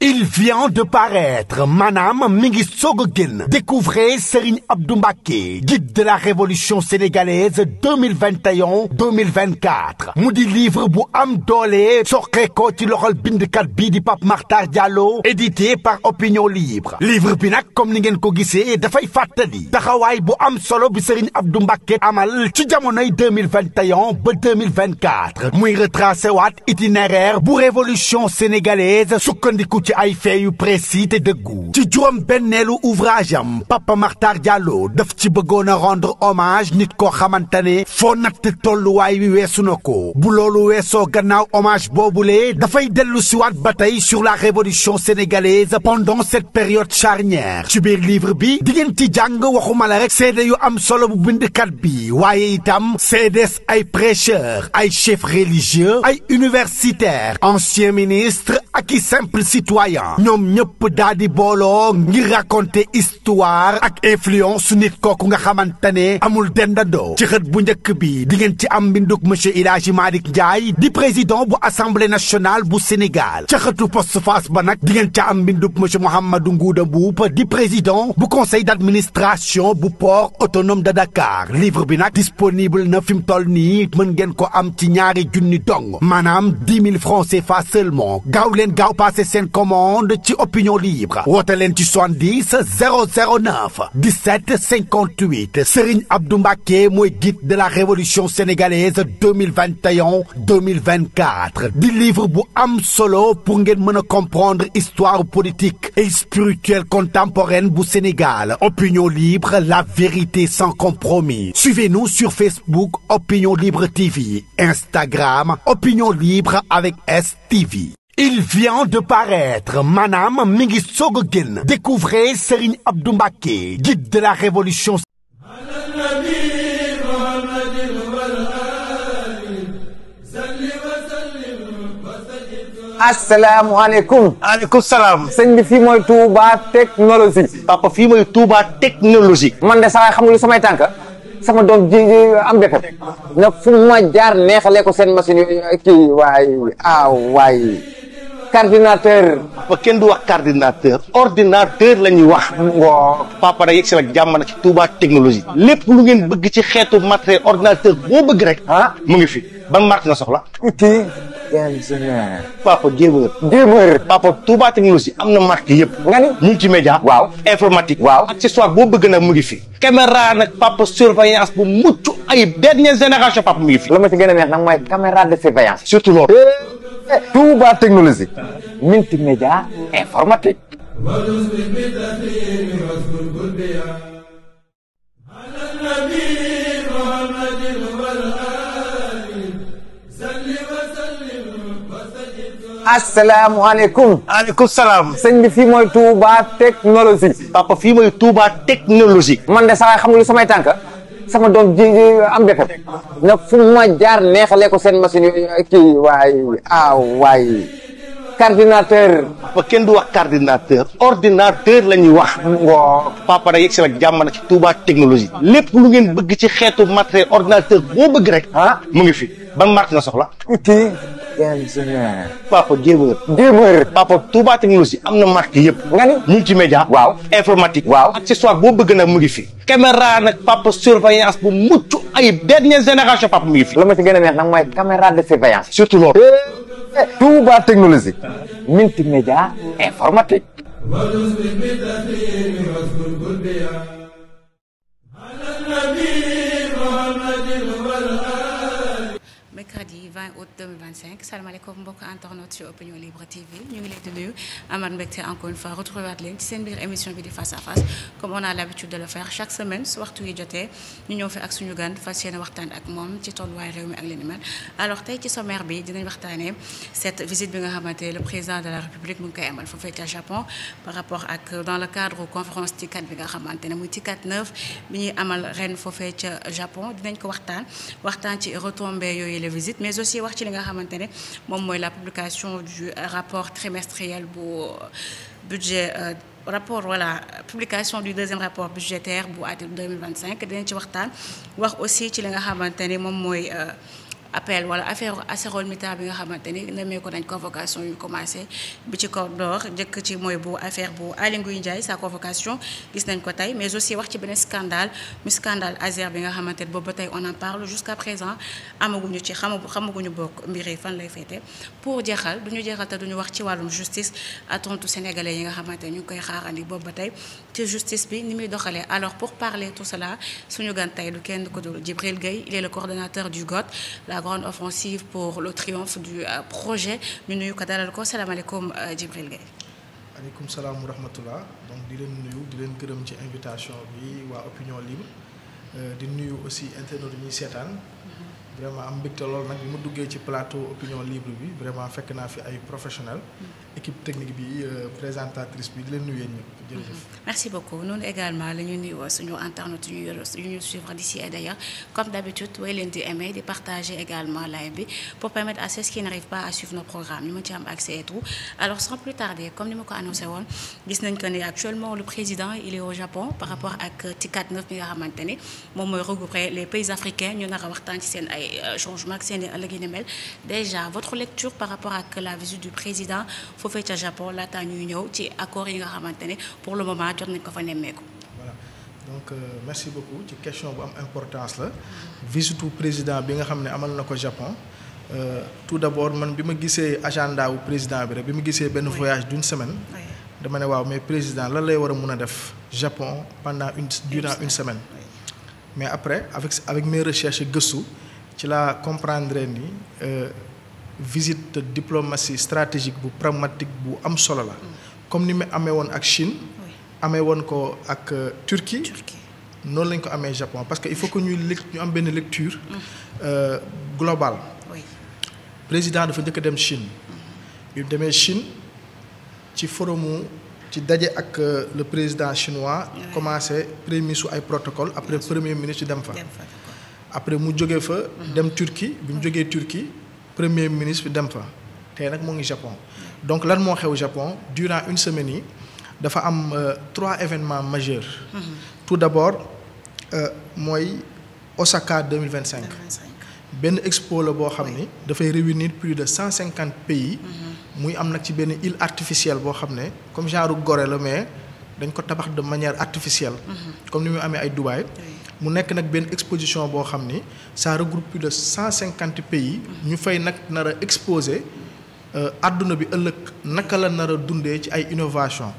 Il vient de paraître Manam Mingi Sogogin. Découvrez Serigne Abdou Mbacké, guide de la révolution sénégalaise 2021-2024 mu di livre bu am doole soqe ko ci loxol bindkat bii di Pape Makhtar Diallo, édité par Opinion Libre. livre bi nag comme ni ngeen ko gisee dafay fàttali taxawaay bu am solo bi Serigne Abdou Mbacké amal ci jamonoy 2021 ba 2024 muy retracé waat itinéraire bu révolution sénégalaise sukkandiku ci ay fait yu précis te dëggu. ci juróom benneelu ouvrage am Papa Makhtar Diallo daf ci bëggoon a rendre hommage nit koo xamante ne foo natt tolluwaay wi weesu na ko. bu loolu weesoo gannaaw hommage boobule dafay dellu siwaat ba tey sur la révolution sénégalaise pendant cette période charnière. ci biir livre bi di ngeen ci jàng waxuma la rek seede yu am solo bu bindkat bi waaye itam seedes ay prêcheurs ay chefs religieux ay universitaires anciens ministres ak i simple citoyen ñoom ñëpp daal di booloo ngir raconter histoire ak influence nit kooku nga xamante ne amul dendandoo. ci xët bu njëkk bi di ngeen ci am mbinduk monsieur El Hadji Malick Ndiaye di président bu assemblée nationale bu Sénégal. ca xëtu postface ba nag di ngeen ca am mbinduk monsieur Mouhamadou Ngouda Mboup di président bu conseil d'administration bu port autonome de Dakar. livre bi nag disponible na fi mu toll nii mën ngeen ko am ci ñaari junni dong maanaam 10 000 francs CFA seulement. gaaw leen gaaw passé seen commande ci Opinion Libre woote leen ci 70 009 17 58. Serigne Abdou Mbacké mooy guide de la révolution sénégalaise 2021-2024 di livre bu am solo pour ngeen mën a comprendre histoire politique et spirituelle contemporaine bu Sénégal. Opinion Libre, la vérité sans compromis. Suivez-nous sur Facebook Opinion Libre TV, Instagram Opinion Libre avec STV. Il vient de paraître Manam Mingi Sogogin. Découvrez Serigne Abdou Mbacké, guide de la révolution. asalaamaaleykum. maaleykum salaam. sëñ bi fii mooy Touba technologie. papa fii mooy Touba technologie. man de saa xam nga lu samay tànk sama doom ji am defar na fu ma jaar neexalee ko seen machine yi kii waay coordinateur. papa kenn du wax coordinateur. ordinateur la ñuy wax. waaw papa da yegg si nag jàmm nag ci Touba technologie. lépp lu ngeen bëgg ci xeetu matériel ordinateur boo bëgg rek. mu ngi fi ban marque nga soxla. outil. papa jéeméer. papa Touba technologie am na marque yëpp. nga ni multimédia. waaw informatique. waaw accessoire boo bëgg nag mu ngi fi. caméra nag papa surveillance bu mucc ayib dernière génération papa mu ngi fi. la ma ci gën a neex nag mooy caméra de surveillance. surtout loolu. Touba technologie. multimédia informatique. asalaamaaleykum. maaleykum salaam. sëñ bi fii mooy Touba technologie. papa fii mooy Touba technologie. man de saa xam nga lu samay tànk sama doom ji am defar na fu ma jaar neexalee ko seen machine yi kii waay coordinateur. papa kenn du wax coordinateur. ordinateur la ñuy wax. waaw papa da yegg si nag jàmm nag ci Touba technologie. lépp lu ngeen bëgg ci xeetu matériel ordinateur boo bëgg rek. mu ngi fi ban marque nga soxla. outil. papa jéeméer. papa Touba technologie am na marque yëpp. nga ni multimédia. waaw informatique. waaw accessoire boo bëgg nag mu ngi fi. caméra nag papa surveillance bu mucc ayib dernière génération papa mu ngi fi. la ma ci gën a neex nag mooy caméra de surveillance. surtout loolu. Touba technologie. multimédia informatique. mercredi 20 août 2025 salaamaaleykum mbokk internet ci Opinion Libre TV ñu ngi leen di nuyu amaat mbégte encore une fois retrouver waat leen ci seen biir émission bi di face à face comme on a l'habitude de le faire chaque semaine su waxtu yi jotee ñu ñëw fi ak suñu gan fas yéene waxtaan ak moom ci tolluwaay réew mi ak li ni mel alors tey ci sommaire bi dinañ waxtaanee cette visite bi nga xamante le président de la République mu ngi koy amal foofee ca Japon par rapport ak dans le cadre conférence TICAD bi nga xamante ne muy TICAD 9 bi ñuy amal ren foofee ca Japon dinañ ko waxtaan ci retombées yooyu les visites mais aussi wax ci li nga xamante ne moom mooy la publication du rapport trimestriel bu budget rapport voilà publication du deuxième rapport budgétaire bu atum 2025 dinañ ci waxtaan wax aussi ci li nga xamante ne moom mooy appel wala affaire ArcelorMittal bi nga xamante ni nemee ko nañ convocation yu commencé bi ci kaw door njëkk ci mooy bu affaire bu Aly Ngouille Ndiaye sa convocation gis nañ ko tey mais aussi wax ci beneen scandale mu scandale Azer bi nga xamante ni boobu ba tey on en parle jusqu'à présent amaguñu ci xamaguñu bokk mbiri fan lay féete pour jeexal duñu jeexal te duñu wax ci wàllum justice tontu sénégalais yi nga xamante ñu ngi koy xaarandi boobu ba tey ci justice bi ni muy doxalee. Alors pour parler tout cela suñu gan tey du kenn ko dul Djibril Gueye il est le coordonnateur du GOT la grande offensive pour le triomphe du projet ñu nuyu ko dalal ko salaamaaleykum Djibril Gueye. aleykum salaam wa rahmatullah donc di leen nuyu di leen gërëm ci invitation bi waa Opinion Libre di nuyu aussi internautes yi ñuy seetaan. Vraiment am mbégte lool nag bi ma duggee ci plateau Opinion Libre bi vraiment fekk naa fi ay professionnels équipe technique bi présentatrice bi di leen nuyu yéen ñëpp jërëjëf. Merci beaucoup noonu également la ñu nuyu suñu internautes yu ñu suivre d'ici et d'ailleurs comme d'habitude way leen di aimer di partager également live bi pour permettre à ceux qui n'arrivent pas à suivre nos programmes ñu mën ci am accès et tout. Alors sans plus tarder comme ni ma ko annoncé woon gis nañ que ni actuellement le président il est au Japon par rapport ak TICAD 9 bi nga xamante ni moom mooy regrouper les pays africains ñu nar a waxtaan ci seen ay changement ak seen i ëllëg yi ni mel déjà votre lecture par rapport ak la visite du président foofee ca Japon laata ñuy ñëw ci accords yi nga xamante ne pour le moment jot nañ ko fa nemmeeku. Voilà donc merci beaucoup ci question bu am importance la visite du président bi nga xam ne amal na ko Japon tout d'abord man bi ma gisee agenda wu président bi rek bi ma gisee benn voyage d'une semaine dama ne waaw mais président lan lay war a mun a def Japon durant une semaine mais après avec mes recherches gëstu ci la comprendre ni visite diplomatie stratégique bu pragmatique bu am solo la comme ni mu amee woon ak Chine amee woon ko ak Turquie noonu lañ ko amee Japon parce que il faut que ñu am benn lecture globale président dafa njëkk a dem Chine bi mu demee Chine ci forumu ci daje ak le président chinois commencé premier su ay protocole après premier ministre dem fa après mu jógee fa dem Turquie bi mu jógee Turquie premier ministre bi dem fa tey nag moo ngi Japon donc lan moo xew Japon durant une semaine yi dafa am 3 événements majeurs tout d'abord mooy Osaka 2025 benn expo la boo xam ni dafay réunir plus de 150 pays muy am nag ci benn île artificielle boo xam ne comme genre Gorée la mais dañ ko tabax de manière artificielle comme ni mu amee ay Dubaï mu nekk nag benn exposition boo xam ni ça regroupe plus de 150 pays ñu fay nag nar a exposer àdduna bi ëllëg naka la nar a dundee ci ay innovation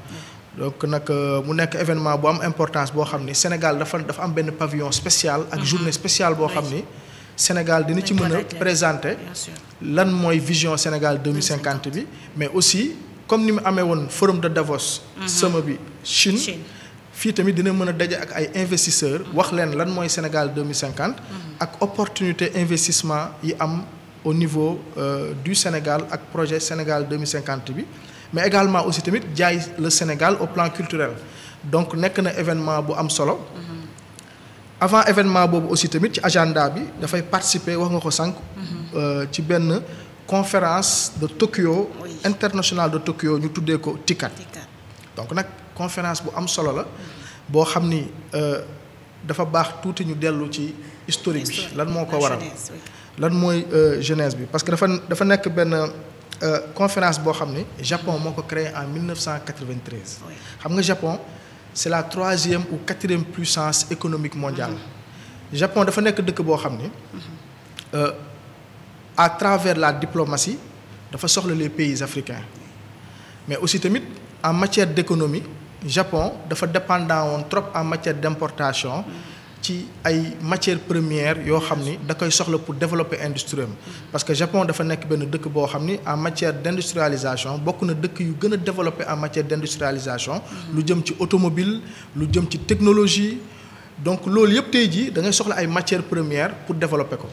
donc nag mu nekk événement bu am importance boo xam ni Sénégal dafa am benn pavillon spécial ak journée spéciale boo xam ni Sénégal dina ci mën a présenter lan mooy vision Sénégal 2050 bi mais aussi comme ni mu amee woon forum de Davos sama bi Chine fii tamit dina mën a daje ak ay investisseurs wax leen lan mooy Sénégal 2050 ak opportunité investissement yi am au niveau du Sénégal ak projet Sénégal 2050 bi mais également aussi tamit jaay le Sénégal au plan culturel donc nekk na événement bu am solo avant événement boobu aussi tamit ci agenda bi dafay participer wax nga ko sànq ci benn conférence de Tokyo internationale de Tokyo ñu tuddee ko TICAD donc nag conférence bu am solo la boo xam ni dafa baax tuuti ñu dellu ci historique bi lan moo ko waral lan mooy jeunesse bi parce que dafa nekk benn conférence boo xam ni Japon moo ko créé en 1993 xam nga Japon c'est la 3e ou 4e puissance économique mondiale Japon dafa nekk dëkk boo xam ni à travers la diplomatie dafa soxla les pays africains mais aussi tamit en matière d'économie Japon dafa dépendant woon trop en matière d'importation ci ay matières premières yoo xam ni da koy soxla pour développer industrie am parce que Japon dafa nekk benn dëkk boo xam ni en matière d'industrialisation bokk na dëkk yu gën a développé en matière d'industrialisation lu jëm ci automobile lu jëm ci technologie donc loolu yëpp tey jii da ngay soxla ay matières premières pour développer ko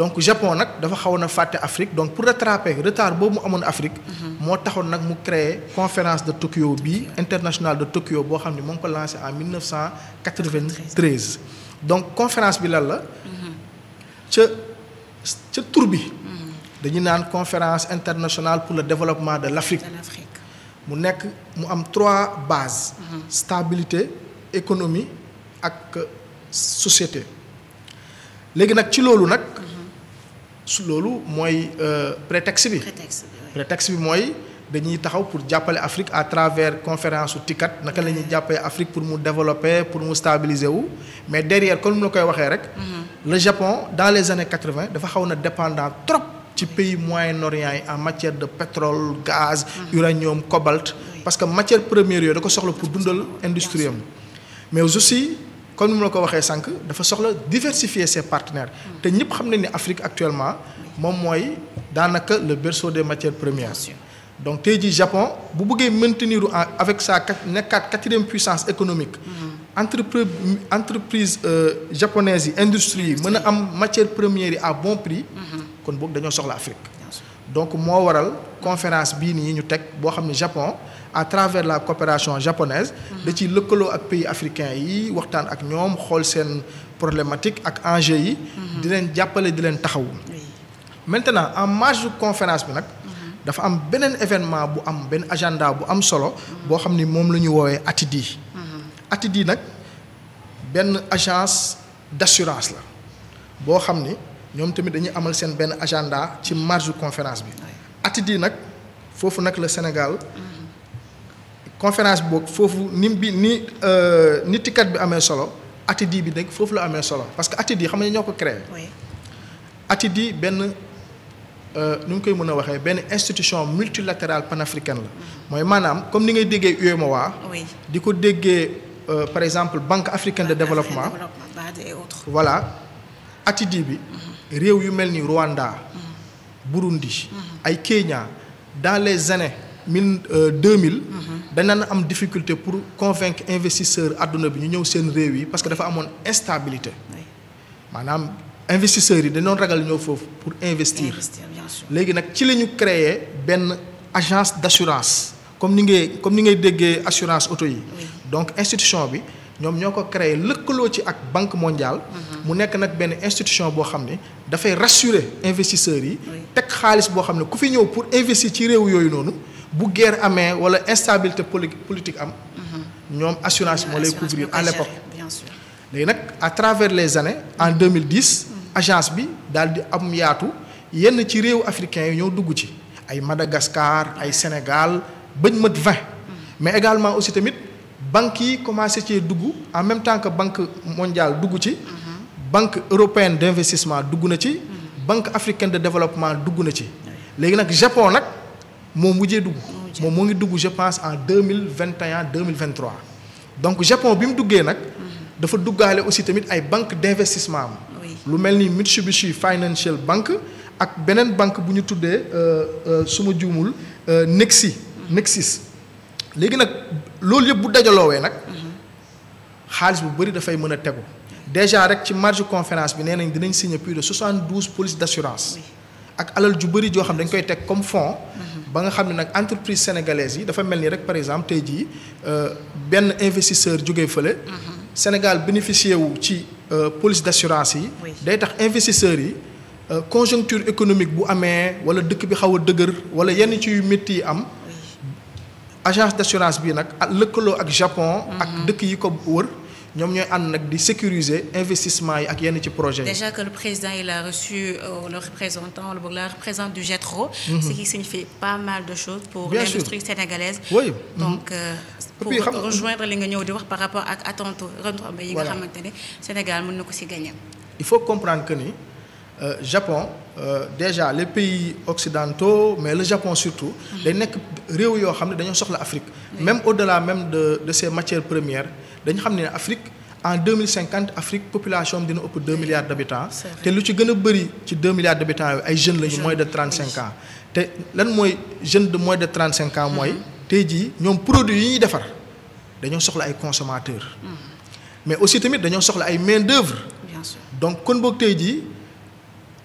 donc Japon nag dafa xawoon a fàtte Afrique donc pour rattraper retard boobu mu amoon Afrique moo taxoon nag mu créer conférence de Tokyo bi internationale de Tokyo boo xam ne moo ngi ko lancé en 1993 donc conférence bi lan la ca tur bi dañu naan conférence internationale pour le développement de l'Afrique mu nekk mu am 3 bases stabilité économie ak société léegi nag ci loolu nag su loolu mooy prétexte bi. prétexte bi mooy dañuy taxaw pour jàppale Afrique à travers conférence su TICAD naka la ñuy jàppale Afrique pour mu développer pour mu stabiliser wu mais derrière comme ni la koy waxee rek. le Japon dans les années 80 dafa xaw na dépendant trop ci pays Moyen-Orient yi en matière de pétrole gaz. uranium cobalt. parce que matière première yooyu da ko soxla pour dundal industrie am mais aussi comme ni ma la ko waxee sànq dafa soxla diversifier ses partenaires te ñëpp xam nañ ne Afrique actuellement moom mooy daanaka le berceau des matières premières. donc tey jii Japon bu bëggee maintenir avec sa nekkaat 4e puissance économique. entreprise japonaise yi industrie yi mën a am matière première yi à bon prix. kon boog dañoo soxla Afrique. donc moo waral conférence bii nii ñu teg boo xam ne Japon à travers la coopération japonaise. da ciy lëkkaloo ak pays africains yi waxtaan ak ñoom xool seen problématique ak enjeux yi. di leen jàppale di leen taxawu. maintenant en marge conférence bi nag. dafa am beneen événement bu am benn agenda bu am solo. boo xam ni moom la ñu woowee ATD. ATD nag benn agence d'assurance la boo xam ni ñoom tamit dañuy amal seen benn agenda ci marge conférence bi. ATD nag foofu nag la Sénégal conférence boobu foofu ni TICAD bi amee solo ATD bi nag foofu la amee solo parce que ATD xam nga ñoo ko créé. ATD benn. nu ñu koy mën a waxee benn institution multilatérale panafricaine la mooy maanaam comme ni ngay déggee UEMOA. di ko déggee par exemple Banque africaine de développement. voilà ATD bi. réew yu mel ni Rwanda. Burundi. ay Kenya dans les années 2000. dañ naan am difficulté pour convaincre investisseurs àdduna bi ñu ñëw seen réew yi parce que dafa amoon instabilité. maanaam investisseurs yi dañoo ragal ñëw foofu pour investir. léegi nag ci la ñu créé benn agence d'assurance comme ni ngay déggee assurance auto yi. donc institution bi ñoom ñoo ko créé lëkkaloo ci ak banque mondiale. mu nekk nag benn institution boo xam ne dafay rassurer investisseurs yi. teg xaalis boo xam ne ku fi ñëw pour investir ci réew yooyu noonu bu guerre amee wala instabilité politique am. ñoom assurance moo lay couvrir à l'époque. léegi nag à travers les années en 2010 agence bi daal di am yaatu. yenn ci réew africains yi ñoo dugg ci ay Madagascar ay Sénégal bañ mat 20 mais également aussi tamit banques yi commencé cee dugg en même temps que banque mondiale dugg ci. banque européenne d'investissement dugg na ci. banque africaine de développement dugg na ci. léegi nag Japon nag moo mujjee dugg. moom moo ngi dugg je pense en 2021 2023 donc Japon bi mu duggee nag. dafa duggaale aussi tamit ay banque d'investissement am. lu mel ni Mitsubishi Financial Bank. ak beneen banque bu ñu tuddee su ma juumul Nexus léegi nag loolu yëpp bu dajaloowee nag xaalis bu bëri dafay mën a tegu déjà rek ci marge conférence bi nee nañ dinañ signer plus de 72 polices d'assurance ak alal ju bëri joo xam dañ koy teg comme fonds ba nga xam ne nag entreprise sénégalaise yi dafa mel ni rek par exemple tey jii benn investisseur jógee fële Sénégal bénéficié wu ci police d'assurance yi day tax investisseurs yi conjoncture économique bu amee wala dëkk bi xaw a dëgër wala yenn ci yu métti yi am agence d'assurance bi nag lëkkaloo ak Japon ak dëkk yi ko wër ñoom ñooy ànd nag di sécuriser investissement yi ak yenn ci projet yi. Déjà que le président il a reçu le représentant la représentante du JETRO. Ce qui signifie pas mal de choses pour l'industrie sénégalaise. Oui. Donc pour rejoindre li nga ñëw di wax par rapport ak attente retombées yi nga xamante ne Sénégal mën na ko ci gagner. Il faut comprendre que ni Japon déjà les pays occidentaux mais le Japon surtout day nekk réew yoo xam ne dañoo soxla Afrique même au-delà même de ces matières premières dañu xam ne Afrique en 2050 Afrique population dina ëpp 2 milliards d'habitants te lu ci gën a bëri ci 2 milliards d'habitants yooyu ay jeunes lañu moins de 35 ans te lan mooy jeune de moins de 35 ans mooy tey jii ñoom produits yi ñuy defar dañoo soxla ay consommateurs mais aussi tamit dañoo soxla ay main d'œuvre donc kon boog tey jii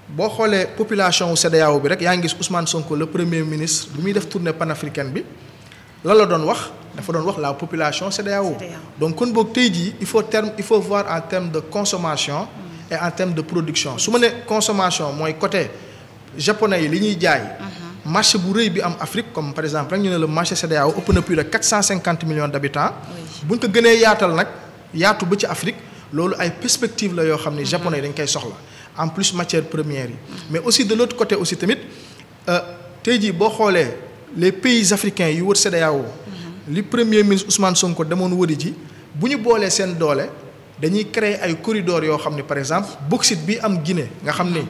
boo xoolee population wu CEDEAO bi rek yaa ngi gis Ousmane Sonko le premier ministre bi muy def tournée panafricaine bi lan la doon wax dafa doon wax la population CEDEAO donc kon boog tey jii il faut voir en termes de consommation et en termes de production su ma ne consommation mooy côté japonais yi li ñuy jaay marché bu rëy bi am Afrique comme par exemple rek ñu ne le marché CEDEAO ëpp na plus de 450 millions d'habitants buñ ko gënee yaatal nag yaatu ba ci Afrique loolu ay perspectives la yoo xam ne japonais yi dañ koy soxla en plus matières premières yi. mais aussi de l'autre côté aussi tamit tey jii boo xoolee les pays africains yu wër CEDEAO li premier ministre Ousmane Sonko demoon wëri ji bu ñu boolee seen doole dañuy créer ay corridors yoo xam ne par exemple bauxite bi am Guinée nga xam ne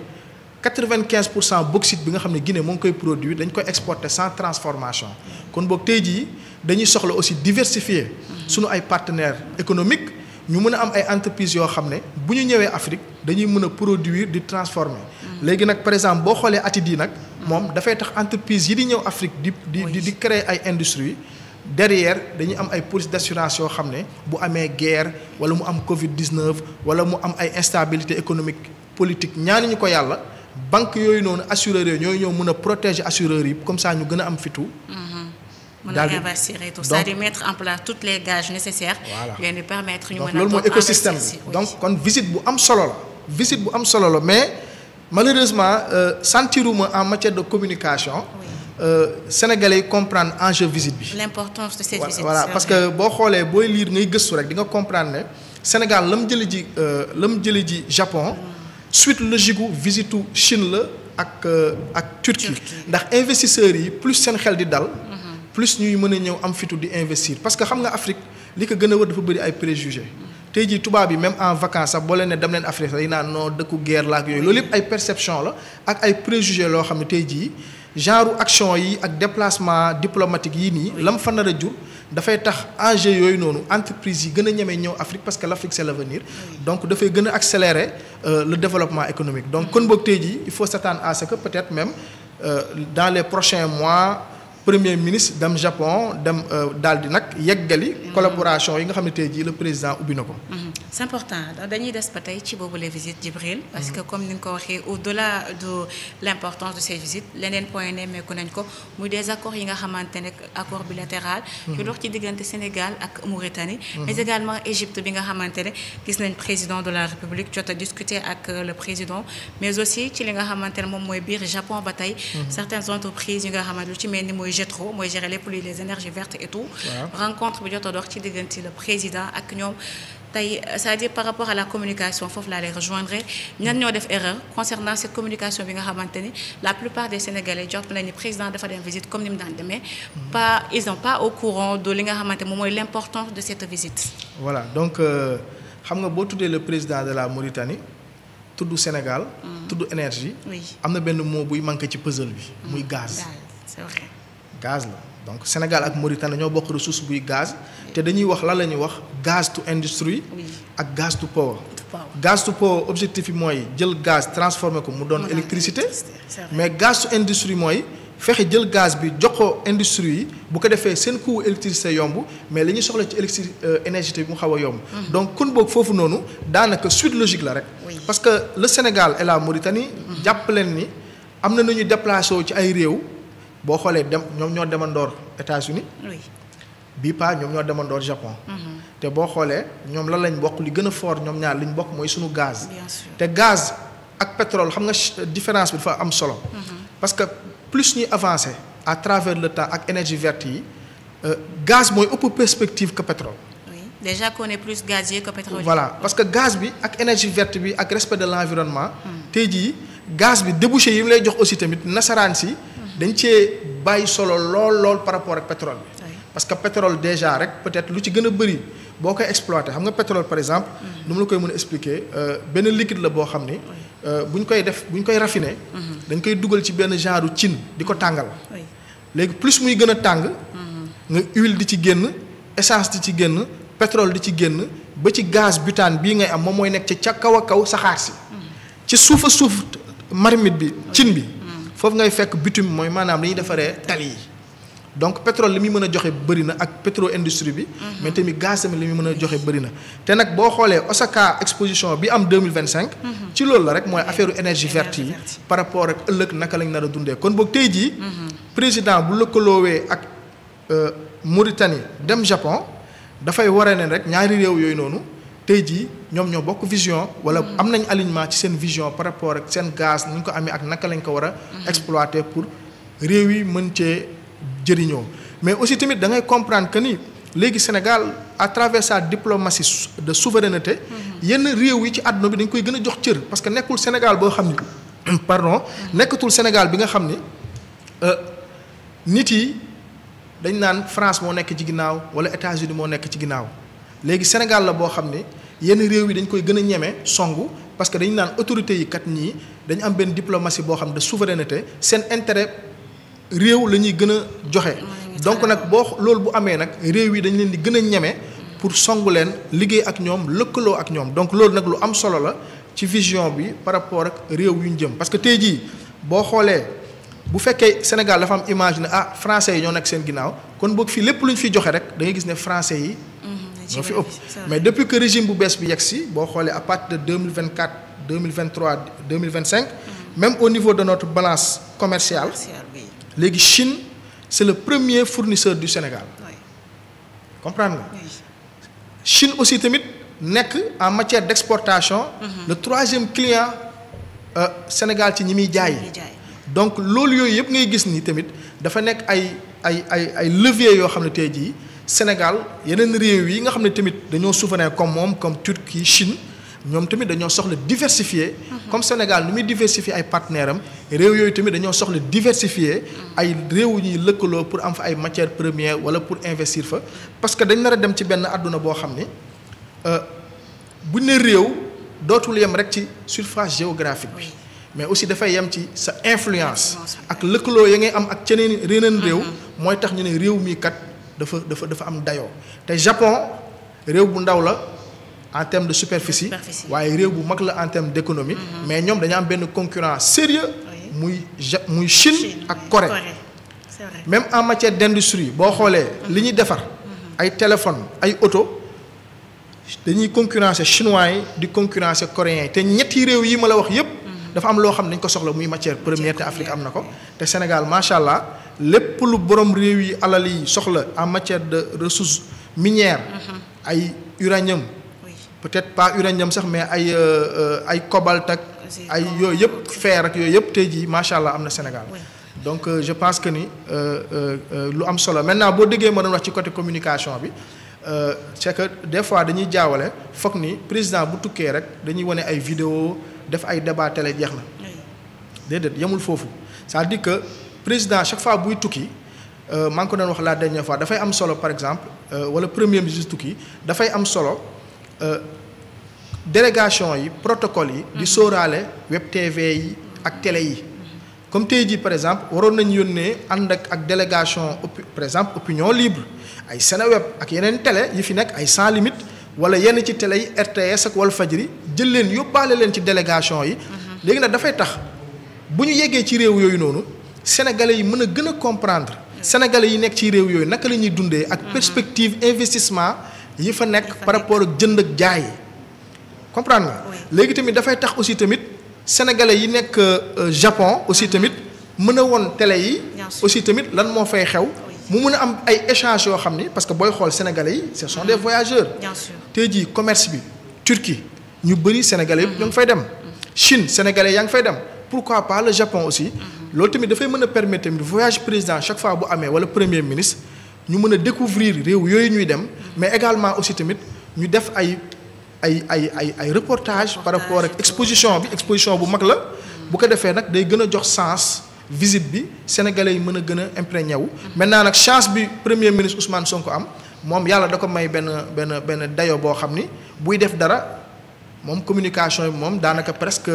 95% bauxite bi nga xam ne Guinée moo ngi koy produire dañ koy exporter sans transformation kon boog tey jii dañuy soxla aussi diversifier suñu ay partenaires économiques ñu mën a am ay entreprises yoo xam ne bu ñu ñëwee Afrique dañuy mën a produire di transformer léegi nag par exemple boo xoolee ATID yi nag moom dafay tax entreprise yi di ñëw Afrique di créer ay industries derrière dañuy am ay polices d'assurance yoo xam ne bu amee guerre wala mu am Covid-19 wala mu am ay instabilité économique politique ñaanuñu ko yàlla banque yooyu noonu assureurs yooyu ñooy ñëw mën a protéger assureurs yi comme ça ñu gën a am fitu mën a investir et tout ça di mettre en place toutes les gages nécessaires. leen di permettre ñu mën a loolu mooy écosystème bi donc kon visite bu am solo la mais malheureusement sentiruma en matière de communication. Sénégalais yi comprendre enjeu visite bi. l'importance de cette visite. voilà parce que boo xoolee booy lire ngay gëstu rek di nga comprendre ne Sénégal la mu jëli ji Japon. suite logique gu visitu Chine la ak Turquie ndax investisseurs yi plus seen xel di dal. plus ñuy mën a ñëw am fitu di investir parce que xam nga Afrique li ko gën a wër dafa bëri ay préjugés. tey jii tubaab yi même en vacances sax boo leen ne dem leen Afrique sax yi naan non dëkku guerre la ak yooyu loolu yëpp ay perception la ak ay préjugés loo xam ne tey jii genre action yi ak déplacement diplomatique yii nii lam fa nar a jur dafay tax enjeu yooyu noonu entreprise yi gën a ñemee ñëw Afrique parce que l'Afrique c'est l'avenir donc dafay gën a accélérer le développement économique donc kon boog tey jii il faut s'attendre à ce que peut-être même dans les prochains mois premier ministre dem Japon dem daal di nag yeggali collaboration yi nga xam ne tey jii le président ubbi na ko. c'est important dañuy des ba tey ci boobu les visites Djibril parce que comme ni nga ko waxee au-delà de l'importance de ces visites leneen point nemmeeku nañ ko muy des accords yi nga xamante ne accord bilatéral yu dox ci diggante Sénégal ak Mauritanie mais également Égypte bi nga xamante ne gis nañ président de la République jot a discuter ak le président mais aussi ci li nga xamante ne moom mooy biir Japon ba tey certaines entreprises yi nga xamante lu ci mel ni mooy GETRO mooy gérer lépp luy les énergies vertes et tout rencontre bi jot a dox ci diggante le président ak ñoom tey c'est-à-dire par rapport à la communication foofu laa lay rejoindre ñan ñoo def erreur concernant cette communication bi nga xamante ni la plupart des Sénégalais jot nañu président dafa dem visite comme ni mu daan demee ils sont pas au courant de li nga xamante moom mooy l'importance de cette visite. voilà donc xam nga boo tuddee le président de la Mauritanie tudd Sénégal. tudd énergie. am na benn mot buy manqué ci puzzle bi. muy gaz. c'est vrai. gaz la donc Sénégal ak Mauritanie ñoo bokk ressource buy gaz te dañuy wax lan la ñuy wax gaz to industry ak gaz to power. gaz to power objectif bi mooy jël gaz transformer ko mu doon électricité mais gaz to industry mooy fexe jël gaz bi jox ko industrie yi bu ko defee seen coût électricité yomb mais li ñuy soxla ci électricité bi mu xaw a yomb. donc kon boog foofu noonu daanaka suite logique la rek. parce que le Sénégal et la Mauritanie. jàpp leen ni am na nu ñuy déplacé ci ay réew. boo xoolee dem ñoom ñoo demandoor États-Unis bii pas ñoom ñoo demandoor Japon te boo xoolee ñoom lan lañ bokk li gën a fort ñoom ñaar liñ bokk mooy suñu gaz te gaz ak pétrole xam nga différence bi dafa am solo parce que plus ñuy avancer à travers le temps ak énergie verte yi gaz mooy ëpp perspective que pétrole déjà qu'on est plus gazier que pétrolier. voilà parce que gaz bi ak énergie verte bi ak respect de l'environnement tey jii gaz bi débouché yi mu lay jox aussi tamit nasaraan si dañ cee bàyyi solo lool par rapport ak pétrole bi parce que pétrole déjà rek peut-être lu ci gën a bëri boo koy exploiter xam nga pétrole par exemple nu mu la koy mën a expliquer benn liquide la boo xam ni bu ñu koy raffiner dañ koy dugal ci benn genre cin di ko tàngal léegi plus muy gën a tàng nga huile di ci génn essence di ci génn pétrole di ci génn ba ci gaz butane bii ngay am moom mooy nekk ci ca kaw a kaw saxaar si ci suufa suuf marmite bi cin bi foofu ngay fekk bitume mooy maanaam li ñuy defaree tali yi donc pétrole li muy mën a joxe bëri na ak pétro industrie bi mais tamit gaz tamit li muy mën a joxe bëri na te nag boo xoolee Osaka exposition bi am 2025 ci loolu la rek mooy affaire énergie verte yi par rapport ak ëllëg naka lañ nar a dundee kon boog tey jii président bu lëkkaloowee ak Mauritanie dem Japon dafay waree ne rek ñaari réew yooyu noonu tey jii ñoom ñoo bokk vision wala am nañ alignement ci seen vision par rapport ak seen gaz ni ñu ko amee ak naka lañ ko war a exploiter pour réew yi mën cee jëriñoo mais aussi tamit da ngay comprendre que ni léegi Sénégal à travers sa diplomatie de souveraineté yenn réew yi ci àdduna bi dañ koy gën a jox cër parce que nekkul Sénégal boo xam ni pardon nekkatul Sénégal bi nga xam ni nit yi dañ naan France moo nekk ci ginnaaw wala États-Unis moo nekk ci ginnaaw léegi Sénégal la boo xam ne yenn réew yi dañ koy gën a ñeme songu parce que dañu naan autorités yi kat ñii dañu am benn diplomatie boo xam de souveraineté seen intérêt réew la ñuy gën a joxe. donc nag boo loolu bu amee nag réew yi dañ leen di gën a ñeme pour songu leen liggéey ak ñoom lëkkaloo ak ñoom donc loolu nag lu am solo la ci vision bi par rapport ak réew yu ñu jëm parce que tey jii boo xoolee. bu fekkee Sénégal dafa am image ne français yi ñoo nekk seen ginnaaw kon boog fii lépp lu ñu fi joxe rek da ngay gis ne français yi ñoo fi ëpp mais depuis que régime bu bees bi yegg si boo xoolee à partir de 2024 2023 2025 même au niveau de notre balance commerciale léegi Chine c'est le premier fournisseur du Sénégal comprendre nga Chine aussi tamit nekk en matière d'exportation le 3e client Sénégal ci ñi muy jaay donc loolu yooyu yëpp ngay gis ni tamit dafa nekk ay leviers yoo xam ne tey jii Sénégal yeneen réew yi nga xam ne tamit dañoo souverain comme moom comme Turquie Chine ñoom tamit dañoo soxla diversifier comme Sénégal ni muy diversifier ay partenaires am réew yooyu tamit dañoo soxla diversifier ay réew ñuy lëkkaloo pour am fa ay matières premières wala pour investir fa parce que dañ nar a dem ci benn àdduna boo xam ni buñ ne réew dootul yem rek ci surface géographique bi mais aussi dafay yem ci sa influence ak lëkkaloo ya ngay am ak ceneen reneen réew mooy tax ñu ne réew mii kat dafa am dayoo te Japon réew bu ndaw la en termes de superficie waaye réew bu mag la en termes d'économie mais ñoom dañu am benn concurrent sérieux muy Chine ak Corée même en matière d'industrie boo xoolee li ñuy defar ay téléphone ay auto dañuy concurrencer chinois yi di concurrencer coréens yi te ñetti réew yi ma la wax yépp dafa am loo xam ne dañ ko soxla muy matière première te Afrique am na ko te Sénégal macha allah lépp lu borom réew yi alal yi soxla en matière de ressources minières ay uranium peut-être pas uranium sax mais ay cobalt ak ay yooyu yëpp fer ak yooyu yëpp tey jii macha allah am na Sénégal donc je pense que ni lu am solo maintenant boo déggee ma doon wax ci côté communication bi c'est que des fois dañuy jaawale foog ni président bu tukkee rek dañuy wane ay vidéo def ay débat télé jeex na déedéet yemul foofu c'est-à-dire que président chaque fois buy tukki maa ngi ko doon wax la dernière fois dafay am solo par exemple wala premier ministre tukki dafay am solo délégation yi protocole yi di sóoraale web TV yi ak télé yi comme tey jii par exemple waroon nañu yónnee ànd ak délégation par exemple opinion libre ay Seneweb ak yeneen télé yi fi nekk ay sans limite wala yenn ci télé yi RTS ak Walfadjri jël leen yóbbaale leen ci délégation yi léegi nag dafay tax bu ñu yeggee ci réew yooyu noonu sénégalais yi mën a gën a comprendre sénégalais yi nekk ci réew yooyu naka la ñuy dundee ak perspective investissement yi fa nekk par rapport ak jënd ak jaay comprendre nga léegi tamit dafay tax aussi tamit sénégalais yi nekk Japon aussi tamit mën a woon télé yi aussi tamit lan moo fay xew mu mën a am ay échanges yoo xam ni parce que booy xool sénégalais yi ce sont des voyageurs tey jii commerce bi Turquie ñu bëri sénégalais yëpp ñu ngi fay dem Chine sénégalais yaa ngi fay dem pourquoi pas le Japon aussi loolu tamit dafay mën a permettre tamit voyage président chaque fois bu amee wala premier ministre ñu mën a découvrir réew yooyu ñuy dem mais également aussi tamit ñu def ay reportage par rapport ak exposition bu mag la bu ko defee nag day gën a jox sens visite bi sénégalais yi mën a gën a imprégné wu maintenant nag chance bi premier ministre Ousmane Sonko am moom yàlla da ko may benn dayo boo xam ni buy def dara moom communication bi moom daanaka presque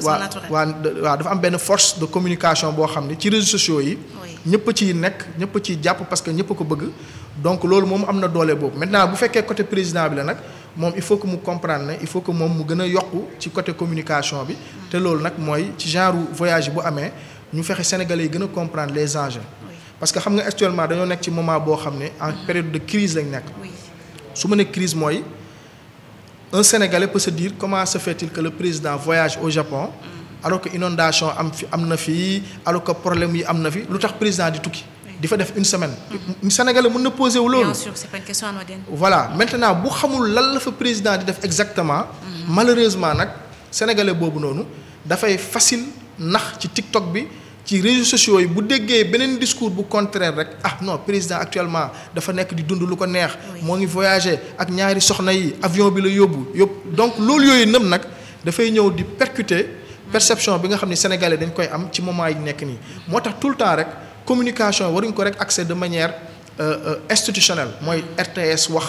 waaw dafa am benn force de communication boo xam ni ci réseaux sociaux yi ñëpp ciy nekk ñëpp ciy jàpp parce que ñëpp ko bëgg donc loolu moom am na doole boobu maintenant bu fekkee côté président bi la nag moom il faut que mu comprendre ne il faut que moom mu gën a yokku ci côté communication bi te loolu nag mooy ci genre voyage bu amee ñu fexe sénégalais yi gën a comprendre les enjeux parce que xam nga actuellement dañoo nekk ci moment boo xam ne en période de crise lañ nekk su ma ne crise mooy un sénégalais peut se dire comment se fait-il que le président voyage au Japon alors que inondation am na fii alors que problème yi am na fi lu tax président di tukki di fa def une semaine. Sénégalais mën na poser wu loolu. bien sûr c'est pas une question anodine. voilà maintenant bu xamul lan la fa président di def exactement. malheureusement nag sénégalais boobu noonu dafay facile nax ci TikTok bi ci réseaux sociaux yi bu déggee beneen discours bu contraire rek non président actuellement dafa nekk di dund lu ko neex moo ngi voyager ak ñaari soxna yi avion bi la yóbbu donc loolu yooyu nëpp nag dafay ñëw di percuter perception bi nga xam ne sénégalais dañ koy am ci moment yi nekk nii moo tax tout le temps rek communication waruñ ko rek accès de manière institutionnelle mooy RTS wax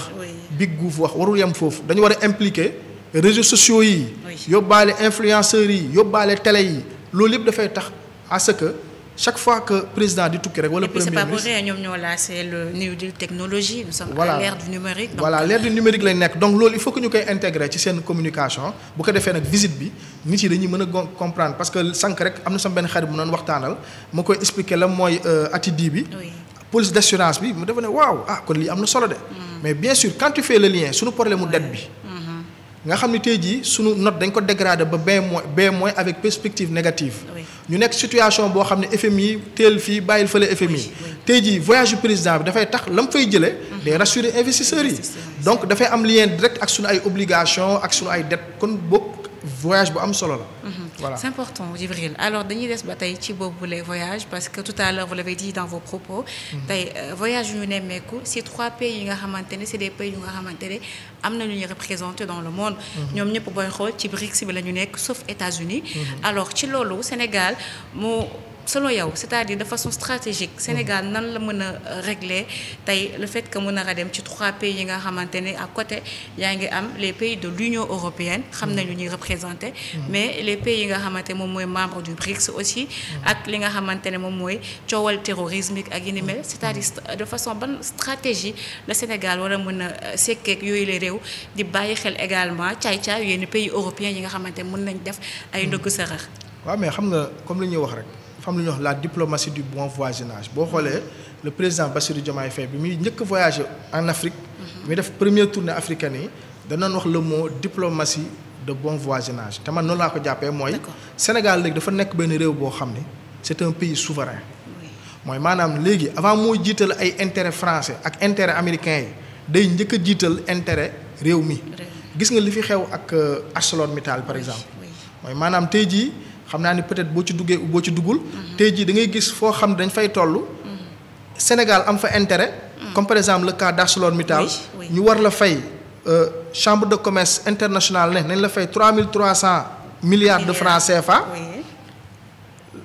Big Gouv wax warul yem foofu dañu war a impliquer réseaux sociaux yi yóbbaale influenceurs yi yóbbaale télé yi loolu yëpp dafay tax à ce que chaque fois que président di tukki rek wala premier ministre. Et puis c'est pas pour rien ñoom ñoo lancé le new deal technologie. Nous sommes voilà à l'ère du numérique. Donc voilà l'ère du numérique lay nekk donc loolu il faut que ñu koy intégrer ci seen communication bu ko defee nag visite bi nit yi dañuy mën a comprendre parce que sànq rek am na sama benn xarit bu noonu waxtaanal ma koy expliquer la mooy ATD bi. police d'assurance bi mu dafa ne waaw kon lii am na solo de. mais bien sûr quand tu fais le lien suñu problème mu dette bi. nga xam ne tey jii sunu note dañ ko dégradé ba B- avec perspective négative. ñu nekk situation boo xam ne FMI teel fii bàyyil fële FMI. tey jii voyage du président bi dafay tax la mu fay jëlee. day rassurer investisseurs yi. donc dafay am lien direct ak sunu ay obligations ak sunu ay dettes kon boobu voyage bu am solo la. Voilà. C'est important, Djibril. Alors, dañuy des ba tey ci boobu les voyages parce que tout à l'heure vous l'avez dit dans vos propos. tey voyage yu ñu nemmeeku ces 3 pays yi nga xamante ne c'est des pays yu nga xamante ne am na lu ñuy représenté dans le monde. ñoom ñëpp booy xool ci BRICS bi la ñu nekk sauf États-Unis. Alors ci loolu Sénégal moo. selon yow c'est-à-dire de façon stratégique Sénégal nan la mën a régler tey le fait que mën a dem ci 3 pays yi nga xamante ne à côté yaa ngi am les pays de l'Union européenne xam nañ lu ñuy représenter mais les pays yi nga xamante moom mooy membre du BRICS aussi ak li nga xamante ne moom mooy coowal terrorisme ak yi ni mel c'est-à-dire de façon ban stratégie le Sénégal war a mën a sekkeek yooyu les réew di bàyyi xel également caay-caay yenn pays européens yi nga xamante ne mën nañ def ay ndëgg sërëx. waaw mais xam nga comme li ñuy wax rek fam lu ñuy wax la diplomatie du bon voisinage boo xoolee le président Bassirou Diomaye Faye bi muy njëkk voyager en Afrique muy def première tournée africaine yi danoon wax le mot diplomatie de bon voisinage te man noonu laa ko jàppee mooy Sénégal léegi dafa nekk benn réew boo xam ne c'est un pays souverain mooy maanaam léegi avant moo jiital ay intérêt français ak intérêt américain yi day njëkk a jiital intérêt réew mi gis nga li fi xew ak ArcelorMittal par exemple mooy maanaam tey jii xam naa ni peut-être boo ci duggee boo ci duggul tey jii da ngay gis foo xam ne dañ fay toll Sénégal am fa intérêt comme par exemple le cas d'ArcelorMittal ñu war la fay chambre de commerce internationale ne nañ la fay 3300 milliards de francs CFA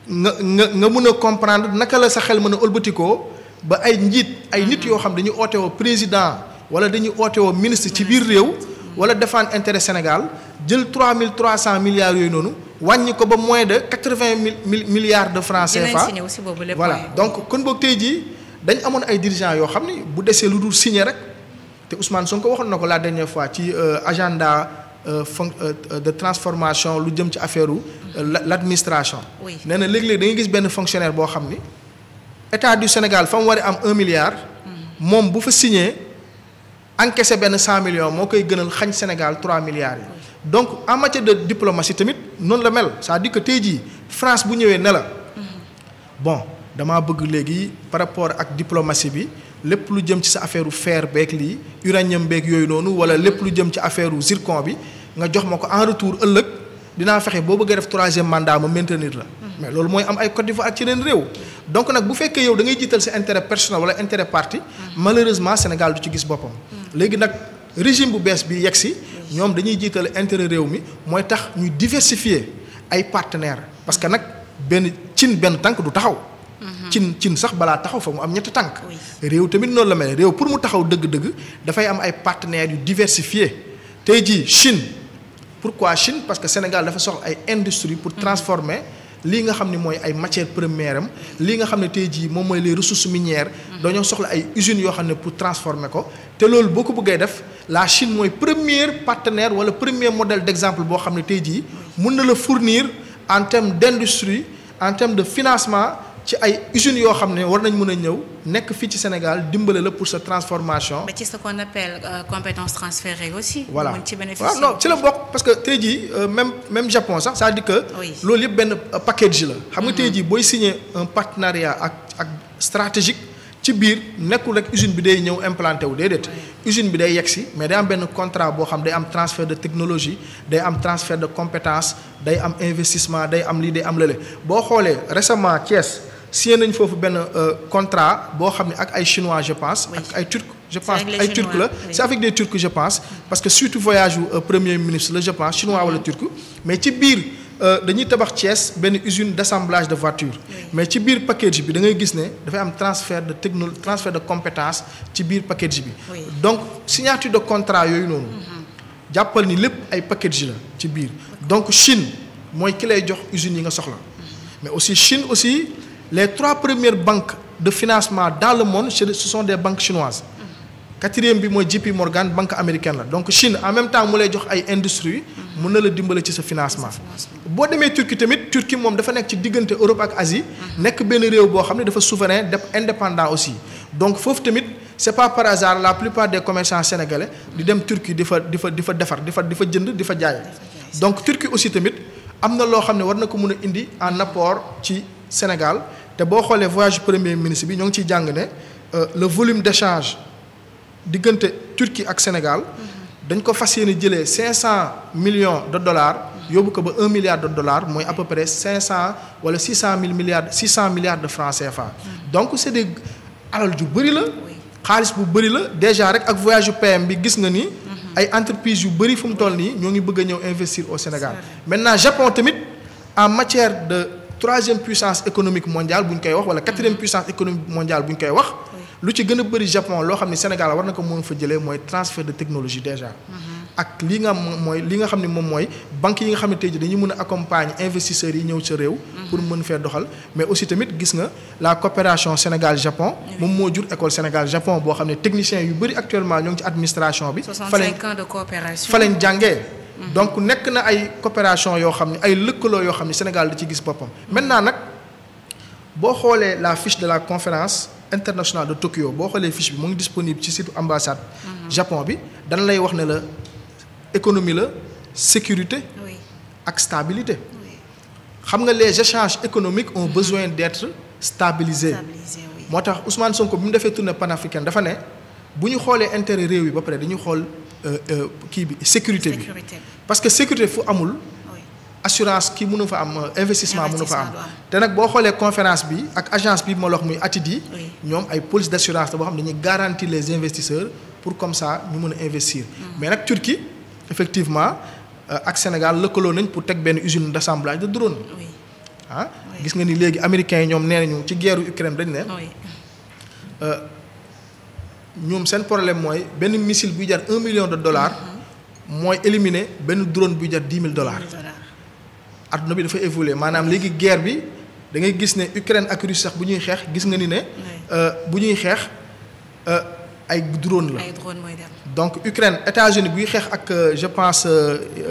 nga mën a comprendre naka la sa xel mën a ëlbatikoo ba ay nit yoo xam dañuy oote woo président wala dañuy oote woo ministre ci biir réew wala défendre intérêt Sénégal jël 3300 milliards yooyu noonu wàññi ko ba moins de 80 milliards de francs CFA voilà donc kon boog tey jii dañ amoon ay dirigeants yoo xam ni bu desee lu dul signé rek te Ousmane Sonko waxoon na ko la dernière fois ci agenda de transformation lu jëm ci affaire l'administration nee na léeg-léeg da ngay gis benn fonctionnaire boo xam ni état du Sénégal fa mu war a am 1 milliard moom bu fa signé encaissé benn 100 millions moo koy gënal xañ Sénégal 3 milliards yi donc en matière de diplomatie tamit noonu la mel c'est-à-dire que tey jii France bu ñëwee ne la bon damaa bëgg léegi par rapport ak diplomatie bi lépp lu jëm ci sa affaire fer beeg lii uranium beeg yooyu noonu wala lépp lu jëm ci affaire zircon bi nga jox ma ko en retour ëllëg dinaa fexe boo bëggee def 3e mandat ma maintenir la mais loolu mooy am ay Côte d'Ivoire ak ci yeneen réew donc nag bu fekkee yow da ngay jiital sa intérêt personnel wala intérêt parti malheureusement Sénégal du ci gis boppam léegi nag régime bu bees bi yegg si ñoom dañuy jiital intérêt réew mi mooy tax ñuy diversifier ay partenaires parce que nag benn tànk du taxaw cin sax balaa taxaw fa mu am 2 tànk réew tamit noonu la mel réew pour mu taxaw dëgg-dëgg dafay am ay partenaires yu diversifiés tey jii Chine pourquoi Chine parce que Sénégal dafa soxla ay industrie pour transformer lii nga xam ne mooy ay matières premières am lii nga xam ne tey jii moom mooy les ressources minières dañoo soxla ay usines yoo xam ne pour transformer ko te loolu boo ko bëggee def la Chine mooy premier partenaire wala premier modèle d'exemple boo xam ne tey jii mën na la fournir en termes d'industrie en termes de financement ci ay usines yoo xam ne war nañ mën a ñëw nekk fii ci Sénégal dimbale la pour sa transformation. mais ci ce qu'on appelle compétences transférées aussi. voilà mën ci bénéficier. waaw non ci la bokk parce que tey jii même Japon sax c'est-à-dire que. loolu yëpp benn package la. xam nga tey jii booy signer un partenariat ak stratégique ci biir nekkul rek usine bi day ñëw implanté wu déedéet usine bi day yegsi mais day am benn contrat boo xam day am transfert de technologie day am transfert de compétence day am investissement day am lii day am lële boo xoolee récemment Thiès signé nañ foofu benn contrat boo xam ne ak ay chinois je pense ak ay turcs je pense ay turcs la c'est avec des turcs je pense parce que surtout voyage wu premier ministre la je pense chinois wala turc mais ci biir dañuy tabax Thiès benn usine d'assemblage de voitures mais ci biir package bi da ngay gis ne dafay am transfert de compétence ci biir package bi donc signature de contrat yooyu noonu jàppal ni lépp ay package la ci biir donc Chine mooy ki lay jox usines yi nga soxla mais aussi Chine aussi les 3 premières banques de financement dans le monde ce sont des banques chinoises 4e bi mooy JP Morgan banque américaine la donc Chine en même temps mu lay jox ay industries mën na la dimbale ci sa financement boo demee Turquie tamit Turquie moom dafa nekk ci diggante Europe ak Asie nekk benn réew boo xam ne dafa souverain indépendant aussi donc foofu tamit c'est pas par hasard la plupart des commerçants sénégalais di dem Turquie di fa defar di fa jënd di fa jaay donc Turquie aussi tamit am na loo xam ne war na ko mën a indi en apport ci Sénégal te boo xoolee voyage premier ministre bi ñoo ngi ciy jàng ne le volume d'échange diggante Turquie ak Sénégal dañ ko fas yéene jëlee 500 millions de dollars yóbbu ko ba 1 milliard de dollars mooy à peu près 500 wala 600 milliards de francs CFA. donc c'est des alal ju bëri la. xaalis bu bëri la déjà rek ak voyage PM bi gis nga ni. ay entreprises yu bëri fu mu toll nii ñoo ngi bëgg a ñëw investir au Sénégal. maintenant Japon tamit en matière de 3e puissance économique mondiale bu ñu koy wax wala 4e puissance économique mondiale bu ñu koy wax. lu ci gën a bëri Japon loo xam ne Sénégal war na ko mën fa jëlee mooy transfert de technologie déjà. ak li nga xam ne moom mooy banques yi nga xam ne tey jii dañuy mën a accompagner investisseurs yi ñëw sa réew. pour mën fee doxal mais aussi tamit gis nga la coopération Sénégal Japon. moom moo jur école Sénégal Japon boo xam ne techniciens yu bëri actuellement ñoo ngi ci administration bi. 65 ans de coopération fa lañ jàngee. donc nekk na ay coopération yoo xam ne ay lëkkaloo yoo xam ne Sénégal da ci gis boppam. maintenant nag boo xoolee la fiche de la conférence internationale de Tokyo boo xoolee fiche bi mu ngi disponible ci site ambassade. Japon bi dañ lay wax ne la. économie la sécurité ak stabilité xam nga les échanges économiques ont besoin d'être stabilisés moo tax Ousmane Sonko bi mu defee tournée panafricaine dafa ne bu ñu xoolee intérêt réew yi ba pare dañuy xool kii bi sécurité bi parce que sécurité fu amul assurance kii mënu fa am investissement mënu fa am te nag boo xoolee conférence bi ak agence bi ma la wax muy ATID ñoom ay police d'assurance la boo xam ne dañuy garantir les investisseurs pour comme ça ñu mën a investir mais nag Turquie effectivement ak Sénégal lëkkaloo nañ pour teg benn usine d'assemblage de drone gis nga ni léegi américains yi ñoom nee nañu ci guerre Ukraine dañ ne ñoom seen problème mooy benn missile buy jar $1 million mooy éliminer benn drone buy jar $10,000 adduna bi dafa évoluer maanaam léegi guerre bi da ngay gis ne Ukraine ak Russie sax bu ñuy xeex gis nga ni ne bu ñuy xeex ay drone la donc Ukraine États-Unis buy xeex ak je pense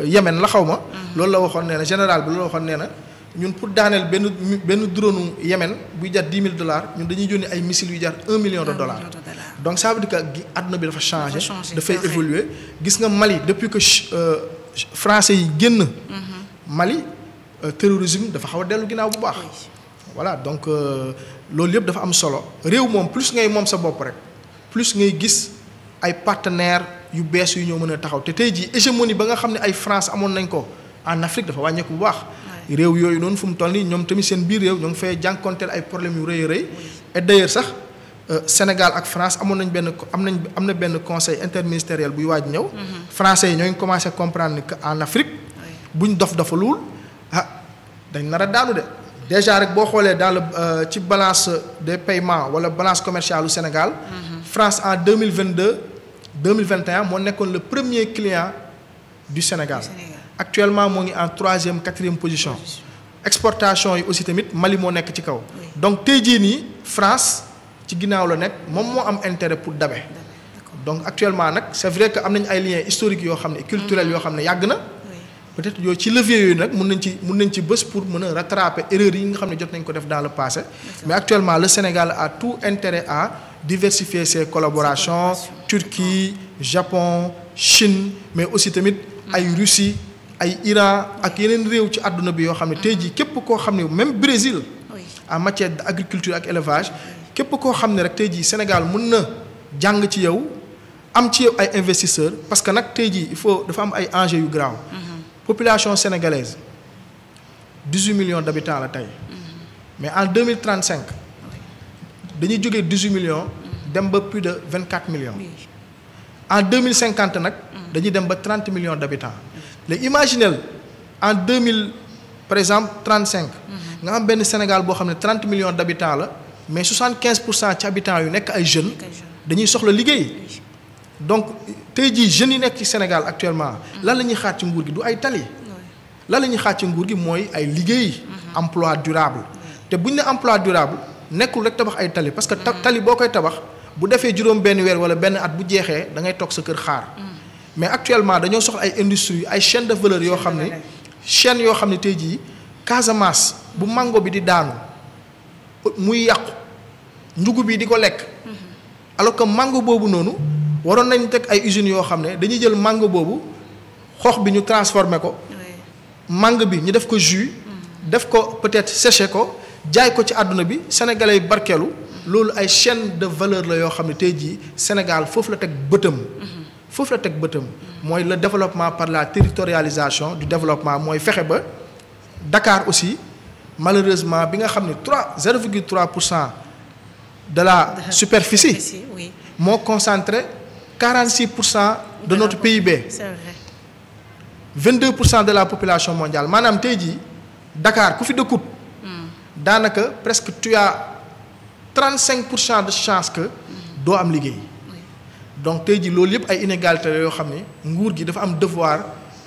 Yémen la xaw ma loolu la waxoon nee na général bi loolu la waxoon nee na ñun pour daaneel benn drone Yémen buy jar $10,000 ñun dañuy yónni ay missiles yu jar $1 million donc ça veut dire que àdduna bi dafa changer dafay évoluer gis nga Mali depuis que français yi génn Mali terrorisme dafa xaw a dellu ginnaaw bu baax voilà donc loolu yëpp dafa am solo réew moom plus ngay moom sa bopp rek plus ngay gis ay partenaires yu bees yu ñoo mën a taxaw te tey jii hégémonie ba nga xam ne ay France amoon nañ ko en Afrique dafa wàññeeku bu baax réew yooyu noonu fu mu toll nii ñoom tamit seen biir réew ñoo ngi fay jànkonteel ay problèmes yu rëy a rëy et d'ailleurs sax Sénégal ak France amoon nañ am na benn conseil interministériel buy waaj ñëw français yi ñoo ngi commencé comprendre que en Afrique buñ dof-dofalul dañ nar a daanu de déjà rek boo xoolee dans le ci balance des paiements wala balance commerciale u Sénégal France en 2021 moo nekkoon le premier client du Sénégal actuellement moo ngi en 3e 4e position exportation yi aussi tamit Mali moo nekk ci kaw donc tey jii nii France ci ginnaaw la nekk moom moo am intérêt pour dabe donc actuellement nag c'est vrai que am nañ ay liens historiques yoo xam ne culturels yoo xam ne yàgg na peut-être yooyu ci levier yooyu nag mun nañ ci bës pour mën a rattraper erreurs yi nga xam ne jot nañ ko def dans le passé mais actuellement le Sénégal a tout intérêt à diversifier ses collaborations Turquie Japon Chine mais aussi tamit ay Russie ay Iran ak yeneen réew ci àdduna bi yoo xam ne tey jii képp koo xam ne même Brésil en matière d'agriculture ak élevage képp koo xam ne rek tey jii Sénégal mën na jàng ci yow am ci yow ay investisseurs parce que nag tey jii il faut dafa am ay enjeux yu grave. Population sénégalaise 18 millions d'habitants la tey. mais en 2035 dañuy jógee 18 millions. dem ba plus de 24 millions. en 2050 nag. dañuy dem ba 30 millions d'habitants. léegi imaginez en 2000 par exemple 35. nga am benn Sénégal boo xam ne 30 millions d'habitants la mais 75% ci habitants yu nekk ay jeunes. dañuy soxla liggéey. donc tey jii jeunes yi nekk ci Sénégal actuellement. lan la ñuy xaar ci nguur gi du ay tali. lan la ñuy xaar ci nguur gi mooy ay liggéey. emploi durable. te bu ñu ne emploi durable nekkul rek tabax ay tali parce que tali boo koy tabax bu defee juróom benn weer wala benn at bu jeexee da ngay toog sa kër xaar. mais actuellement dañoo soxla ay industries ay chaînes de valeur yoo xam ne chaînes yoo xam ne tey jii Casamance bu mango bi di daanu muy yàqu njugu bi di ko lekk. alors que mango boobu noonu waroon nañ teg ay usines yoo xam ne dañuy jël mango boobu xoox bi ñu transformer ko. mango bi ñu def ko jus. def ko peut-être séché ko jaay ko ci àdduna bi sénégalais barkeelu loolu ay chaîne de valeur la yoo xam ne tey jii Sénégal foofu la teg bëtam. foofu la teg bëtam mooy le développement par la territorialisation du développement mooy fexe ba Dakar aussi malheureusement bi nga xam ne 0,3% de la superficie moo concentré 46% de notre PIB. c'est vrai. 22% de la population mondiale maanaam tey jii Dakar ku fi dëkkut daanaka presque tu as 35% de chance que doo am liggéey. donc tey jii loolu yëpp ay inégalité la yoo xam ne nguur gi dafa am devoir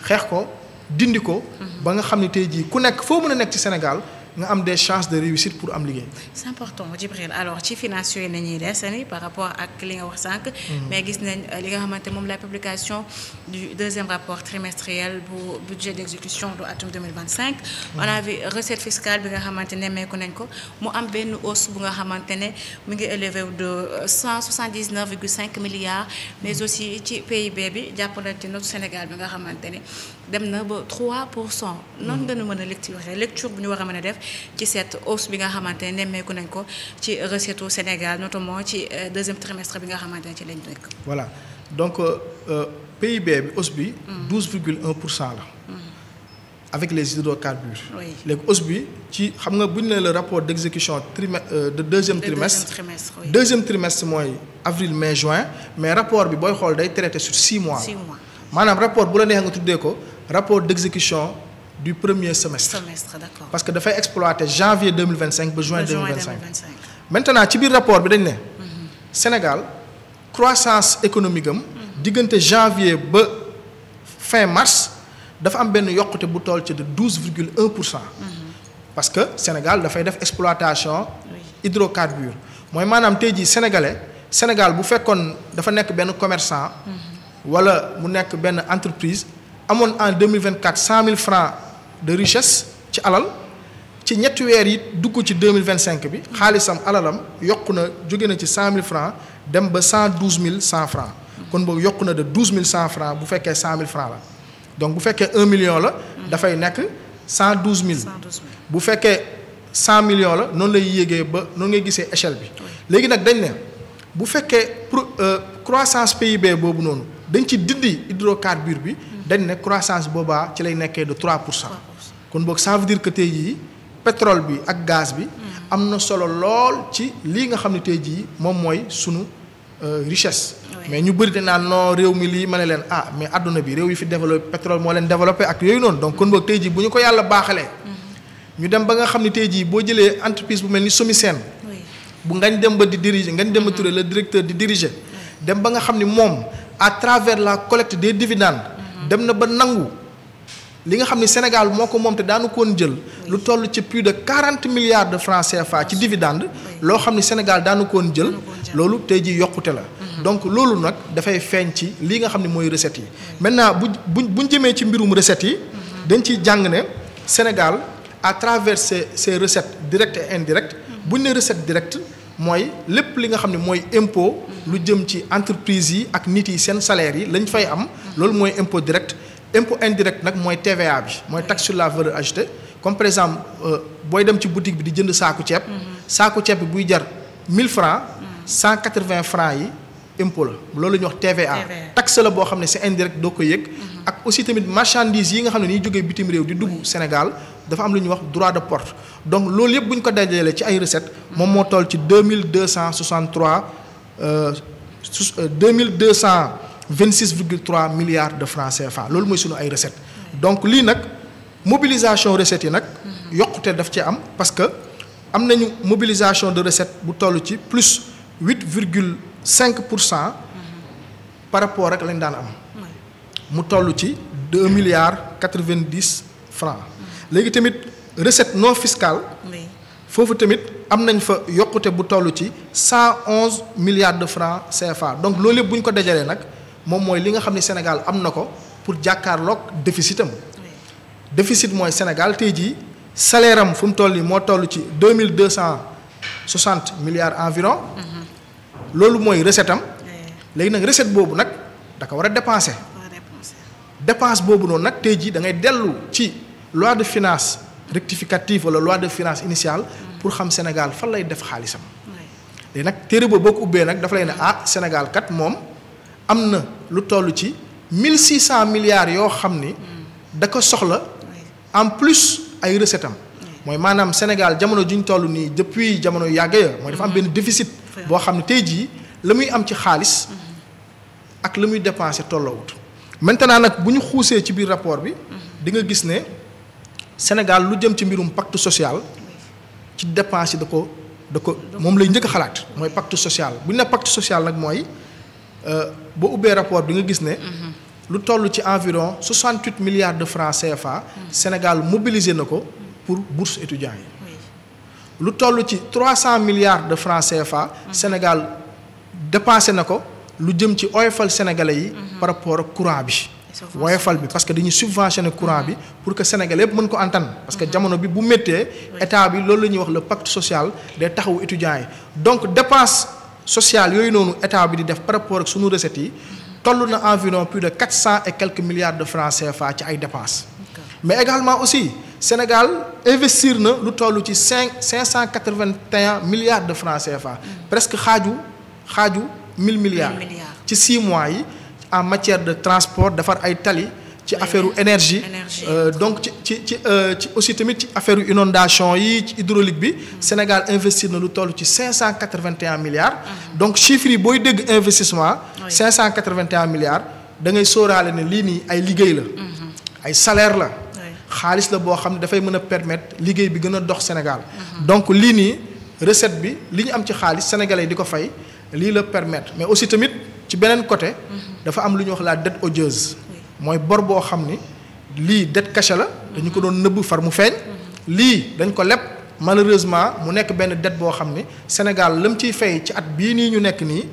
xeex ko dindi ko. ba nga xam ne tey jii ku nekk foo mën a nekk ci Sénégal nga am des chances de réussite pour am liggéey. c'est important Djibril alors ci finance yooyu nañuy desani par rapport ak li nga wax sànq. mais gis nañ li nga xamante moom la publication du deuxième rapport trimestriel bu budget d'exécution du atum 2025. on a vu recette fiscale bi nga xamante ne nemmeeku nañ ko mu am benn hausse bu nga xamante ne mu ngi élevé de 179,5 milliards mais aussi ci PIB bi jàpp nañ ci notre Sénégal bi nga xamante ne dem na ba 3%. noonu nga mën a lecture bu ñu war a mën a def. ci cette hausse bi nga xamante ne nemmeeku nañ ko ci recette au Sénégal notamment ci deuxième trimestre bi nga xamante ne ci lañ nekk. voilà donc PIB bi hausse bi. 12,1% la. avec les hydrocarbures. oui léegi hausse bi ci xam nga bu ñu nee le rapport d'exécution de deuxième trimestre. oui. deuxième trimestre mooy avril mai juin mais rapport bi booy xool day traité sur 6 mois. 6 mois maanaam rapport bu la neexee nga tuddee ko rapport d'exécution. du premier semestre. D'accord. parce que dafay exploiter janvier 2025 ba juin 2025. maintenant ci biir rapport bi dañ ne. Sénégal croissance économique am. diggante janvier ba fin mars dafa am benn yokkute bu toll ci de 12,1%. parce que Sénégal dafay def exploitation. hydrocarbures mooy maanaam tey jii Sénégal bu fekkoon dafa nekk benn commerçant. wala mu nekk benn entreprise amoon en 2024 100 000 francs. de richesse ci alal ci ñetti weer yi dugg ci 2025 bi xaalisam alalam yokku na jóge na ci 100 000 francs dem ba 112 100 francs kon boobu yokku na de 12 100 francs bu fekkee 100 000 francs la donc bu fekkee 1 million la dafay nekk 112 000 bu fekkee 100 millions la noonu lay yéegee ba noonu ngay gisee échelle bi léegi nag dañ ne bu fekkee croissance PIB boobu noonu dañ ci dindi hydrocarbure bi dañ ne croissance boobaa ci lay nekkee de 3%. kon boog ça veut dire que tey jii pétrole bi ak gaz bi. am na solo lool ci lii nga xam ne tey jii moom mooy sunu richesse. mais ñu bëri dañ naan non réew mi lii ma ne leen mais adduna bi réew yi fi développé pétrole moo leen développé ak yooyu noonu donc kon boog tey jii bu ñu ko yàlla baaxalee. ñu dem ba nga xam ne tey jii boo jëlee entreprise bu mel ni Somisen. bu ngañ dem ba di diriger ngañ dem ba Touré le directeur di diriger. dem ba nga xam ni moom à travers la collecte des dividendes. dem na ba nangu li nga xam ne Sénégal moo ko moom te daanu koon jël lu toll ci plus de 40 milliards de francs CFA ci dividende loo xam ne Sénégal daanu koon jël loolu tey jii yokkute la donc loolu nag dafay feeñ ci li nga xam ne mooy recettes yi maintenant buñ jëmee ci mbirum recettes yi dañ ciy jàng ne Sénégal à travers ses recettes directes et indirectes buñ ne recette directe mooy lépp li nga xam ne mooy impôt lu jëm ci entreprise yi ak nit yi seen salaire yi lañ fay am loolu mooy impôt direct impôt indirect nag mooy TVA bi mooy taxe sur la valeur ajoutée comme par exemple booy dem ci boutique bi di jënd saaku ceeb saaku ceeb bi buy jar 1000 francs 180 francs yi impôt la loolu la ñuy wax TVA taxe la boo xam ne c'est indirect doo ko yëg ak aussi tamit marchandise yi nga xam ne ni jógee bitim réew di dugg Sénégal dafa am lu ñuy wax droit de port donc loolu yëpp bu ñu ko dajalee ci ay recettes moom moo toll ci 2226,3 milliards de francs CFA loolu mooy sunu ay recettes donc lii nag mobilisation recettes yi nag yokkute daf ci am parce que am nañu mobilisation de recettes bu toll ci plus 8,5% par rapport ak lañ daan am mu toll ci 2 milliards 90 francs léegi tamit recette non fiscale foofu tamit am nañ fa yokkute bu toll ci 111 milliards de francs CFA donc loolu yëpp bu ñu ko dajalee nag moom mooy li nga xam ne Sénégal am na ko pour jàkkaarloog déficit am déficit mooy Sénégal tey jii salaire am fu mu toll nii moo toll ci 2260 milliards environ loolu mooy recette am léegi nag recette boobu nag da ko war a dépenser dépense boobu noonu nag tey jii da ngay dellu ci loi de finance rectificative wala loi de finance initiale pour xam Sénégal fan lay def xaalisam léegi nag téere boobu boo ko ubbee nag dafa lay ne Sénégal kat moom am na lu toll ci 1600 milliards yoo xam ni da ko soxla en plus ay recette am mooy maanaam Sénégal jamono juñ toll nii depuis jamono yàgg ya mooy dafa am benn déficit boo xam ne tey jii la muy am ci xaalis ak la muy dépenser tolloowut maintenant nag bu ñu xuusee ci biir rapport bi di nga gis ne Sénégal lu jëm ci mbirum pacte social ci dépense yi da ko moom lay njëkk a xalaat mooy pacte social bu ñu ne pacte social nag mooy boo ubbee rapport bi nga gis ne lu toll ci environ 68 milliards de francs CFA Sénégal mobilisé na ko pour bourse étudiants yi lu toll ci 300 milliards de francs CFA Sénégal dépensé na ko lu jëm ci oyofal sénégalais yi par rapport ak courant bi woyofal bi parce que dañuy subventionner courant bi pour que sénégalais yëpp mën ko antan parce que jamono bi bu méttee état bi loolu la ñuy wax le pacte social day taxawu étudiants yi donc dépense sociale yooyu noonu état bi di def par rapport ak sunu recettes yi toll na environ plus de 400 et quelques milliards de francs CFA ci ay dépenses mais également aussi Sénégal investir na lu toll ci 581 milliards de francs CFA presque xaaju 1000 milliards ci 6 mois yi en matière de transport defar ay tali ci affaire énergie donc ci aussi tamit ci affaire inondation yi ci hydraulique bi Sénégal investir na lu toll ci 581 milliards donc chiffres yi booy dégg investissement 581 milliards da ngay sóoraale ne lii nii ay liggéey la ay salaire la xaalis la boo xam ne dafay mën a permettre liggéey bi gën a dox Sénégal donc lii nii recette bi li ñu am ci xaalis sénégalais yi di ko fay lii la permettre mais aussi tamit ci beneen côté dafa am lu ñuy wax la dette odieuse mooy bor boo xam ni lii dette cachée la dañu ko doon nëbb far mu feeñ lii dañ ko leb malheureusement mu nekk benn dette boo xam ni Sénégal lam ciy fay ci at bii nii ñu nekk nii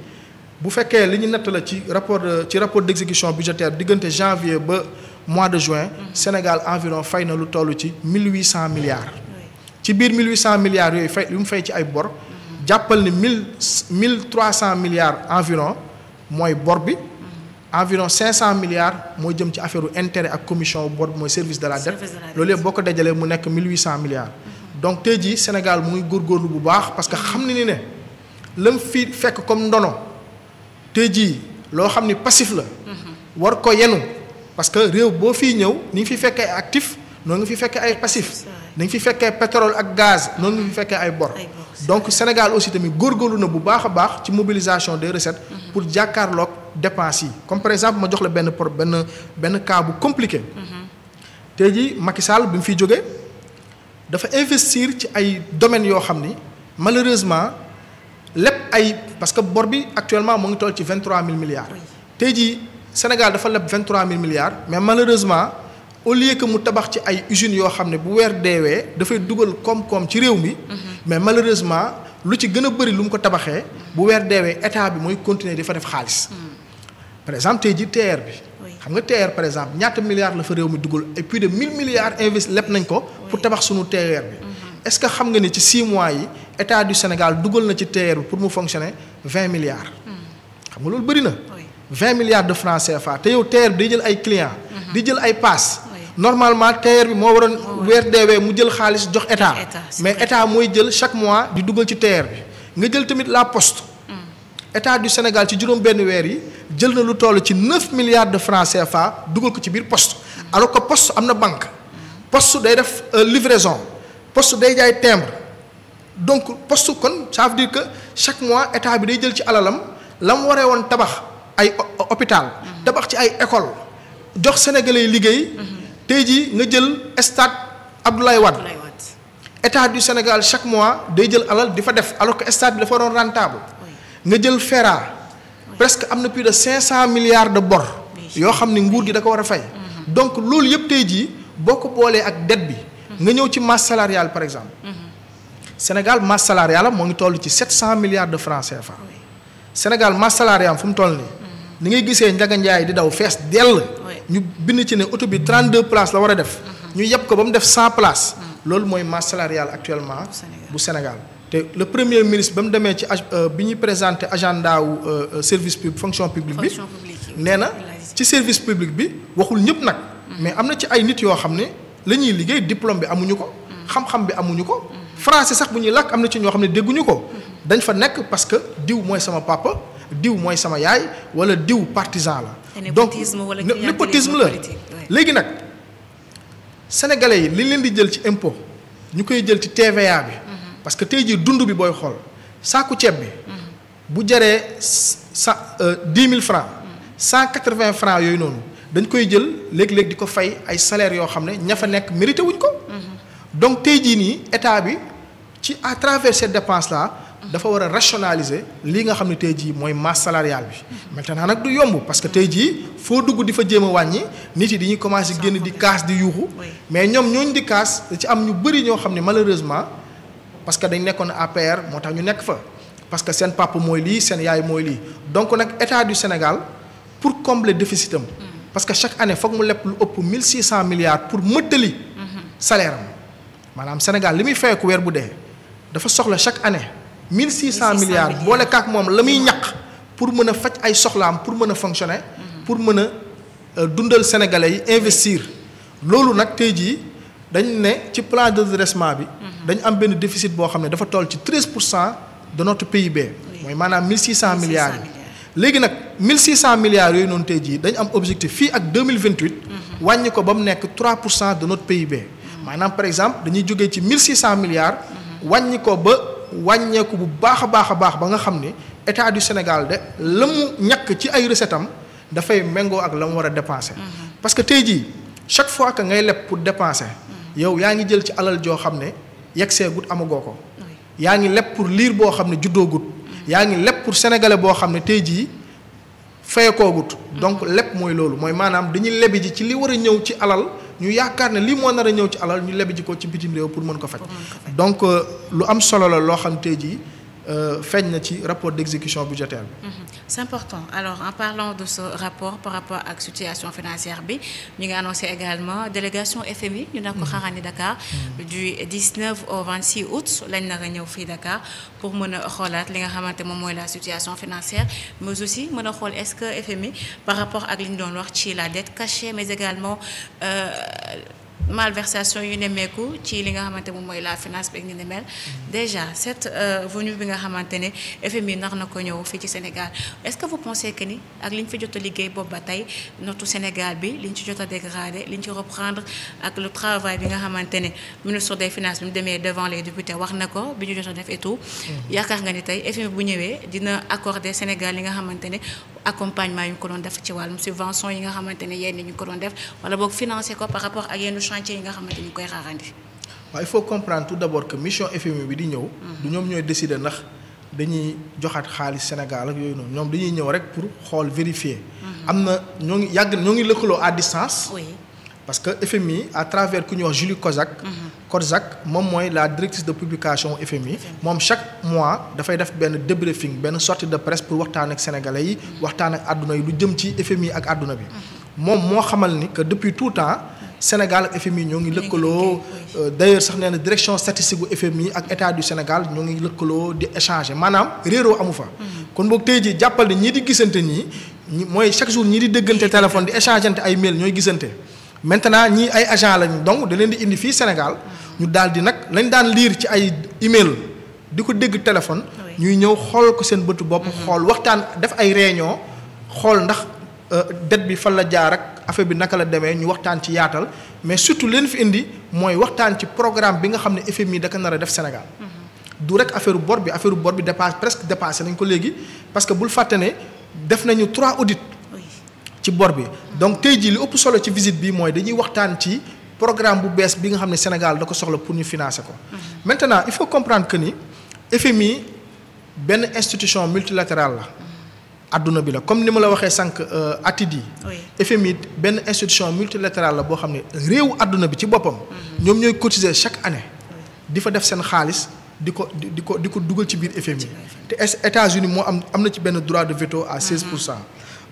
bu fekkee li ñu natt la ci rapport d'exécution budgétaire diggante janvier ba mois de juin Sénégal environ fay na lu toll ci 1800 milliards ci biir 1800 milliards yooyu fay lu mu fay ci ay bor jàppal ni 1300 milliards environ mooy bor bi environ 500 milliards mooy jëm ci affaire intérêt ak commission bor bi mooy service de la dette loolu yëpp boo ko dajalee mu nekk 1800 milliards donc tey jii Sénégal mu ngi góorgóorlu bu baax parce que xam ni ne lam fi fekk comme ndono tey jii loo xam ni passif la war ko yenu parce que réew boo fii ñëw ni ngi fi fekkee ay actif noonu nga fi fekkee ay passif ni ngi fi fekkee pétrole ak gaz noonu nga fi fekkee ay bor donc Sénégal aussi tamit góorgóorlu na bu baax a baax ci mobilisation des recettes pour jàkkaarloog dépenses yi comme par exemple ma jox la benn cas bu compliqué tey jii Macky Sall bi mu fiy jógee dafa investir ci ay domaines yoo xam ni malheureusement lépp ay parce que bor bi actuellement mu ngi toll ci 23000 milliards tey jii Sénégal dafa leb 23000 milliards mais malheureusement au lieu que mu tabax ci ay usines yoo xam ne bu weer deewee dafay dugal koom-koom ci réew mi mais malheureusement lu ci gën a bëri lu mu ko tabaxee bu weer deewee état bi mooy continuer di fa def xaalis par exemple tey jii TER bi xam nga TER par exemple ñaata milliards la fa réew mi dugal et plus de 1000 milliards investi lépp nañ ko pour tabax sunu TER bi est-ce que xam nga ni ci 6 mois yi état du Sénégal dugal na ci TER bi pour mu fonctionner 20 milliards xam nga loolu bëri na 20 milliards de francs CFA te yow TER bi day jël ay clients di jël ay pass normalement TER bi moo waroon weer deewee mu jël xaalis jox état mais état mooy jël chaque mois di dugal ci TER bi nga jël tamit la poste. État du Sénégal ci juróom benn weer yi jël na lu toll ci 9 milliards de francs CFA dugal ko ci biir poste. alors que poste am na banque. poste day def livraison. poste day jaay timbre. donc poste kon ça veut dire que chaque mois état bi day jël ci alalam la mu waree woon tabax ay hôpital. tabax ci ay école jox sénégalais liggéey. tey jii nga jël stade Abdoulaye Wade. État du Sénégal chaque mois day jël alal di fa def alors que stade bi dafa doon rentable. nga jël FERA. presque am na plus de 500 milliards de bor. yoo xam ne nguur gi da ko war a fay. donc loolu yëpp tey jii boo ko boolee ak dette bi. nga ñëw ci masse salariale par exemple. Sénégal masse salariale moo ngi toll ci 700 milliards de francs CFA. Sénégal masse salariale fu mu toll nii. ni ngay gisee Ndiaga Ndiaye di daw fees dell. ñu bind ci ne oto bi 32 places la war a def. ñu yeb ko ba mu def 100 places. loolu mooy masse salariale actuellement. bu Sénégal te le premier ministre ba mu demee ci bi ñuy présenté agenda wu service public fonction publique bi. nee na ci service public bi waxul ñëpp nag. mais am na ci ay nit yoo xam ne la ñuy liggéey diplôme bi amuñu ko. xam-xam bi amuñu ko. français sax bu ñuy làkk am na ci ñoo xam ne dégguñu ko. dañ fa nekk parce que diw mooy sama papa diw mooy sama yaay wala diw partisan la. donc népotisme la léegi nag sénégalais yi li leen di jël ci impôt ñu koy jël ci TVA bi. parce que tey jii dund bi booy xool saaku ceeb bi. bu jaree 10 000 francs 180 francs yooyu noonu dañ koy jël léeg-léeg di ko fay ay salaires yoo xam ne ña fa nekk mérité wuñ ko. donc tey jii nii état bi ci à travers cette dépense là dafa war a rationaliser lii nga xam ne tey jii mooy masse salariale bi. maintenant nag du yomb parce que tey jii foo dugg di fa jéem a wàññi nit yi dañuy commencé génn di kaas di yuuxu. mais ñoom ñooñu di kaas da ci am ñu bëri ñoo xam ne malheureusement parce que dañ nekkoon APR moo tax ñu nekk fa. parce que seen papa mooy lii seen yaay mooy lii donc nag état du Sénégal pour combler déficit am. parce que chaque année foog mu lepp lu ëpp 1600 milliards pour mëttali salaire am. maanaam Sénégal li muy fayeeku weer bu dee dafa soxla chaque année 1600 milliards boole kaak moom la muy ñaq pour mën a faj ay soxlaam pour mën a fonctionner. pour mën a dundal sénégalais yi investir. loolu nag tey jii dañ ne ci plan de redressement bi. dañ am benn déficit boo xam ne dafa toll ci 13% de notre PIB. mooy maanaam 1600 milliards yi. léegi nag 1600 milliards yooyu noonu tey jii dañ am objectif fii ak 2028. wàññi ko ba mu nekk 3% de notre PIB. maanaam par exemple dañuy jógee ci 1600 milliards. wàññi ko ba wàññeeku bu baax a baax a baax ba nga xam ne état du Sénégal de la mu ñàkk ci ay recettes am dafay méngoo ak la mu war a dépenser. parce que tey jii chaque fois que ngay leb pour dépenser. yow yaa ngi jël ci alal joo xam ne yegsee gut amagoo ko. yaa ngi leb pour liir boo xam ne juddoo gut. yaa ngi leb pour sénégalais boo xam ne tey jii fayekoo gut. donc leb mooy loolu mooy maanaam dañuy lebi ji ci li war a ñëw ci alal. ñu yaakaar ne lii moo nar a ñëw ci alal ñu lebi ji ko ci bitim réew pour mën ko faj. donc lu am solo la loo xam tey jii feeñ na ci rapport d'exécution budgétaire bi. c'est important alors en parlant de ce rapport par rapport ak situation financière bi ñu ngi annoncé également délégation FMI ñu nag ko xaarandi Dakar du 19 au 26 août lañ nar a ñëw fii Dakar pour mën a xoolaat li nga xamante moom mooy la situation financière mais aussi mën a xool est-ce que FMI par rapport ak li ñu doon wax ci la dette cachée mais également malversation yu nemmeeku ci li nga xamante moom mooy la finance bi ak ni ne mel déjà cette venue bi nga xamante ne FMI nar na ko ñëw fii ci Sénégal est-ce que vous pensez que ni ak li ñu fi jot a liggéey boobu ba tey notre Sénégal bi li ñu ci jot a dégradé li ñu ci reprendre ak le travail bi nga xamante ne ministre des finances bi mu demee devant les députés wax na ko bi ñu jot a def et tout yaakaar nga ni tey FMI bu ñëwee dina accorder Sénégal li nga xamante ne accompagnement yu ñu ko doon def ci wàllum subvention yi nga xamante ne yenn ñu ko doon def wala boog financer ko par rapport ak yenn chantier yi nga xamante ni ñu koy xaarandi. waaw il faut comprendre tout d'abord que mission FMI bi di ñëw. du ñoom ñooy décider ndax dañuy joxaat xaalis Sénégal ak yooyu noonu ñoom dañuy ñëw rek pour xool vérifier. am na ñoo ngi lëkkaloo à distance. oui parce que FMI à travers ku ñuy wax Julie Kozak moom mooy la directrice de publication FMI. moom chaque mois dafay def benn débriefing benn sortie de presse pour waxtaan ak sénégalais yi. waxtaan ak àdduna yi lu jëm ci FMI ak àdduna bi. moom moo xamal ni que depuis tout temps. Sénégal ak FMI ñoo ngi lëkkaloo d'ailleurs sax nee na direction statistique bu FMI ak état du Sénégal ñoo ngi lëkkaloo di échanger maanaam réeroo amu fa. kon boog tey jii jàppal ne ñii di gisante ñi mooy chaque jour ñii di déggante téléphone di échangeante ay mail ñooy gisante. maintenant ñii ay agent lañu donc da leen di indi fii Sénégal ñu daal di nag lañ daan lire ci ay email di ko dégg téléphone ñuy ñëw xool ko seen bëtu bopp. xool waxtaan def ay réunion xool ndax dette bi fan la jaar ak affaire bi naka la demee ñu waxtaan ci yaatal mais surtout leen fi indi mooy waxtaan ci programme bi nga xam ne FMI da ko nar a def Sénégal. du rek affaire bor bi presque dépassé nañ ko léegi parce que bul fàtte ne def nañu 3 audits ci bor bi. donc tey jii li ëpp solo ci visite bi mooy dañuy waxtaan ci programme bu bees bi nga xam ne Sénégal da ko soxla pour ñu financer ko. maintenant il faut comprendre que ni FMI benn institution multilatérale la. adduna bi la comme ni ma la waxee sànq ATID yi. FMI benn institution multilatérale la boo xam ne réewu adduna bi ci boppam. ñoom ñooy cotiser chaque année. di fa def seen xaalis di ko dugal ci biir FMI. te États-Unis moo am na ci benn droit de veto à 16%.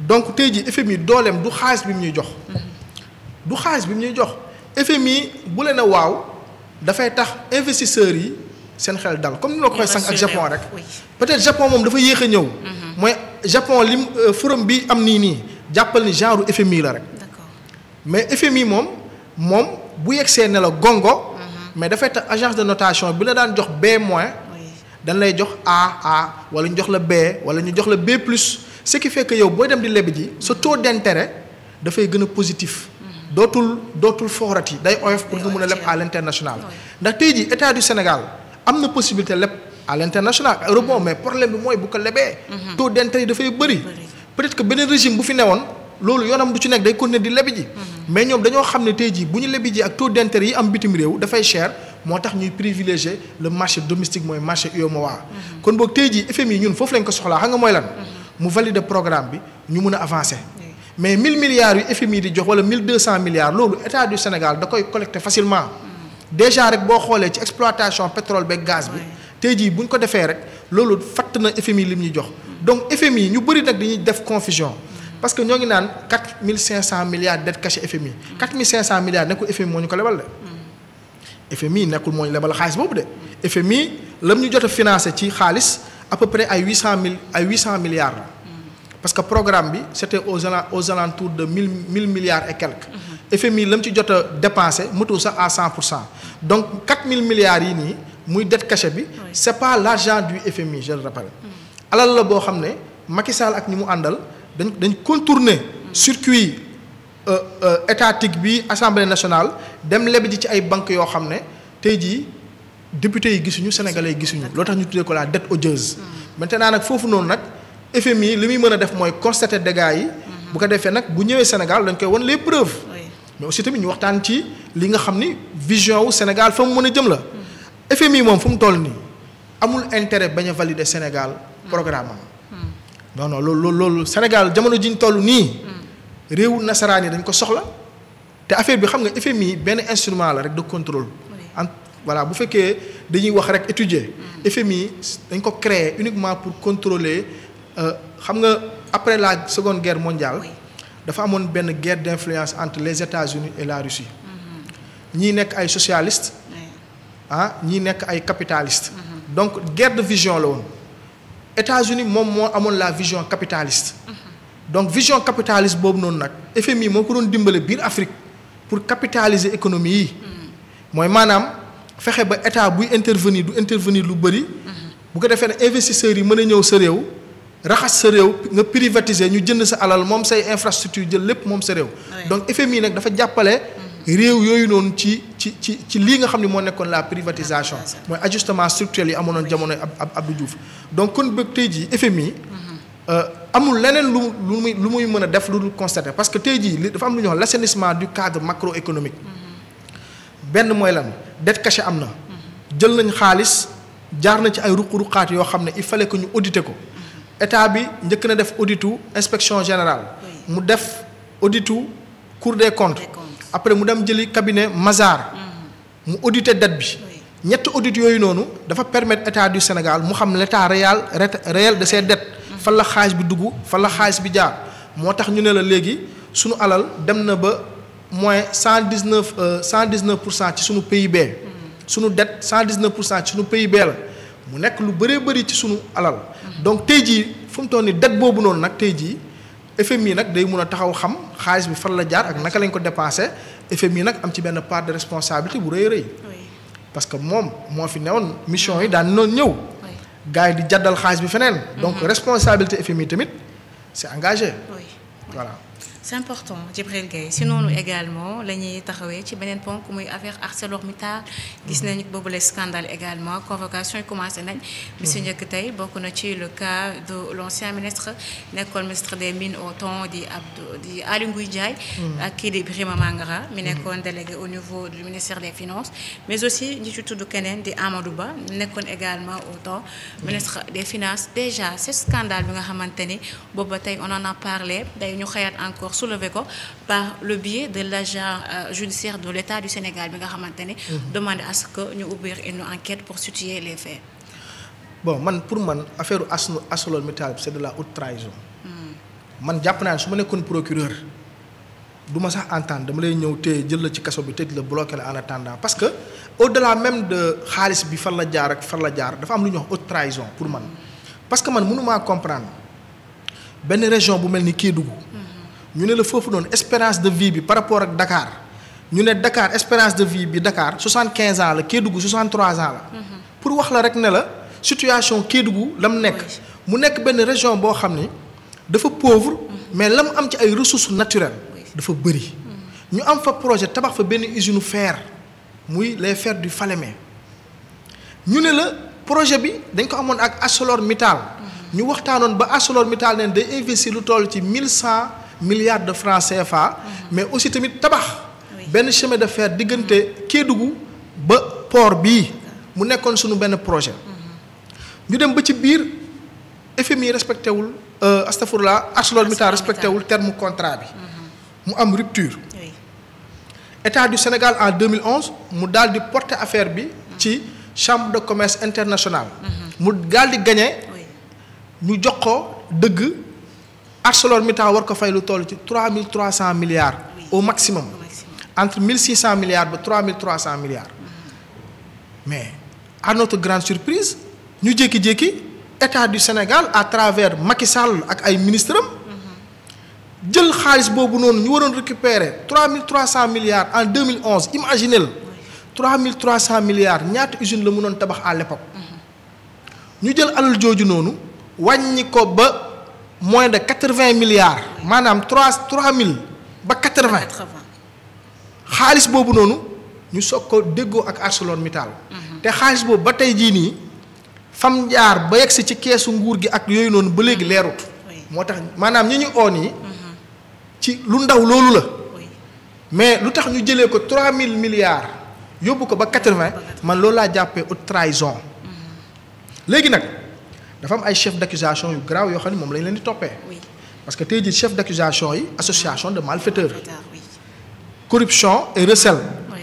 donc tey jii FMI dooleem du xaalis bi mu ñuy jox. du xaalis bi mu ñuy jox FMI bu leen a waaw dafay tax investisseurs yi seen xel dal comme ni ma ko waxee sànq ak Japon rek. peut-être Japon moom dafa yéex a ñëw. mooy Japon lim forum bi am nii jàppal ni genre FMI la rek. mais FMI moom bu yegsee ne la gongo. mais dafay tax agence de notation bi la daan jox B-, dañ lay jox A wala ñu jox la B wala ñu jox la B+. ce qui fait que yow booy dem di leb ji sa taux d'intérêt dafay gën a positif. dootul foorati day oyof pour nga mën a leb à l'international. ndax tey jii état du Sénégal am na possibilité leb à l'international rebond mais problème bi mooy bu ko lebee. taux d'intérêt dafay bëri. peut-être que beneen régime bu fi newoon loolu yoonam du ci nekk day continuer di lebi ji. mais ñoom dañoo xam ne tey jii bu ñu lebi ji ak taux d'intérêt yi am bitim réew dafay cher moo tax ñuy privilégier le marché domestique mooy marché UEMOA. kon boog tey jii FMI ñun foofu lañ ko soxlaa xam nga mooy lan. mu valider programme bi ñu mën a avancer. mais 1000 milliards yu FMI di jox wala 1200 milliards loolu état du Sénégal da koy collecter facilement. déjà rek boo xoolee ci exploitation pétrole beeg gaz bi. tey jii bu ñu ko defee rek loolu fatt na FMI lim ñuy jox. donc FMI ñu bëri nag dañuy def confusion. parce que ñoo ngi naan 4500 milliards dette cachée FMI. 4500 milliards nekkul FMI moo ñu ko lebal de. FMI nekkul moo ñu lebal xaalis boobu de. FMI lam ñu jot a financé ci xaalis à peu près ay 800 milliards la. parce que programme bi c'était aux alentours de 1000 milliards et quelques. FMI lam ci jot a dépensé motul sax à 100%. donc 4000 milliards yi nii muy dette cachée bi. c'est pas l'argent du FMI je le rappelle. alal la boo xam ne Macky Sall ak ñi mu àndal. dañ contourner circuit étatique bi assemblée nationale dem leb ji ci ay banques yoo xam ne tey jii députés yi gisuñu sénégalais yi gisuñu loo tax ñu tuddee ko la dette odieuse. maintenant nag foofu noonu nag FMI li muy mën a def mooy constater dégâts yi. bu ko defee nag bu ñëwee Sénégal dañ koy wan les preuves. mais aussi tamit ñu waxtaan ci li nga xam ni vision wu Sénégal fa mu mën a jëm la. FMI moom fu mu toll nii amul intérêt bañ a valider Sénégal programme am. non loolu Sénégal jamono ji ñu toll nii. réewu nasaraan yi dañ ko soxla. te affaire bi xam nga FMI benn instrument la rek de contrôle. voilà bu fekkee dañuy wax rek étudier. FMI dañ ko créer uniquement pour contrôler xam nga après la seconde guerre mondiale. dafa amoon benn guerre d'influence entre les États-Unis et la Russie. ñii nekk ay socialistes. ñii nekk ay capitalistes. donc guerre de vision la woon. États-Unis moom moo amoon la vision capitaliste. donc vision capitaliste boobu noonu nag FMI moo ko doon dimbale biir Afrique pour capitaliser économie yi. mooy maanaam fexe ba état buy intervenir du intervenir lu bëri. bu ko defee ne investisseurs yi mën a ñëw sa réew raxas sa réew nga privatiser ñu jënd sa alal moom say infrastructure jël lépp moom sa réew. donc FMI nag dafa jàppale réew yooyu noonu ci lii nga xam ne moo nekkoon la privatisation. mooy ajustement structurel yi amoon jamono Abdou Diouf donc kon bëgg tey jii FMI. amul leneen lu muy mën a def lu dul constater parce que tey jii dafa am lu ñuy wax l'assainissement du cadre macroéconomique. benn mooy lan dette cachée am na. jël nañ xaalis jaar na ci ay ruq-ruqaat yoo xam ne il fallait que ñu auditer ko. état bi njëkk na def auditu inspection générale. mu def auditu cour des comptes. après mu dem jëli cabinet Mazars. mu auditer dette bi. ñetti audit yooyu noonu dafa permettre état du Sénégal mu xam l'état réel de ses dettes. fan la xaalis bi dugg fan la xaalis bi jaar moo tax ñu ne la léegi sunu alal dem na ba moins 119% ci sunu PIB. sunu dette 119% ci sunu PIB la mu nekk lu bëree bëri ci sunu alal. donc tey jii fu mu toll nii dette boobu noonu nag tey jii FMI nag day mun a taxaw xam xaalis bi fan la jaar ak naka lañ ko dépensé FMI nag am ci benn part de responsabilité bu rëy a rëy. parce que moom moo fi newoon mission yi daan noonu ñëw. gars yi di jaddal xaalis bi feneen. donc responsabilité FMI tamit c'est engagé. oui voilà. c'est important Djibril Gueye si noonu également la ñuy taxawee ci beneen ponk muy affaire ArcelorMittal gis nañu boobule scandale également convocation yi commencé nañ bi si njëkk tey bokk na ci le cas de l'ancien ministre nekkoon ministre des mines au temps di Aly Ngouille Ndiaye ak kii di Birima Mangara mi nekkoon délégué au niveau du ministère des finances mais aussi ñi ci tudd keneen di Amadou Ba nekkoon également au temps ministre des finances déjà ce scandale bi nga xamante ni boobu ba tey on en a parlé day ñu xëyaat encore soulevé ko par le biais de l'agent judiciaire de l'État du Sénégal bi nga xamante ne demandé à ce que ñu ouvrir une enquête pour situer les faits. bon pour man affaire ArcelorMittal c'est de la haute trahison. man jàpp naa ne su ma nekkoon procureur du ma sax entendre dama lay ñëw te jël la ci kaso bi tëj la bloqué la en attendant parce que au-delà même de xaalis bi fan la jaar ak fan la jaar dafa am lu ñuy wax haute trahison pour man parce que man mënumaa comprendre benn région bu mel ni Kédougou. ñu ne la foofu noonu espérance de vie bi par rapport ak Dakar ñu ne Dakar espérance de vie bi Dakar 75 ans la Kédougou 63 ans la. pour wax la rek ne la situation Kédougou la mu nekk. mu nekk benn région boo xam ni dafa pauvre. mais la mu am ci ay ressources naturelles. dafa bëri. ñu am fa projet tabax fa benn usine fer muy les fers du Falémé ñu ne la projet bi dañ ko amoon ak ArcelorMittal. ñu waxtaanoon ba ArcelorMittal neen day investir lu toll ci 1100 milliards de francs CFA. mais aussi tamit tabax. benn chemin de fer diggante Kédougou ba port bii mu nekkoon suñu benn projet. ñu dem ba ci biir FMI respecté wul ArcelorMittal respecté wul terme contrat bi. mu am rupture. État du Sénégal en 2011 mu daal di porter affaire bi ci chambre de commerce internationale. mu daal di gagné. ñu jox ko dëgg. ArcelorMittal war ko fay lu toll ci 3300 milliards au maximum entre 1600 milliards ba 3300 milliards mais à notre grande surprise ñu jékki-jékki État du Sénégal à travers Macky Sall ak ay ministres am jël xaalis boobu noonu ñu waroon récupérer 3300 milliards en 2011 imaginez 3300 milliards ñaata usine la mënoon tabax à l'époque ñu jël alal jooju noonu wàññi ko ba. moins de 80 milliards maanaam 3000 ba 80 xaalis boobu noonu ñu soog ko déggoo ak ArcelorMittal. te xaalis boobu ba tey jii nii fam jaar ba yegsi ci keesu nguur gi ak yooyu noonu ba léegi leerut. moo tax maanaam ñi ñu oon yi ci lu ndaw loolu la. mais lu tax ñu jëlee ko 3000 milliards yóbbu ko ba 80 man loolu laa jàppee haute trahison. léegi nag. dafa am ay chef d'accusation yu grave yoo xam ne moom lañ leen di toppee. parce que tey jii chef d'accusation yi association de malfaiteurs. corruption et recel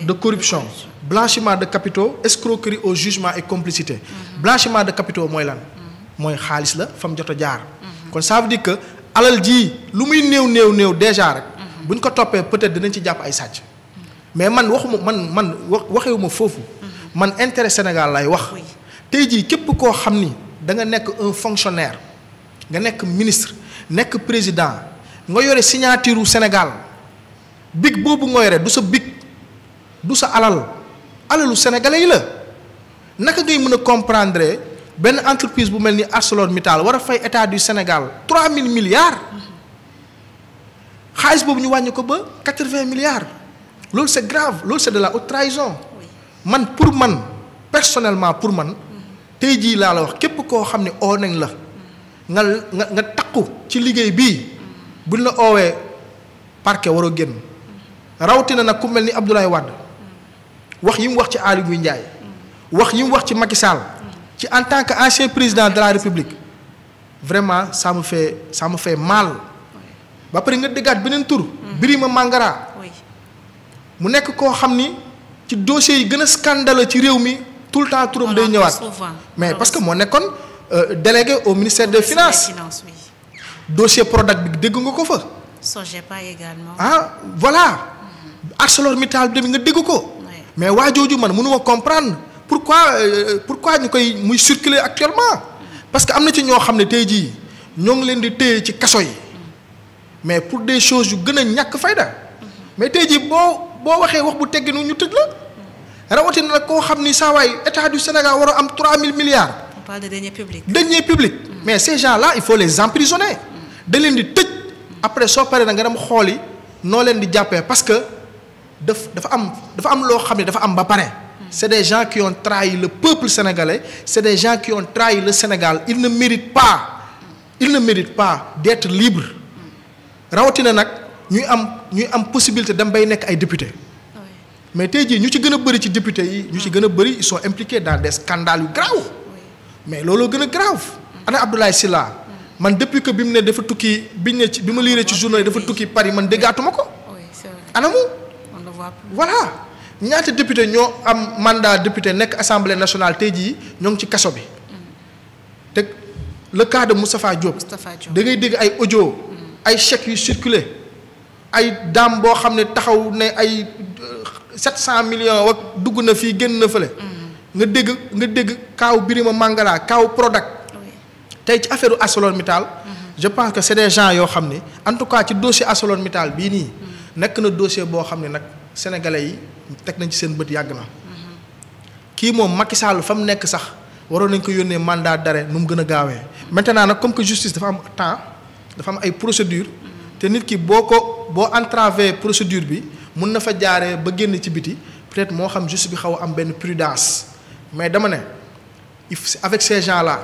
de corruption. blanchiment de capitaux escroquerie au jugement et complicité. blanchiment de capitaux mooy lan. mooy xaalis la fa mu jot a jaar. kon ça veut dire que alal ji lu muy néew déjà rek. buñ ko toppee peut-être dinañ ci jàpp ay sàcc. mais man waxewuma foofu. man intérêt Sénégal lay wax. tey jii képp koo xam ni. da nga nekk un fonctionnaire nga nekk ministre nekk président nga yore signature Sénégal big boobu nga yore du sa big du sa alalu sénégalais yi la naka ngay mën a comprendre benn entreprise bu mel ni ArcelorMittal war a fay état du Sénégal 3000 milliards xaalis boobu ñu wàññi ko ba 80 milliards loolu c'est grave loolu c'est de la haute trahison pour man personnellement pour man. tey jii laa la wax képp koo xam ne oo nañ la nga takku ci liggéey bii buñ la oowee parquet waroo génn rawatina nag ku mel ni Abdoulaye Wade wax yi mu wax ci Aly Ngouille Ndiaye wax yi mu wax ci Macky Sall ci en tant que ancien président de la République vraiment ça me fait mal ba pare nga déggaat beneen tur Birima Mangara mu nekk koo xam ni ci dossiers yi gën a scandaleux ci réew mi tout le temps turam day ñëwaat mais parce que moo nekkoon délégué au ministère des finances dossier Prodac bi dégg nga ko fa. Sogepa également. Voilà. ArcelorMittal bi nga dégg ko. mais waa jooju man mënuma comprendre pourquoi ñu koy muy circuler actuellement. parce que am na ci ñoo xam ne tey jii ñoo ngi leen di téye ci kaso yi mais pour des choses yu gën a ñàkk fayda mais tey jii boo waxee wax bu tegginu ñu tëj la. rawatina nag koo xam ni saa waay état du Sénégal war a am 3000 milliards parle de deniers publics. Deniers publics. Mais ces gens-là il faut les emprisonner. da leen di tëj après soo paree na nga dem xooli noo leen di jàppee parce que dafa am loo xam ne dafa am ba pare. c'est des gens qui ont trahi le peuple sénégalais c'est des gens qui ont trahi le Sénégal ils ne méritent pas d'être libres rawatina nag ñuy am possibilité dem bay nekk ay député mais tey jii ñu ci gën a bëri ci député yi ñu ci gën a bëri ils sont impliqués dans des scandales yu graves mais looloo gën a grave ana Abdoulaye Sylla man depuis que bi mu ne dafa tukki bi ma liiree ci journal yi dafa tukki Paris man déggaatuma ko anamu voilà ñaata député ñoo am mandat député nekk assemblée nationale tey jii ñoo ngi ci kaso bi te le cas de Moustapha Diop da ngay dégg ay audio ay chèques yu circulé ay dame boo xam ne taxaw ne ay 700 millions ak dugg na fii génn na fële nga dégg kaaw Birima Mangala kaaw Prodac tey ci affaire ArcelorMittal je pense que c'est des gens yoo xam ne en tout cas ci dossier ArcelorMittal bii nii nekk na dossier boo xam ne nag sénégalais yi teg nañ ci seen bët yàgg na kii moom Macky Sall fa mu nekk sax waroon nañ ko yónnee mandat d'arrêt nu mu gën a gaawee maintenant nag comme que justice dafa am temps dafa am ay procédure te nit ki boo entravé procédure bi mun na fa jaaree ba génn ci biti peut-être moo xam justice bi xaw a am benn prudence mais dama ne avec ces gens-là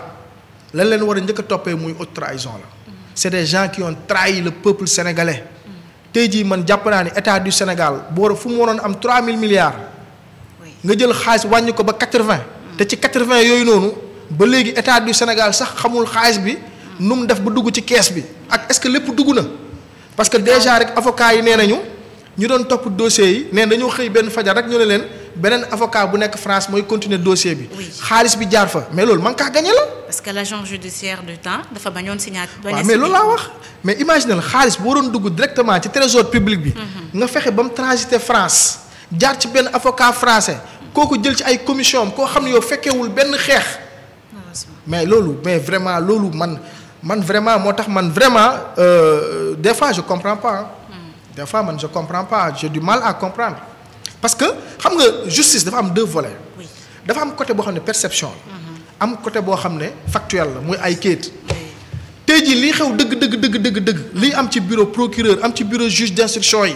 lan leen war a njëkk a toppee muy haute trahison la c'est des gens qui ont trahi le peuple sénégalais tey jii man jàpp naa ni état du Sénégal fu mu waroon am 3000 milliards nga jël xaalis wàññi ko ba 80 te ci 80 yooyu noonu ba léegi état du Sénégal sax xamul xaalis bi nu mu def ba dugg ci kees bi ak est-ce que lépp dugg na parce que déjà rek avocat yi nee nañu ñu doon topp dossier yi nee dañoo xëy benn fajar rek ñu ne leen beneen avocat bu nekk France mooy continuer dossier bi. xaalis bi jaar fa mais loolu man kaa gagné la. parce que l'agent judiciaire du temps dafa bañoon signature. waaw mais loolu laa wax mais imaginez xaalis bu waroon dugg directement ci trésor public bi. nga fexe ba mu transiter France jaar ci benn avocat français kooku jël ci ay commission am koo xam ne yow fekkewul benn xeex. mais loolu mais vraiment loolu man vraiment moo tax man vraiment des fois je comprends pas. des fois man je comprends pas j'ai du mal à comprendre parce que xam nga justice dafa am deux volets. dafa am côté boo xam ne perception la. am côté boo xam ne factuel la muy ay kayit. tey jii lii xew dëgg lii am ci bureau procureur am ci bureau juge d'instruction yi.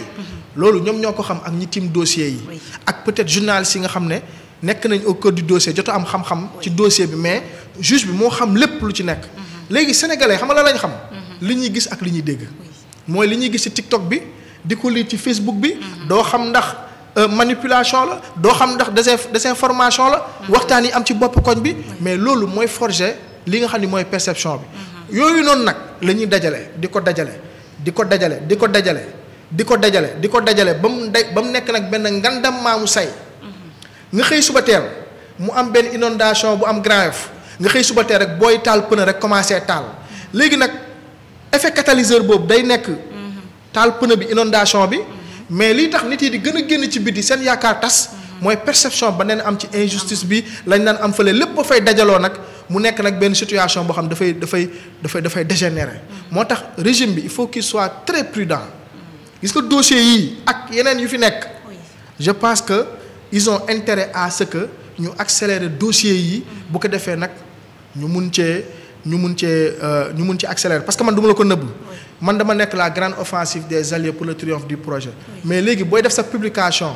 loolu ñoom ñoo ko xam ak ñi tiim dossier yi. ak peut-être journalistes yi nga xam ne nekk nañ au cœur du dossier jot am xam-xam ci dossier bi mais juge bi moo xam lépp lu ci nekk. léegi sénégalais xam nga la lañ xam. li ñuy gis ak li ñuy dégg. mooy li ñuy gis ci TikTok bi. di ko lire ci Facebook bi. doo xam ndax manipulation la doo xam ndax désinformation la. waxtaan yi am ci bopp koñ bi. mais loolu mooy forger li nga xam ni mooy perception bi. yooyu noonu nag la ñuy dajale di ko dajale ba mu nekk nag benn ngandam maamu say. nga xëy suba teel mu am benn inondation bu am Grand Yoff nga xëy suba teel rek booy taal pneu rek commencé taal léegi nag effet catalyseur boobu day nekk. taal pneu bi inondation bi mais lii tax nit yi di gën a génn ci biti seen yaakaar tas mooy perception ba neen am ci injustice bi lañ daan am fële lépp ba fay dajaloo nag mu nekk nag benn situation boo xam dafay dégénérer moo tax régime bi il faut qu'il soit très prudent gis nga dossier yii ak yeneen yu fi nekk je pense que ils ont intérêt à ce que ñu accélérer dossier yi bu ko defee nag ñu mun ci accélérer parce que man du ma la ko nëbb man dama nekk la grande offensive des alliés pour le triomphe du projet mais léegi booy def sa publication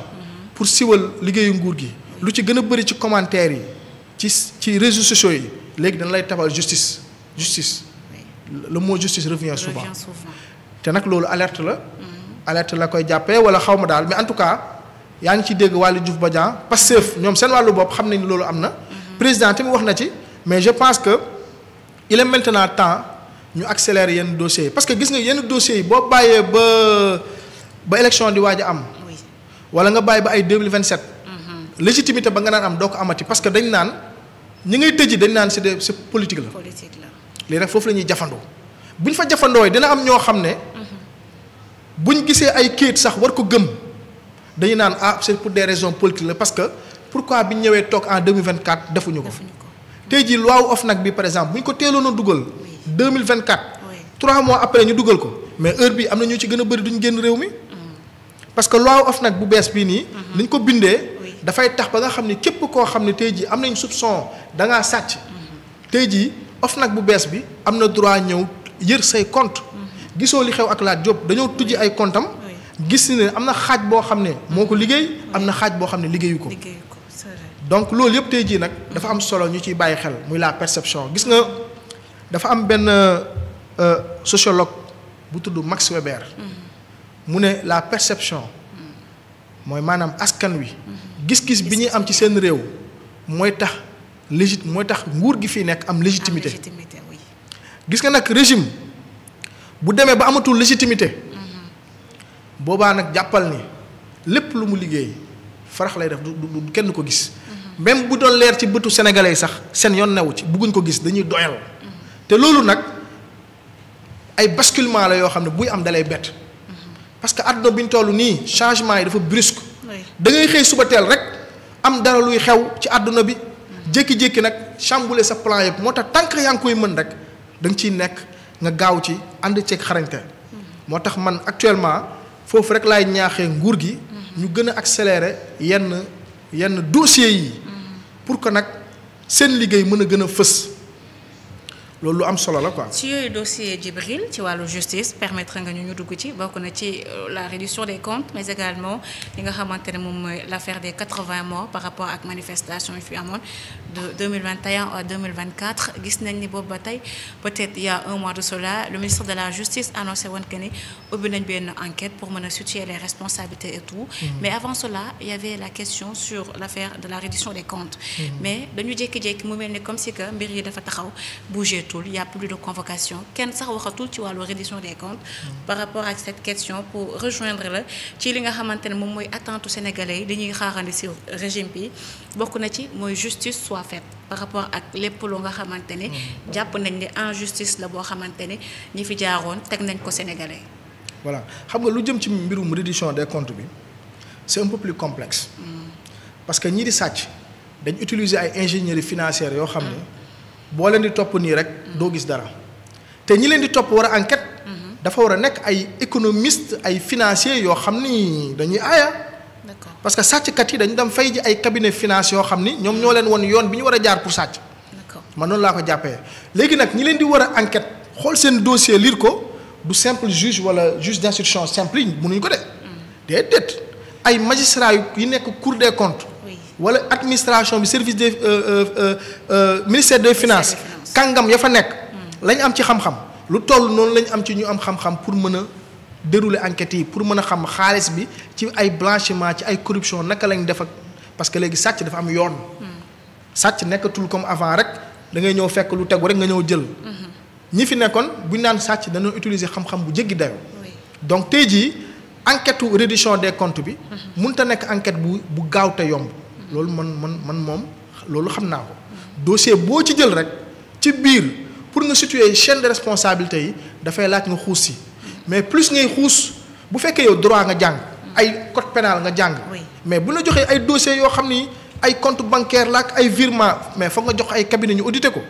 pour siwal liggéeyu nguur gi lu ci gën a bëri ci commentaires yi ci réseaux sociaux yi léegi dañ lay tabal justice le mot justice revient souvent te nag loolu alerte la koy jàppee wala xaw ma daal mais en tout cas yaa ngi ci dégg Waly Diouf Bodian Pastef ñoom seen wàllu bopp xam nañ ni loolu am na président tamit wax na ci mais je pense que il est maintenant temps ñu accélérer yenn dossiers yi parce que gis nga yenn dossiers yi boo bàyyee ba élection di waaj a am. wala nga bàyyi ba ay 2027. légitimité ba nga naan am doo ko amati parce que dañ naan ñi ngay tëji dañ naan c'est politique la. lii rek foofu la ñuy jafandoo bu ñu fa jafandoo dina am ñoo xam ne. buñ gisee ay kayit sax war ko gëm dañu naan c'est pour des raisons politiques la parce que pourquoi bi ñu ñëwee toog en 2024 defuñu ko. tey jii loi OFNAC bi par exemple bu ñu ko teeloon a dugal. 2024. 3 mois après ñu dugal ko mais heure bi am na ñu ci gën a bëri duñ génn réew mi. parce que loi OFNAC bu bees bii nii. ni ñu ko bindee. dafay tax ba nga xam ne képp koo xam ne tey jii am nañ soupçon da ngaa sàcc. tey jii OFNAC bu bees bi am na droit ñëw yër say compte gisoo li xew ak Lat Diop dañoo tujji ay comptam gis ni ne am na xaaj boo xam ne moo ko liggéey am na xaaj boo xam ne liggéeyu ko donc loolu yëpp tey jii nag dafa am solo ñu ciy bàyyi xel muy la perception gis nga dafa am benn sociologue bu tudd Max Weber mu ne la perception mooy maanaam askan wi gis-gis bi ñuy am ci seen réew mooy tax mooy tax nguur gi fii nekk am légitimité gis nga nag régime bu demee ba amatul légitimité boobaa nag jàppal ni lépp lu mu liggéey farax lay def du kenn ko gis même bu doon leer ci bëtu sénégalais yi sax seen yoon newu ci bëgguñ ko gis dañuy doyal te loolu nag ay basculement la yoo xam ne buy am dalay bett parce que àdduna bi ñu toll nii changement yi dafa brusque da ngay xëy suba teel rek am dara luy xew ci àdduna bi jékki-jékki nag chambouler sa plan yëpp moo tax tànk yaa ngi koy mën rek da nga ciy nekk nga gaaw ci ànd ceeg xarañte moo tax man actuellement foofu rek laay ñaaxee nguur gi ñu gën a accélérer yenn dossiers yi pour que nag seen liggéey mën a gën a fës loolu lu am solo la quoi. ci yooyu dossier Djibril ci wàllu justice permettre nga ñu dugg ci bokk na ci la réduction des comptes mais également li nga xamante ne moom mooy l'affaire des 80 morts par rapport ak manifestation yi fi amoon de 2021 à 2024 gis nañ ni boobu ba tey peut-être il y a un mois de cela le ministre de la justice annoncé woon que ni ubbi nañ benn enquête pour mën a situer les responsabilités et tout. Mais avant cela il y avait la question sur l'affaire de la réduction des comptes. Mais dañu jékki-jékki mu mel ni comme si que mbir yi dafa taxaw bouger. Il y a plus de convocation kenn sax waxatul ci wàllu reddition des comptes par rapport à cette question pour rejoindre la ci li nga xamante ne moom mooy attente sénégalais yi dañuy xaarandi ci régime bi bokk na ci mooy justice soit faite par rapport ak lépp lu nga xamante ne jàpp nañ ne injustice la boo xamante ne ñi fi jaaroon teg nañ ko sénégalais. voilà xam nga lu jëm ci mbirum reddition des comptes bi c'est un peu plus complexe parce que ñii di sàcc dañ utiliser ay ingénierie financière yoo xam ne boo leen di topp nii rek doo gis dara te ñi leen di topp war a enquête dafa war a nekk ay économiste ay financiers yoo xam ni dañuy aaya parce que sàcckat yi dañu dem fay ji ay cabinet finance yoo xam ni ñoom ñoo leen won yoon bi ñu war a jaar pour sàcc man noonu laa ko jàppee léegi nag ñi leen di war a enquête xool seen dossier lire ko du simple juge wala juge d'instruction simple yi mënuñu ko de déedéet ay magistrats yi nekk cour des comptes wala administration bi service des ministère des finances kàngam ya fa nekk lañ am ci xam-xam lu toll noonu lañ am ci ñu am xam-xam pour mën a dérouler enquêtes yi pour mën a xam xaalis bi ci ay blanchiment ci ay corruption naka lañ def ak parce que léegi sàcc dafa am yoon sàcc nekkatul comme avant rek da ngay ñëw fekk lu tegu rek nga ñëw jël ñi fi nekkoon buñ naan sàcc dañoo utiliser xam-xam bu jéggi dayoo donc tey jii enquête reddition des comptes bi mënut a nekk enquête bu gaaw te yomb loolu man moom loolu xam naa ko dossier boo ci jël rek ci biir pour nga situer chaîne de responsabilité yi dafay laaj nga xuus si mais plus ngay xuus bu fekkee yow droit nga jàng ay code pénal nga jàng mais bu la joxee ay dossiers yoo xam ni ay compte bancaire la ak ay virement mais foog nga jox ay cabinet ñu audité ko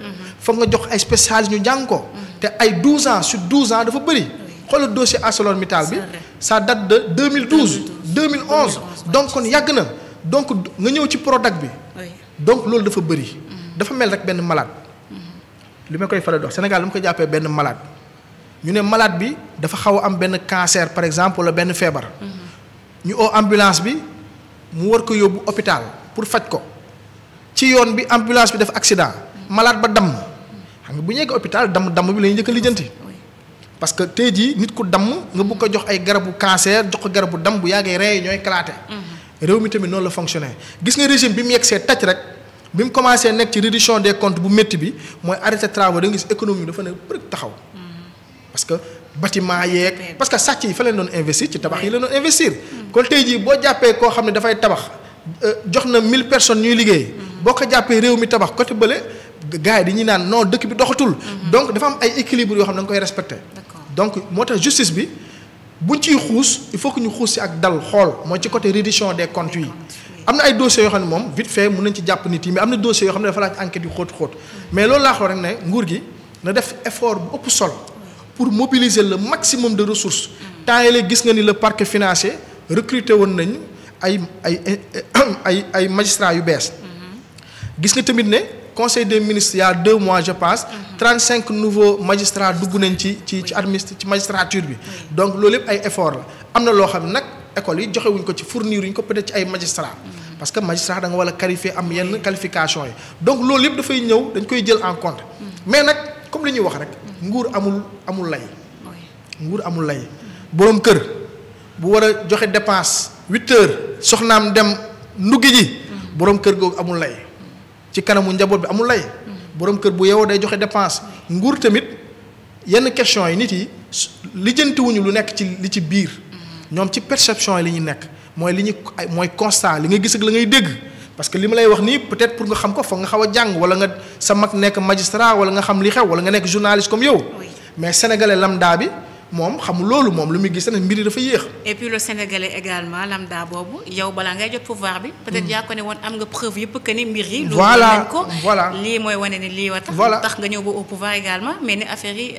foog nga jox ay spécialistes ñu jàng ko te ay 12 ans sur 12 ans dafa bëri xoolal dossier ArcelorMittal bi ça date de 2012 2011 donc kon yàgg na donc nga ñëw ci Prodac bi donc loolu dafa bëri dafa mel rek benn malade li ma koy faral di wax Sénégal li ma koy jàppee benn malade ñu ne malade bi dafa xaw a am benn cancer par exemple wala benn feebar ñu oo ambulance bi mu war ko yóbbu hôpital pour faj ko ci yoon bi ambulance bi def accident malade ba damm xam nga bu ñu yeggee hôpital damm bi la ñuy njëkk a lijjanti parce que tey jii nit ku damm nga bëgg ko jox ay garabu cancer jox ko garabu damm bu yàggee rey ñooy kalaate réew mi tamit noonu la fonctionné gis nga régime bi mu yegg see tàcc rek bi mu commencé nekk ci reddition des comptes bu métti bi mooy arrêté travaux da nga gis économie dafa ne bëri taxaw parce que bâtiment yeeg parce que sàcc yi fa leen doon investir ci tabax yi leen doon investir kon tey jii boo jàppee koo xam ne dafay tabax jox na 1000 personnes ñuy liggéey boo ko jàppee réew mi tabax côté bële gars yi dañuy naan non dëkk bi doxatul donc dafa am ay équilibre yoo xam ne da nga koy respecté donc moo tax justice bi buñ ciy xuus il faut que ñu xuus si ak dal xool mooy ci côté reddition des comptes yi am na ay dossiers yoo xam ne moom vite fait mën nañ ci jàpp nit yi mais am na dossiers yoo xam ne dafa laaj enquête yu xóot mais loolu laa xool rek ne nguur gi na def effort bu ëpp solo pour mobiliser le maximum de ressources temps yële gis nga ni le parquet financier recruté woon nañ ay magistrats yu bees gis nga tamit ne conseil des ministres il y a 2 mois je pense 35 nouveaux magistrats dugg nañ ci magistrature bi donc loolu lépp ay effort la am na loo xam ne nag école yi joxewuñ ko ci fournir wuñ ko peut-être ci ay magistrats parce que magistrat da nga war a qualifier am yenn qualification yi donc loolu lépp dafay ñëw dañ koy jël en compte mais nag comme li ñuy wax rek nguur amul lay nguur amul lay boroom kër bu war a joxe dépense 8 heures soxnaam dem nduggi ji boroom kër googu amul lay ci kanamu njaboot bi amul lay boroom kër bu yeewoo day joxe dépense nguur tamit yenn question yi nit yi lijjantiwuñu lu nekk ci li ci biir ñoom ci perception yi li ñu nekk mooy constat li nga gis ak la ngay dégg parce que li ma lay wax nii peut-être pour nga xam ko foog nga xaw a jàng wala nga sa mag nekk magistrat wala nga xam li xew wala nga nekk journaliste comme yow mais sénégalais lambda bi moom xamul loolu moom lu muy gis ne mbir yi dafa yéex. et puis le sénégalais également lambda boobu yow balaa ngay jot pouvoir bi. peut-être yaa ko ne woon am nga preuve yëpp que ni mbir yi. voilà voilà lii mooy wane ne lii wa tax nga ñëw ba au pouvoir également mais ni affaire yi.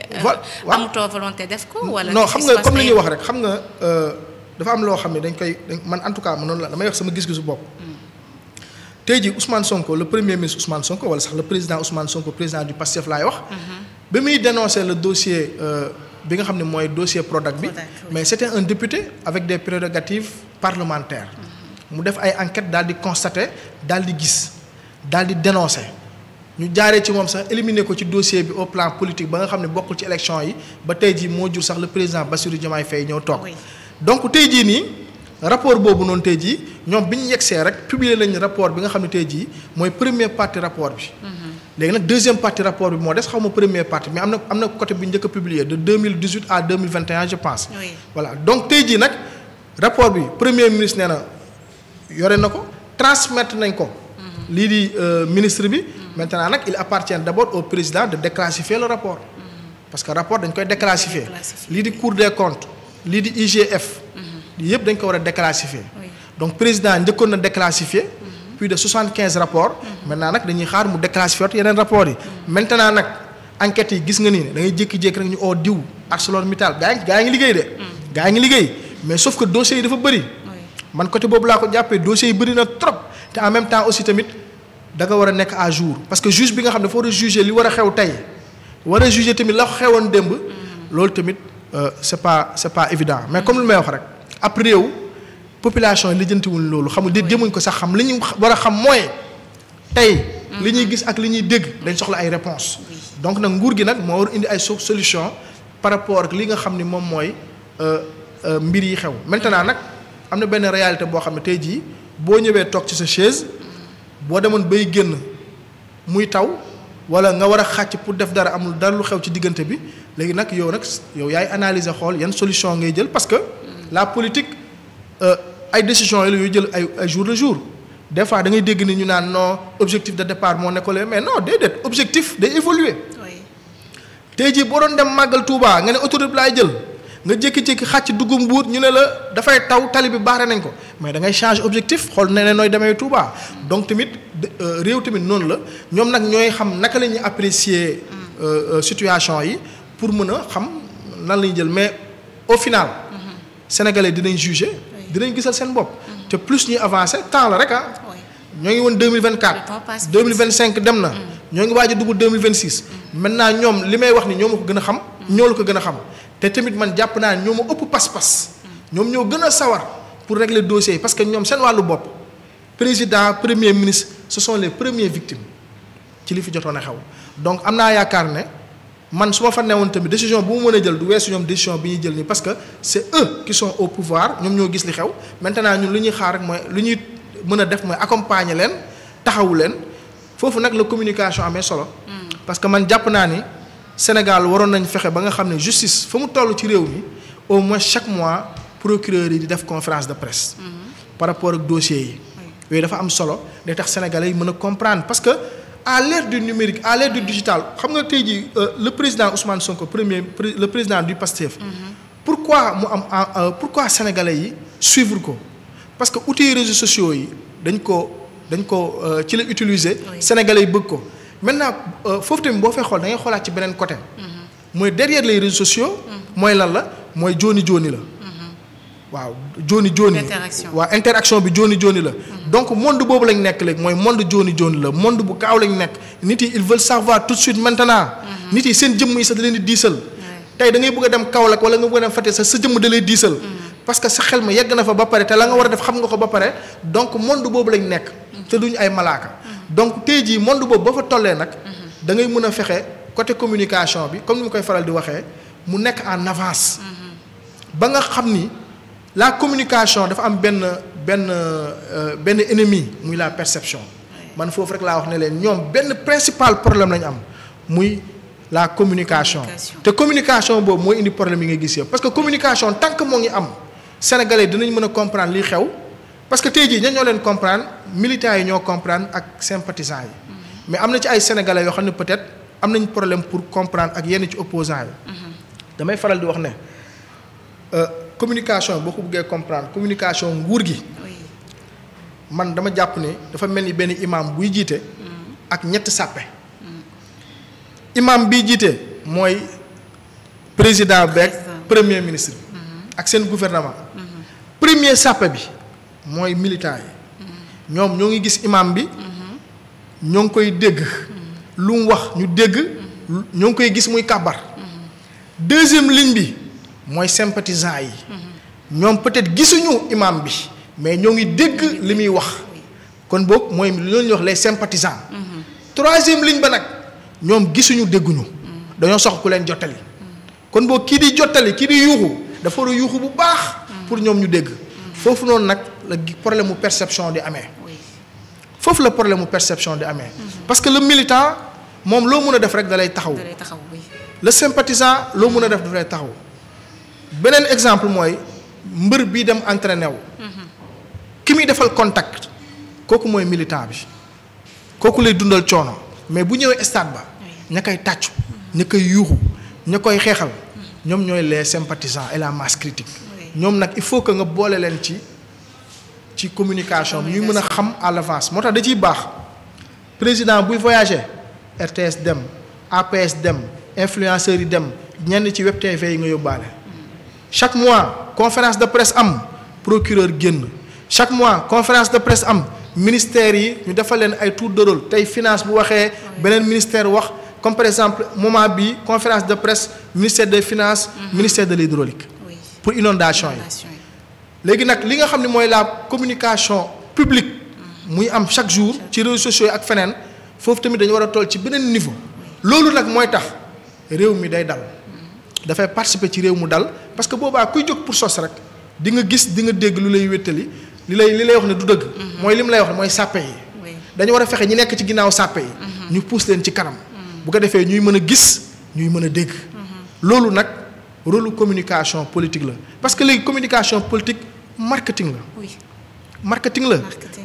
amutoo volonté def ko. wala non xam nga comme li ñuy wax rek xam nga dafa am loo xam ne dañ koy man en tout cas man noonu la damay wax sama gis-gisu bopp. tey jii Ousmane Sonko le premier ministre Ousmane Sonko wala sax le président Ousmane Sonko président du PASTEF laay wax. ba muy dénoncer le dossier. bi nga xam ne mooy dossier Prodac bi mais c'était un député avec des prérogatives parlementaires mu def ay enquêtes daal di constater daal di gis daal di dénoncer ñu jaaree ci moom sax éliminer ko ci dossier bi au plan politique ba nga xam ne bokkul ci élection yi ba tey jii moo jur sax le président Bassirou Diomaye Faye ñëw toog donc tey jii nii rapport boobu noonu tey jii ñoom bi ñu yegsee rek publier nañ rapport bi nga xam ne tey jii mooy première partie rapport bi léegi nag deuxième partie rapport bi moo des xaw ma première partie mais am na côté bu njëkk a publié de 2018 à 2021 je pense. Oui. Voilà donc tey jii nag rapport bi premier ministre nee na yore na ko transmettre nañ ko. lii di ministre bi. maintenant nag il appartient d'abord au président de déclassifier le rapport. parce que rapport dañ koy déclassifier. lii di Cour des comptes lii di IGF. lii yëpp dañ ko war a déclassifier. donc président njëkkoon na déclassifier. plus de 75 rapports. maintenant nag dañuy xaar mu déclassifier yeneen rapports yi. maintenant nag enquêtes yi gis nga ni da ngay jékki-jékki rek ñu oo diw ArcelorMittal gaa yi ngi liggéey de. gaa yi ngi liggéey mais sauf que dossiers yi dafa bëri. man côté boobu laa ko jàppee dossiers yi bëri na trop te en même temps aussi tamit da nga war a nekk à jour parce que juge bi nga xam ne dafa war a juger li war a xew tey war a juger tamit la xewoon démb. loolu tamit c'est pas évident mais comme lu may wax rek ab réew. population yi lijjantiwuñ loolu xamul di jëmuñ ko sax xam li ñu war a xam mooy tey li ñuy gis ak li ñuy dégg dañ soxla ay réponses donc nag nguur gi nag moo war indi ay solution par rapport ak li nga xam ni moom mooy mbir yi xew maintenant nag am na benn réalité boo xam ne tey jii boo ñëwee toog ci sa chaise boo demoon bay génn muy taw wala nga war a xàcc pour def dara amul dara lu xew ci diggante bi léegi nag yow yaay analyser xool yan solution ngay jël parce que la politique ay décisions yi la yooyu jël ay jour le jour des fois da ngay dégg ni ñu naan non objectif de départ moo nekkoon mais non déedéet objectif day évoluer. tey jii boo doon dem màggal Touba nga ne autoroute bi laay jël nga jékki-jékki xàcc dugub Mbuur ñu ne la dafay taw tali bi baare nañ ko mais da ngay changer objectif xool ne nooy demee Touba donc tamit réew tamit noonu la ñoom nag ñooy xam naka la ñuy apprécier situation yi pour mën a xam nan la ñuy jël mais au final. Sénégalais dinañ juger. dinañ gisal seen bopp. te plus ñuy avancer temps la rek ah. ñoo ngi woon 2024. 2025 dem na. ñoo ngi waaj a dugg 2026. maintenant ñoom li may wax ni ñoo ma ko gën a xam. ñoo la ko gën a xam te tamit man jàpp naa ñoo ma ëpp pas-pas. ñoom ñoo gën a sawar pour régler dossier yi parce que ñoom seen wàllu bopp président premier ministre ce sont les premières victimes ci li fi jotoon a xew donc am naa yaakaar ne. man su ma fa newoon tamit décision bu mu mën a jël du weesu ñoom décision bi ñuy jël nii parce que c'est eux qui sont au pouvoir ñoom ñoo gis li xew maintenant ñun lu ñuy xaar rek mooy lu ñuy mën a def mooy accompagner leen taxawu leen foofu nag la communication amee solo. parce que man jàpp naa ni Sénégal waroon nañ fexe ba nga xam ne justice fa mu toll ci réew mi au moins chaque mois procureur yi di def conférence de presse. par rapport ak dossiers yi. yooyu dafa am solo day tax sénégalais yi mën a comprendre parce que. à l'ère du numérique à l'ère du digital xam nga tey jii le président Ousmane Sonko le président du PASTEF. pourquoi mu am pourquoi sénégalais yi suivre ko parce que outils réseaux sociaux yi dañ ko ci la utiliser. sénégalais yi bëgg ko maintenant foofu tamit boo fay xool da ngay xoolaat ci beneen côté. mooy derrière les réseaux sociaux. mooy lan la mooy jooni la. waaw jooni. interaction bi jooni la. donc monde boobu lañ nekk léegi mooy monde jooni la monde bu gaaw lañ nekk nit yi ils veulent savoir tout de suite maintenant. nit yi seen jëmm yi sax da leen di diisal. tey da ngay bëgg a dem Kaolack wala nga bëgg a dem Fatick sax sa jëmm da lay diisal. parce que sa xel ma yegg na fa ba pare te la nga war a def xam nga ko ba pare donc monde boobu lañ nekk. te duñu ay malaaka. donc tey jii monde boobu ba fa tollee nag. da ngay mën a fexe côté communication bi comme ni ma koy faral di waxee mu nekk en avance. ba nga xam ni la communication dafa am benn ennemi muy la perception. man foofu rek laa wax ne leen ñoom benn principal problème lañu am muy la communication. te communication boobu mooy indi problème yi nga gis yëpp parce que communication tant que moo ngi am sénégalais dinañ mën a comprendre li xew parce que tey jii ñoo leen comprendre militants yi ñoo comprendre ak sympathisants yi. mais am na ci ay sénégalais yoo xam ne peut-être am nañ problème pour comprendre ak yenn ci opposants yi. damay faral di wax ne communication boo ko bëggee comprendre communication nguur gi. man dama jàpp ne dafa mel ni benn imam buy jiite. ak ñetti sàppe. imam biy jiite mooy président beeg premier ministre. ak seen gouvernement. premier sàppe bi mooy militant yi. ñoom ñoo ngi gis imam bi. ñoo ngi koy dégg. lu mu wax ñu dégg. ñoo ngi koy gis muy kàbbar. deuxième ligne bi mooy sympathisants yi. ñoom peut-être gisuñu imam bi. mais ñoo ngi dégg li muy wax kon boog mooy li ñuy wax les sympathisants. troisième ligne ba nag ñoom gisuñu dégguñu. dañoo soxla ku leen jottali. kon boog kii di jottali kii di yuuxu dafa war a yuuxu bu baax. pour ñoom ñu dégg. foofu noonu nag la problème mu perception di amee. foofu la problème mu perception di amee. parce que le militant moom loo mën a def rek da lay taxaw. le sympathisant loo mën a def daf lay taxaw. beneen exemple mooy mbër bii dem entraîné wu. ki muy defal contact kooku mooy militant bi kooku lay dundal coono mais bu ñëwee stade ba ña koy tàccu ña koy yuuxu ña koy xeexal ñoom ñooy les sympathisants et la masse critique ñoom nag il faut que nga boole leen ci communication bi ñuy mën a xam à l'avance moo tax da ciy baax président buy voyager RTS dem APS dem influenceurs yi dem ñenn ci web TV yi nga yóbbaale chaque mois conférence de presse am procureur génn chaque mois conférence de presse am ministère yi ñu defal leen ay tour de rôle tey finance bu waxee beneen ministère wax comme par exemple moment bi conférence de presse ministère des finances ministère de l'hydraulique pour inondation yi léegi nag li nga xam ne mooy la communication publique muy am chaque jour ci réseaux sociaux yi ak feneen foofu tamit dañu war a toll ci beneen niveau loolu nag mooy tax réew mi day dal dafay participer ci réew mu dal parce que boobaa kuy jóg pour sos rek di nga gis di nga dégg lu lay wéttali li lay wax ne du dëgg. mooy li mu lay wax ne mooy sàppe yi. dañu war a fexe ñi nekk ci ginnaaw sàppe yi. ñu pousse leen ci kanam. bu ko defee ñuy mën a gis ñuy mën a dégg. loolu nag rôle communication politique la parce que léegi communication politique marketing la. marketing la.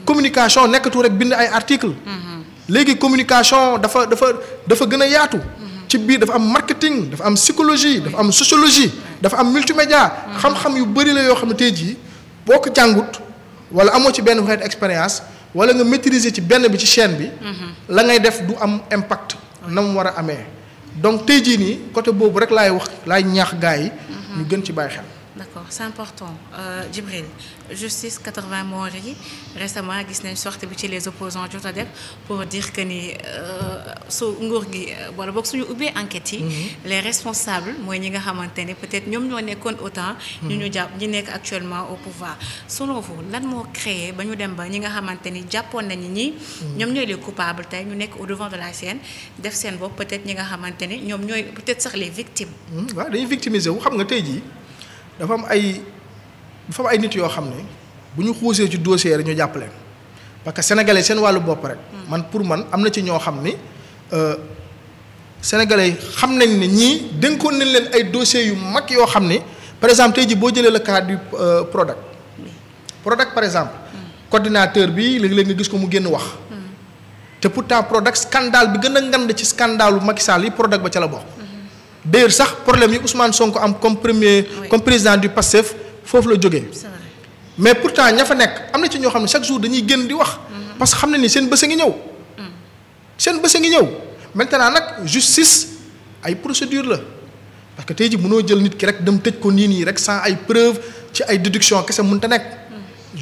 communication nekkatu rek bind ay article léegi communication dafa gën a yaatu. ci biir dafa am marketing dafa am psychologie dafa am sociologie dafa am multimédia. xam-xam yu bari la yoo xam ne tey jii boo ko jàngut. wala amoo ci benn xeetu expérience wala nga maîtriser ci benn bi ci chaîne bi. la ngay def du am impact. na mu war a amee donc tey jii nii côté boobu rek laay ñaax gars yi. ñu gën ci bàyyi xel. D'accord, c'est important. Djibril, justice 80 morts yi récemment gis nañ sortie bi ci les opposants jot a def pour dire que ni su nguur gi wala boog suñu ubbee enquête yi. les responsables mooy ñi nga xamante ne peut-être ñoom ñoo nekkoon autant. ñu jàpp ñi nekk actuellement au pouvoir. selon vous lan moo créé ba ñu dem ba ñi nga xamante ni jàppoon nañu ñi. ñoom ñooy les coupables tey ñu nekk au devant de la scène def seen bopp peut-être ñi nga xamante ni ñoom ñooy peut-être sax les victimes. waaw dañuy victimiser wu xam nga tey jii. dafa am ay nit yoo xam ne bu ñu xuusee ci dossier rek ñu jàpp leen parce que sénégalais seen wàllu bopp rek. pour man am na ci ñoo xam ni sénégalais xam nañ ne ñii dénkoon nañ leen ay dossiers yu mag yoo xam ni par exemple tey jii boo jëlee le cas du Prodac par exemple. coordinateur bi léeg-léeg nga gis ko mu génn wax. te pourtant Prodac scandale bi gën a ngand ci scandalu Macky Sall yi Prodac ba ca la bokk. d'ailleurs sax problème yi Ousmane Sonko am comme président du PASTEF foofu la jógee. mais pourtant ña fa nekk am na ci ñoo xam ne chaque jour dañuy génn di wax. parce que xam ne ni seen bës a ngi ñëw. maintenant nag justice ay procédure la parce que tey ji mënoo jël nit ki rek dem tëj ko nii rek sans ay preuve ci ay déduction kese mënta nekk.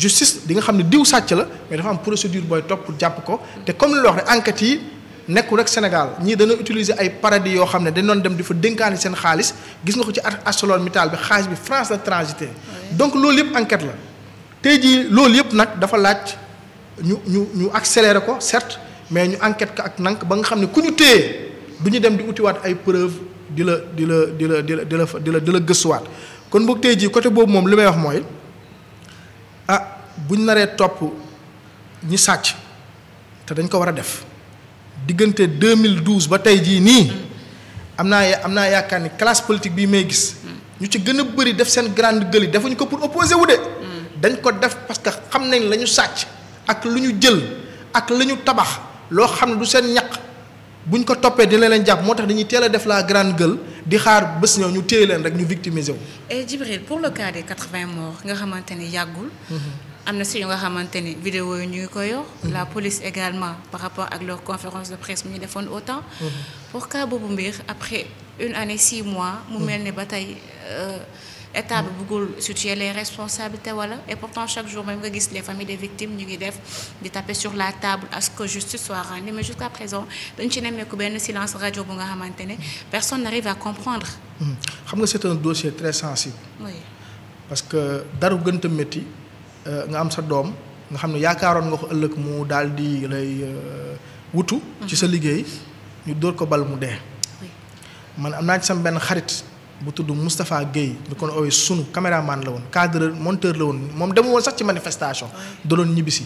justice di nga xam ne diw sàcc la mais dafa am procédure booy topp pour jàpp ko te comme li la wax ne enquêtes yi nekkul rek Sénégal ñii dana utiliser ay paradis yoo xam ne dañ doon dem di fa dénkaani seen xaalis gis nga ko ci ArcelorMittal bi xaalis bi France la transité donc loolu yëpp enquête la tey jii loolu yëpp nag dafa laaj ñu accélérer ko certes mais ñu enquête ko ak nank ba nga xam ne ku ñu téye du ñu dem di utiwaat ay preuve di la gëstuwaat kon boog tey jii côté boobu moom li may wax mooy buñ naree topp ñi sàcc te dañ ko war a def diggante 2012 ba tey jii nii am naa yaakaar ni classe politique bii may gis ñu ci gën a bëri def seen grande gueule yi defuñu ko pour opposer wu de dañ ko def parce que xam nañ la ñu sàcc ak lu ñu jël ak la ñu tabax loo xam ne du seen ñaq buñ ko toppee dina leen jàpp moo tax dañuy teel a def la grande gueule di xaar bés ñëw ñu téye leen rek ñu victimiser wu. et Djibril pour le cas des 80 morts nga xamante ni yàggul. am na si yu nga xamante ni vidéo yi ñu ngi ko yor. la police également par rapport ak leur conférence de presse mi ñu defoon autant. pour cas boobu mbir après une année 6 mois. mu mel ni ba tey état bi bëggul situer les responsabilités wala et pourtant chaque jour même nga gis les familles des victimes ñu ngi def di taper sur la table à ce que justice soit rendue mais jusqu'à présent dañ ci nemmeeku benn silence radio bu nga xamante ne personne n'arrive à comprendre. xam nga c'est un dossier très sensible. oui parce que dara gën a métti nga am sa doom nga xam ne yaakaaroon nga ko ëllëg mu daal di lay wutu. ci sa liggéey ñu dóor ko bal mu dee. man am naa ci sama benn xarit. bu tudd Moustapha Guèye ñu ko oowee sunu caméraman la woon cadre monteur la woon moom demul woon sax ci manifestation da doon ñibbisi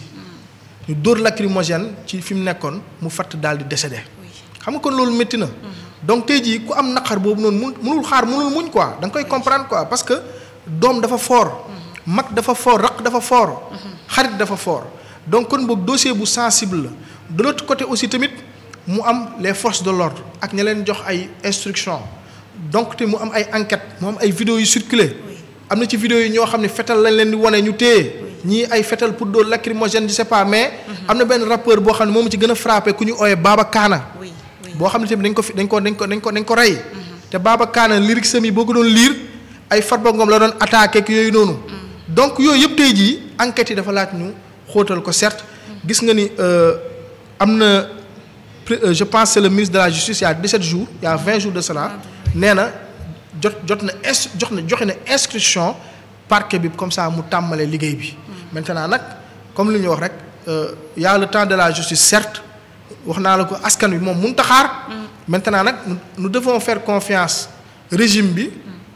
ñu dóor lacrymogène ci fi mu nekkoon mu fatt daal di décédé xam nga kon loolu métti na donc tey jii ku am naqar boobu noonu mënul xaar mënul muñ quoi da nga koy comprendre quoi parce que doom dafa fort mag dafa fort raq dafa fort xarit dafa fort donc kon boog dossier bu sensible la de l'autre côté aussi tamit mu am les forces de l'ordre ak ña leen jox ay instructions donc te mu am ay enquête mu am ay vidéos yu circulé am na ci vidéos yi ñoo xam ne fetal lañ leen di wane ñu téye ñii ay fetal pour dóor lacrymogène je sais pas mais am na benn rappeur boo xam ne moom ci gën a frappé ku ñu ooyee Baba Kaana boo xam ne tamit dañ ko rey te Baba Kaana lyrics yi boo ko doon lire ay Farba Ngom la doon attaqué ak yooyu noonu donc yooyu yëpp tey jii enquêtes yi dafa laaj ñu xóotal ko certes gis nga ni am na je pense c'est le ministre de la justice il y a 17 jours il y a 20 jours de cela nee na joxe na instruction parquet bi comme ça mu tàmmalee liggéey bi maintenant nag comme li ñu wax rek y a le temps de la justice certes wax naa la ko askan wi moom mun taxaar maintenant nag nous devons faire confiance régime bi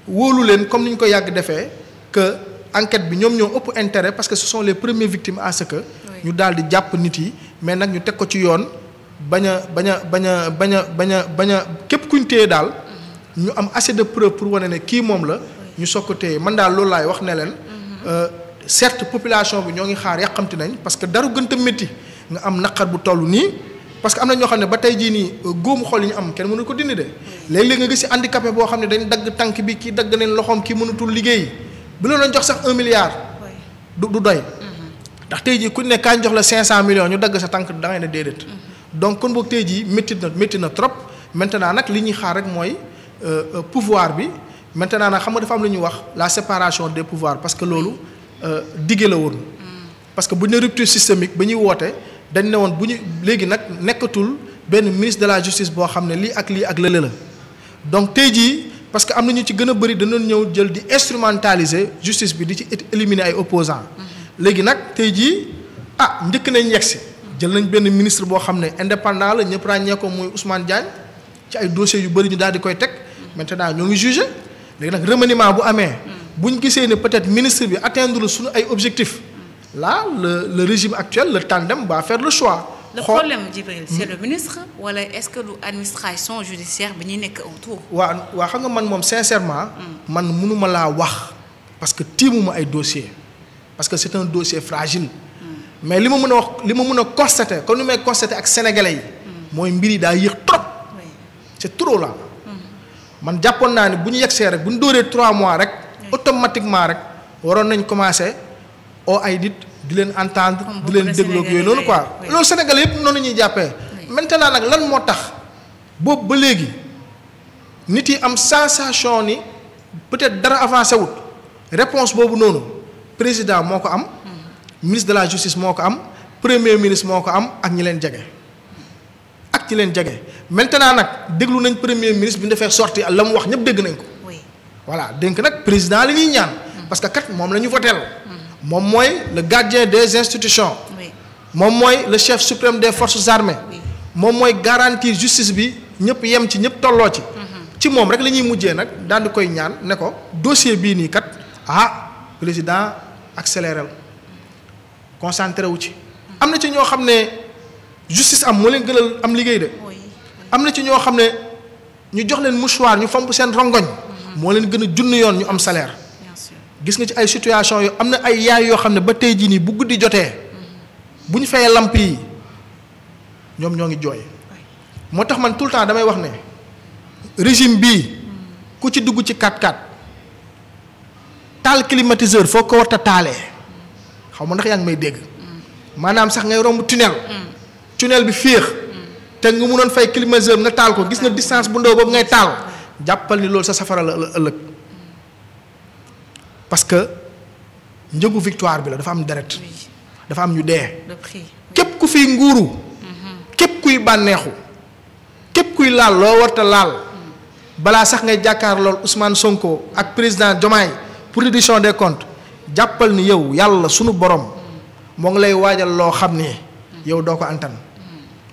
wóolu leen comme ni ñu ko yàgg defee que enquête bi ñoom ñoo ëpp intérêt parce que ce sont les premières victimes à ce que ñu daal di jàpp nit yi mais nag ñu teg ko ci yoon bañ a képp kuñ téye daal ñu am assez de preuve pour wane ne kii moom la ñu soog ko téye man daal loolu laay wax ne leen certes population bi ñoo ngi xaar yàqamti nañ parce que dara gën a métti nga am naqar bu toll nii parce que am na ñoo xam ne ba tey jii nii góomu xol yi ñu am kenn mënu ko dindi de léeg-léeg nga gis ci handicapé boo xam ne dañ dagg tànk bi kii dagg nañ loxoom kii mënutul liggéey bu la doon jox sax 1 milliard du doy ndax tey jii ku ne kañ jox la 500 millions ñu dagg sa tànk da ngay ne déedéet donc kon boog tey jii métti na trop maintenant nag li ñuy xaar rek mooy pouvoir bi maintenant nag xam nga dafa am lu ñuy wax la séparation des pouvoirs parce que loolu dige la woon parce que bu ñu ne rupture systémique ba ñuy woote dañ ne woon bu ñu léegi nag nekkatul benn ministre de la justice boo xam ne lii ak lële la donc tey jii parce que am na ñu ci gën a bëri dañu ñëw jël di instrumentaliser justice bi di ci éliminer ay opposants léegi nag tey jii njëkk nañ yegsi jël nañ benn ministre boo xam ne indépendant la ñëpp ràññee ko muy Ousmane Diagne ci ay dossiers yu bëri ñu daal di koy teg maintenant ñoo ngi jugé léegi nag remaniement bu amee bu ñu gisee ne peut-être ministre bi atteindre suñu ay objectifs là le régime actuel le tandem va faire le choix. le problème Djibril c'est le ministre wala est-ce que lu administration judiciaire bi ñuy nekk autour. waa xam nga man moom sincèrement. man mënuma laa wax parce que tiimuma ay dossiers parce que c'est un dossier fragile. mais li ma mën a wax li ma mën a constater comme ni may constater ak sénégalais yi. mooy mbir yi daa yéex trop. c'est trop là. man jàppoon naa ne bu ñu yegsee rek bu ñu dóoree 3 mois rek. automatiquement rek waroon nañ commencer oo ay nit di leen entendre. di leen déglu ak yooyu noonu quoi. loolu sénégalais yëpp noonu la ñuy jàppee. maintenant nag lan moo tax boobu ba léegi nit yi am sensation ni peut-être dara avancé wut réponse boobu noonu président moo ko am. ministre de la justice moo ko am premier ministre moo ko am ak ñi leen jege maintenant nag déglu nañ premier ministre bi ñu defee sorti la mu wax ñëpp dégg nañ ko. voilà dénk nag président li ñuy ñaan. parce que kat moom la ñu voteel. moom mooy le gardien des institutions. moom mooy le chef suprême des forces armées. moom mooy garantir justice bi ñëpp yem ci ñëpp tolloo ci. ci moom rek la ñuy mujjee nag daal di koy ñaan ne ko dossier bii nii kat président accéléré la concentré wu ci. am na ci ñoo xam ne justice am moo leen gënal am liggéey de. am na ci ñoo xam ne ñu jox leen mouchoir ñu fomp seen rongoñ. moo leen gën a junni yoon ñu am salaire. gis nga ci ay situation yoo am na ay yaay yoo xam ne ba tey jii nii bu guddi jotee bu ñu fayee lamp yi ñoom ñoo ngi jooy. moo tax man tout le temps damay wax ne régime bii ku ci dugg ci 4x4 taal climatiseur foo ko war a taalee xaw ma ndax yaa ngi may dégg maanaam sax ngay romb tunnel bi féex te nga mënoon fay climatiseur nga taal ko gis nga distance bu ndaw boobu ngay taal jàppal ni loolu sa safara la ëllëg parce que njëgu victoire bi la dafa am deret dafa am ñu dee képp ku fiy nguuru képp kuy bànneexu képp kuy laal loo warta laal balaa sax ngay jàkkaar lool Ousmane Sonko ak président Diomaye pour reddition des comptes jàppal ni yow yàlla sunu borom moo ngi lay waajal loo xam ni yow doo ko antan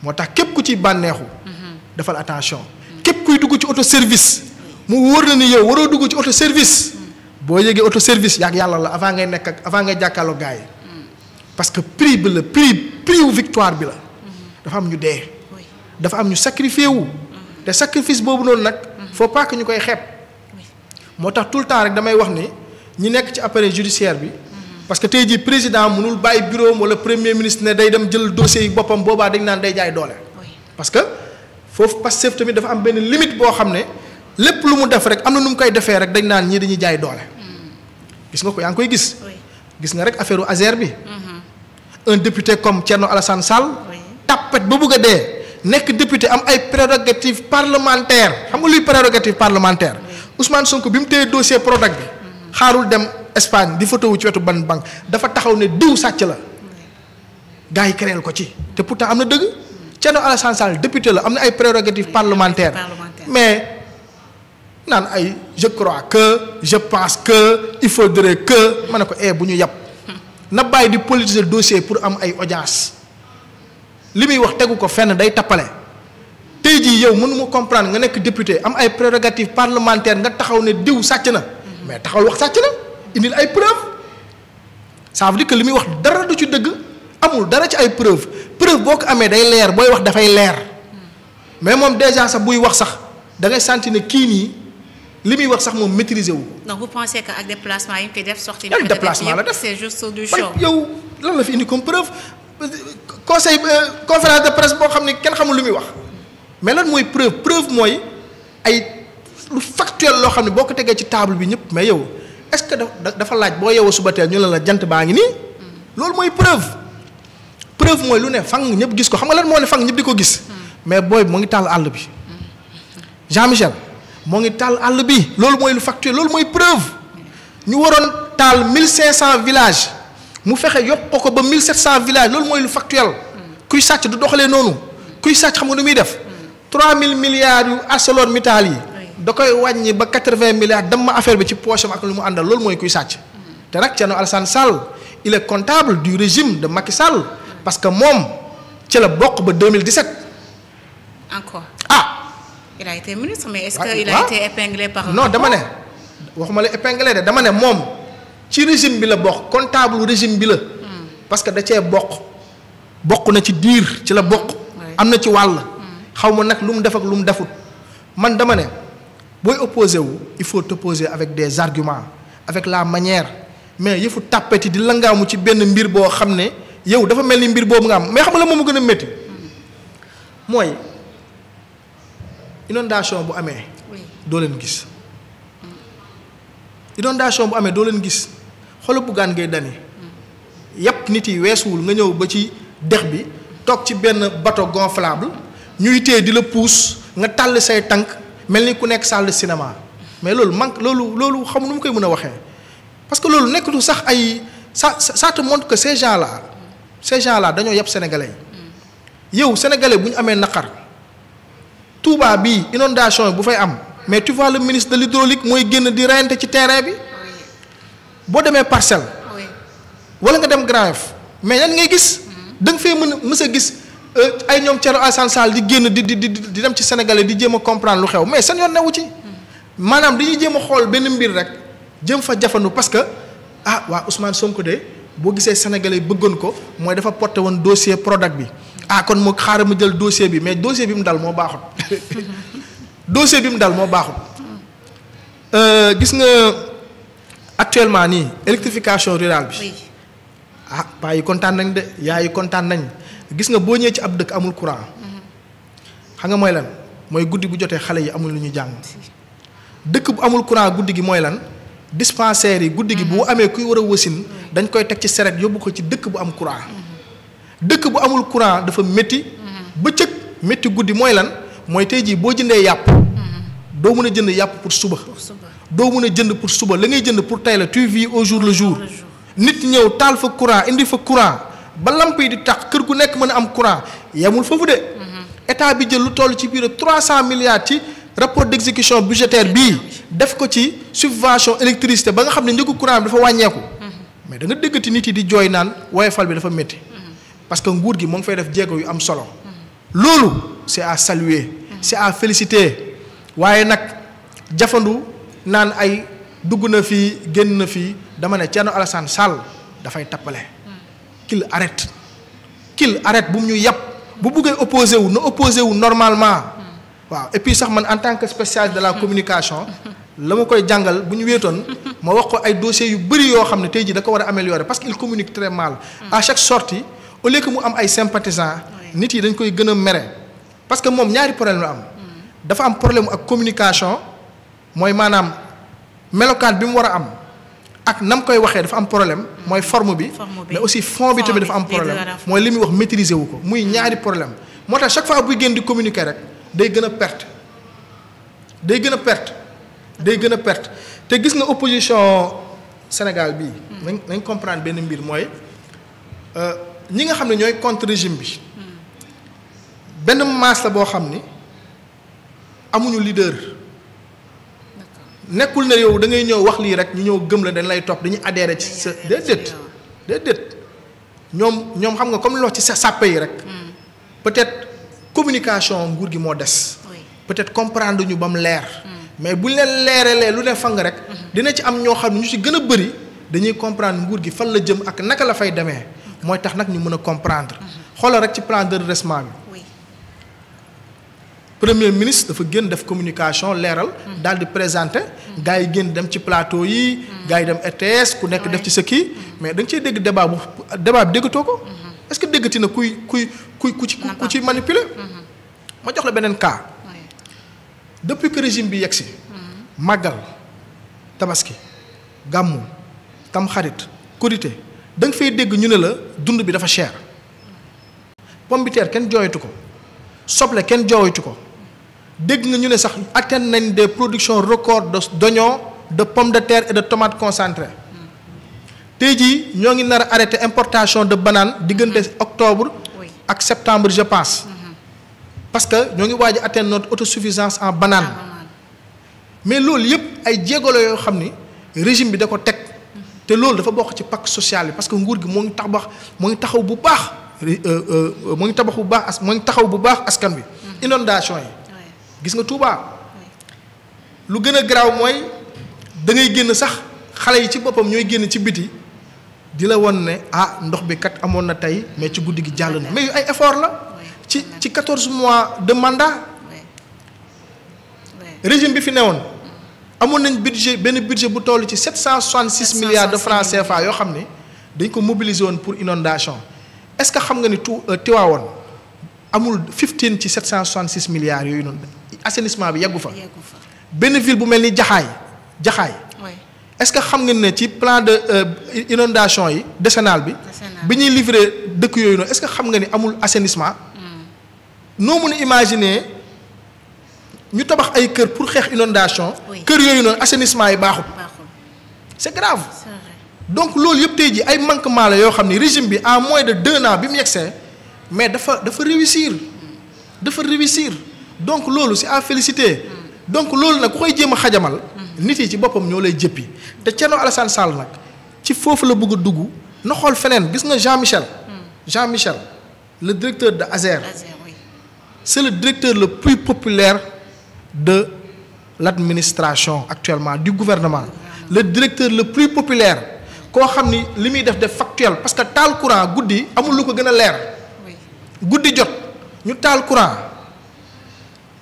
moo tax képp ku ciy bànneexu defal attention képp kuy dugg ci auto service mu wóor na ni yow waroo dugg ci auto service boo yëgee auto service yaag yàlla la avant ngay nekk ak avant ngay jàkkaarloo gars yi parce que prix bi la prix wu victoire bi la dafa am ñu dee dafa am ñu sacrifié wu te sacrifice boobu noonu nag faut pas que ñu koy xeeb moo tax tout le temps rek damay wax ni ñi nekk ci appareil judiciaire bi parce que tey jii président mënul bàyyi bureau wala premier ministre ne day dem jël dossier yi boppam boobaa dañ naan day jaay doole parce que foofu Pastef tamit dafa am benn limite boo xam ne lépp lu mu def rek am na nu mu koy defee rek dañ naan ñii dañuy jaay doole gis nga ko yaa ngi koy gis nga rek affaire u Azer bi un député comme Thierno Alassane Sall tappet ba bëgg a dee nekk député am ay prérogatives parlementaires xam nga luy prérogative parlementaire Ousmane Sonko bi mu téye dossier Prodac bi xaarul dem Espagne di photo wu ci wetu ban banque dafa taxaw ne diw sàcc la gars yi créel ko ci te pourtant am na dëgg Thierno Alassane Sall député la am na ay prérogatives parlementaires mais naan ay je crois que je pense que il faudrait que ma ne ko bu ñu yàpp na bàyyi di politiser dossier pour am ay audience li muy wax tegu ko fenn day tappale tey jii yow mënuma comprendre nga nekk député am ay prérogatives parlementaires nga taxaw ne diw sàcc na mais taxawal wax sàcc na indil ay preuve ça veut dire que li muy wax dara du ci dëgg amul dara ci ay preuve boo ko amee day leer booy wax dafay leer mais moom déjà sax buy wax sax da ngay sentir ne kii nii li muy wax sax moom maîtriser wu. donc vous pensez que ak déplacement yi ñu koy def sortie yan déplacement la def c'est juste du show. yow lan la fi indi comme preuve conseil conférence de presse boo xam ne kenn xamul lu muy wax mais lan mooy preuve mooy ay lu factuel loo xam ne boo ko tegee ci table bi ñëpp mais yow est-ce que dafa laaj boo yeewoo suba teel ñu la jant baa ngi nii loolu mooy preuve mooy lu ne fang ñëpp gis ko xam nga lan moo ne fang ñëpp di ko gis mais booy moo ngi taal àll bi Jean-Michel moo ngi taal àll bi loolu mooy lu factuel loolu mooy preuve ñu waroon taal 1500 villages mu fexe yokk ko ba 1700 villages loolu mooy lu factuel kuy sàcc du doxalee noonu kuy sàcc xam nga nu muy def 3000 milliards yu ArcelorMittal yi da koy wàññi ba 80 milliards dem ma affaire bi ci poche am ak lu mu àndal loolu mooy kuy sàcc te nag Thierno Alassane Sall il est comptable du régime de Macky Sall parce que moom ci la bokk ba 2017. encore il a été ministre mais est-ce que il a été épinglé par non dama ne waxuma la épinglé de dama ne moom ci régime bi la bokk comptable régime bi la parce que da cee bokk na ci diir ci la bokk am na ci wàll xaw ma nag lu mu def ak lu mu defut man dama ne booy opposé wu il faut t'opposer avec des arguments avec la manière mais yëfu tàppeti di langaamu ci benn mbir boo xam ne yow dafa mel ni mbir boobu nga am mais xam nga la moom mu gën a métti mooy inondation bu amee doo leen gis inondation bu amee doo leen gis xoolal Bougane Gueye Dany yàpp nit yi weesuwul nga ñëw ba ci dex bi toog ci benn bateau gonflable ñuy téye di la puus nga tàll say tànk mel ni ku nekk salle de cinéma mais loolu manque loolu xam nu mu koy mën a waxee parce que loolu nekkatu sax ay ça te montre que ces gens-là dañoo yeb sénégalais yi yow sénégalais bu ñu amee naqar Touba bii inondation bu fay am mais tu vois le ministre de l'hydraulique mooy génn di reyante ci terrain bi boo demee Parcelles wala nga dem Grand Yoff mais yan ngay gis da nga fee mës a gis ay ñoom Thierno Alassane Sall di génn di dem ci sénégalais di jéem a comprendre lu xew mais seen yoon newu ci maanaam dañuy jéem a xool benn mbir rek jëm fa jafandu parce que waa Ousmane Sonko de boo gisee sénégalais bëggoon ko mooy dafa porté woon dossier Prodac bi kon mu xaaral ma jël dossier bi mais dossier bi mu dal moo baaxut dossier bi mu dal moo baaxut gis nga actuellement nii électrification rurale bi paa yi kontaan nañ de yaay yi kontaan nañ gis nga boo ñëwee ci ab dëkk amul courant xam nga mooy lan mooy guddi bu jotee xale yi amul lu ñu jàng dëkk bu amul courant guddi gi mooy lan dispensaires yi guddi gi bu amee kuy war a wasin dañ koy teg ci seret yóbbu ko ci dëkk bu am courant dëkk bu amul courant dafa métti bëccëg métti guddi mooy lan mooy tey jii boo jëndee yàpp doo mën a jënd yàpp pour suba doo mën a jënd pour suba la ngay jënd pour tey la tu vis au jour le jour nit ñëw taal fa courant indi fa courant ba lamp yi di tax kër gu nekk mën a am courant yemul foofu de état bi jël lu toll ci biir 300 milliards ci rapport d'exécution budgétaire bii def ko ci subvention électricité ba nga xam ne njëgu courant bi dafa wàññeeku mais da nga déggati nit yi di jooy naan woyofal bi dafa métti parce que nguur gi moo ngi fay def jéego yu am solo loolu c'est à saluer c'est à féliciter waaye nag jafandu naan ay dugg na fii génn na fii dama ne Thierno Alassane Sall dafay tappale qu'il arrête bu mu ñu yàpp bu buggee opposé wu na opposé wu normalement waaw et puis sax man en tant que spécialiste de la communication la ma koy jàngal bu ñu wéetoon ma wax ko ay dossiers yu bëri yoo xam ne tey jii da ko war a améliorer parce qu'il communique très mal à chaque sortie au lieu que mu am ay sympathisants nit yi dañ koy gën a mere parce que moom ñaari problème la am dafa am problème ak communication mooy maanaam melokaan bi mu war a am ak nam koy waxee dafa am problème mooy forme bi mais aussi fond bi tamit dafa am problème mooy li muy wax maîtriser wu ko muy ñaari problème moo tax chaque fois buy génn di communiquer rek day gën a perte te gis nga opposition Sénégal bii nañ comprendre benn mbir mooy ñi nga xam ne ñooy contre régime bi benn masse la boo xam ni amuñu leader nekkul ne yow da ngay ñëw wax lii rek ñu ñëw gëm la dañ lay topp dañuy adhérer ci sa déedéet ñoom xam nga comme loo ci sa sàppe yi rek peut-être communication nguur gi moo des peut-être comprendre ñu ba mu leer mais buñ leen leeralee lu ne fang rek dina ci am ñoo xam ne ñu ci gën a bëri dañuy comprendre nguur gi fan la jëm ak naka la fay demee mooy tax nag ñu mën a comprendre xoolal rek ci plan de redressement bi premier ministre dafa génn def communication leeral daal di présenter gars yi génn dem ci plateau yi gars yi dem RTS ku nekk def ci sa kii mais da nga ciy dégg débat bi déggatoo ko est-ce que déggati na ku ci manipuler ma jox la beneen cas depuis que régime bi yegsi màggal tabaski gàmmu tamxarit korité da nga fay dégg ñu ne la dund bi dafa cher pomme de terre kenn jooyatu ko soble kenn jooyatu ko dégg nga ñu ne sax atteindre nañ des productions records d'oignons de pommes de terre et de tomates concentrées tey jii ñoo ngi nar a arrêter importation de bananes diggante octobre ak septembre je pense parce que ñoo ngi waaj a atteindre notre autosuffisance en bananes mais loolu yëpp ay jéego la yoo xam ni régime bi da ko teg te loolu dafa bokk ci pacte social bi parce que nguur gi moo ngi taxaw bu baax moo ngi taxaw bu baax askan bi inondation yi gis nga Touba lu gën a garaaw mooy da ngay génn sax xale yi ci boppam ñooy génn ci biti di la won ne ndox bi kat amoon na tey mais ci guddi gi jàll na mais yu ay effort la ci 14 mois de mandat régime bi fi newoon amoon nañ benn budget bu toll ci 766 milliards de francs CFA yoo xam ne dañ ko mobiliser woon pour inondation est-ce que xam nga ni Tivaouane amul 15 ci 766 milliards yooyu noonu assainissement bi yeggu fa benn ville bu mel ni jaxaay est-ce que xam nga ne ci plan de inondation yi décennal bi ñuy livrer dëkk yooyu noonu est-ce que xam nga ni amul assainissement noo mën a imaginer ñu tabax ay kër pour xeex inondation kër yooyu noonu assainissement yi baaxul c'est grave donc loolu yëpp tey ji ay manquement la yoo xam ni régime bi en moins de 2 ans bi mu yegsee mais dafa réussir donc loolu c'est à féliciter donc loolu nag ku koy jéem a xajamal nit yi ci boppam ñoo lay jëppi te Thierno Alassane Sall nag ci foofu la bëgg a dugg na xool feneen gis nga Jean Michel le directeur de ASER c'est le directeur le plus populaire de l'administration actuellement du gouvernement le directeur le plus populaire koo xam ni li muy def factuel parce que taal courant guddi amul lu ko gën a leer guddi jot ñu taal courant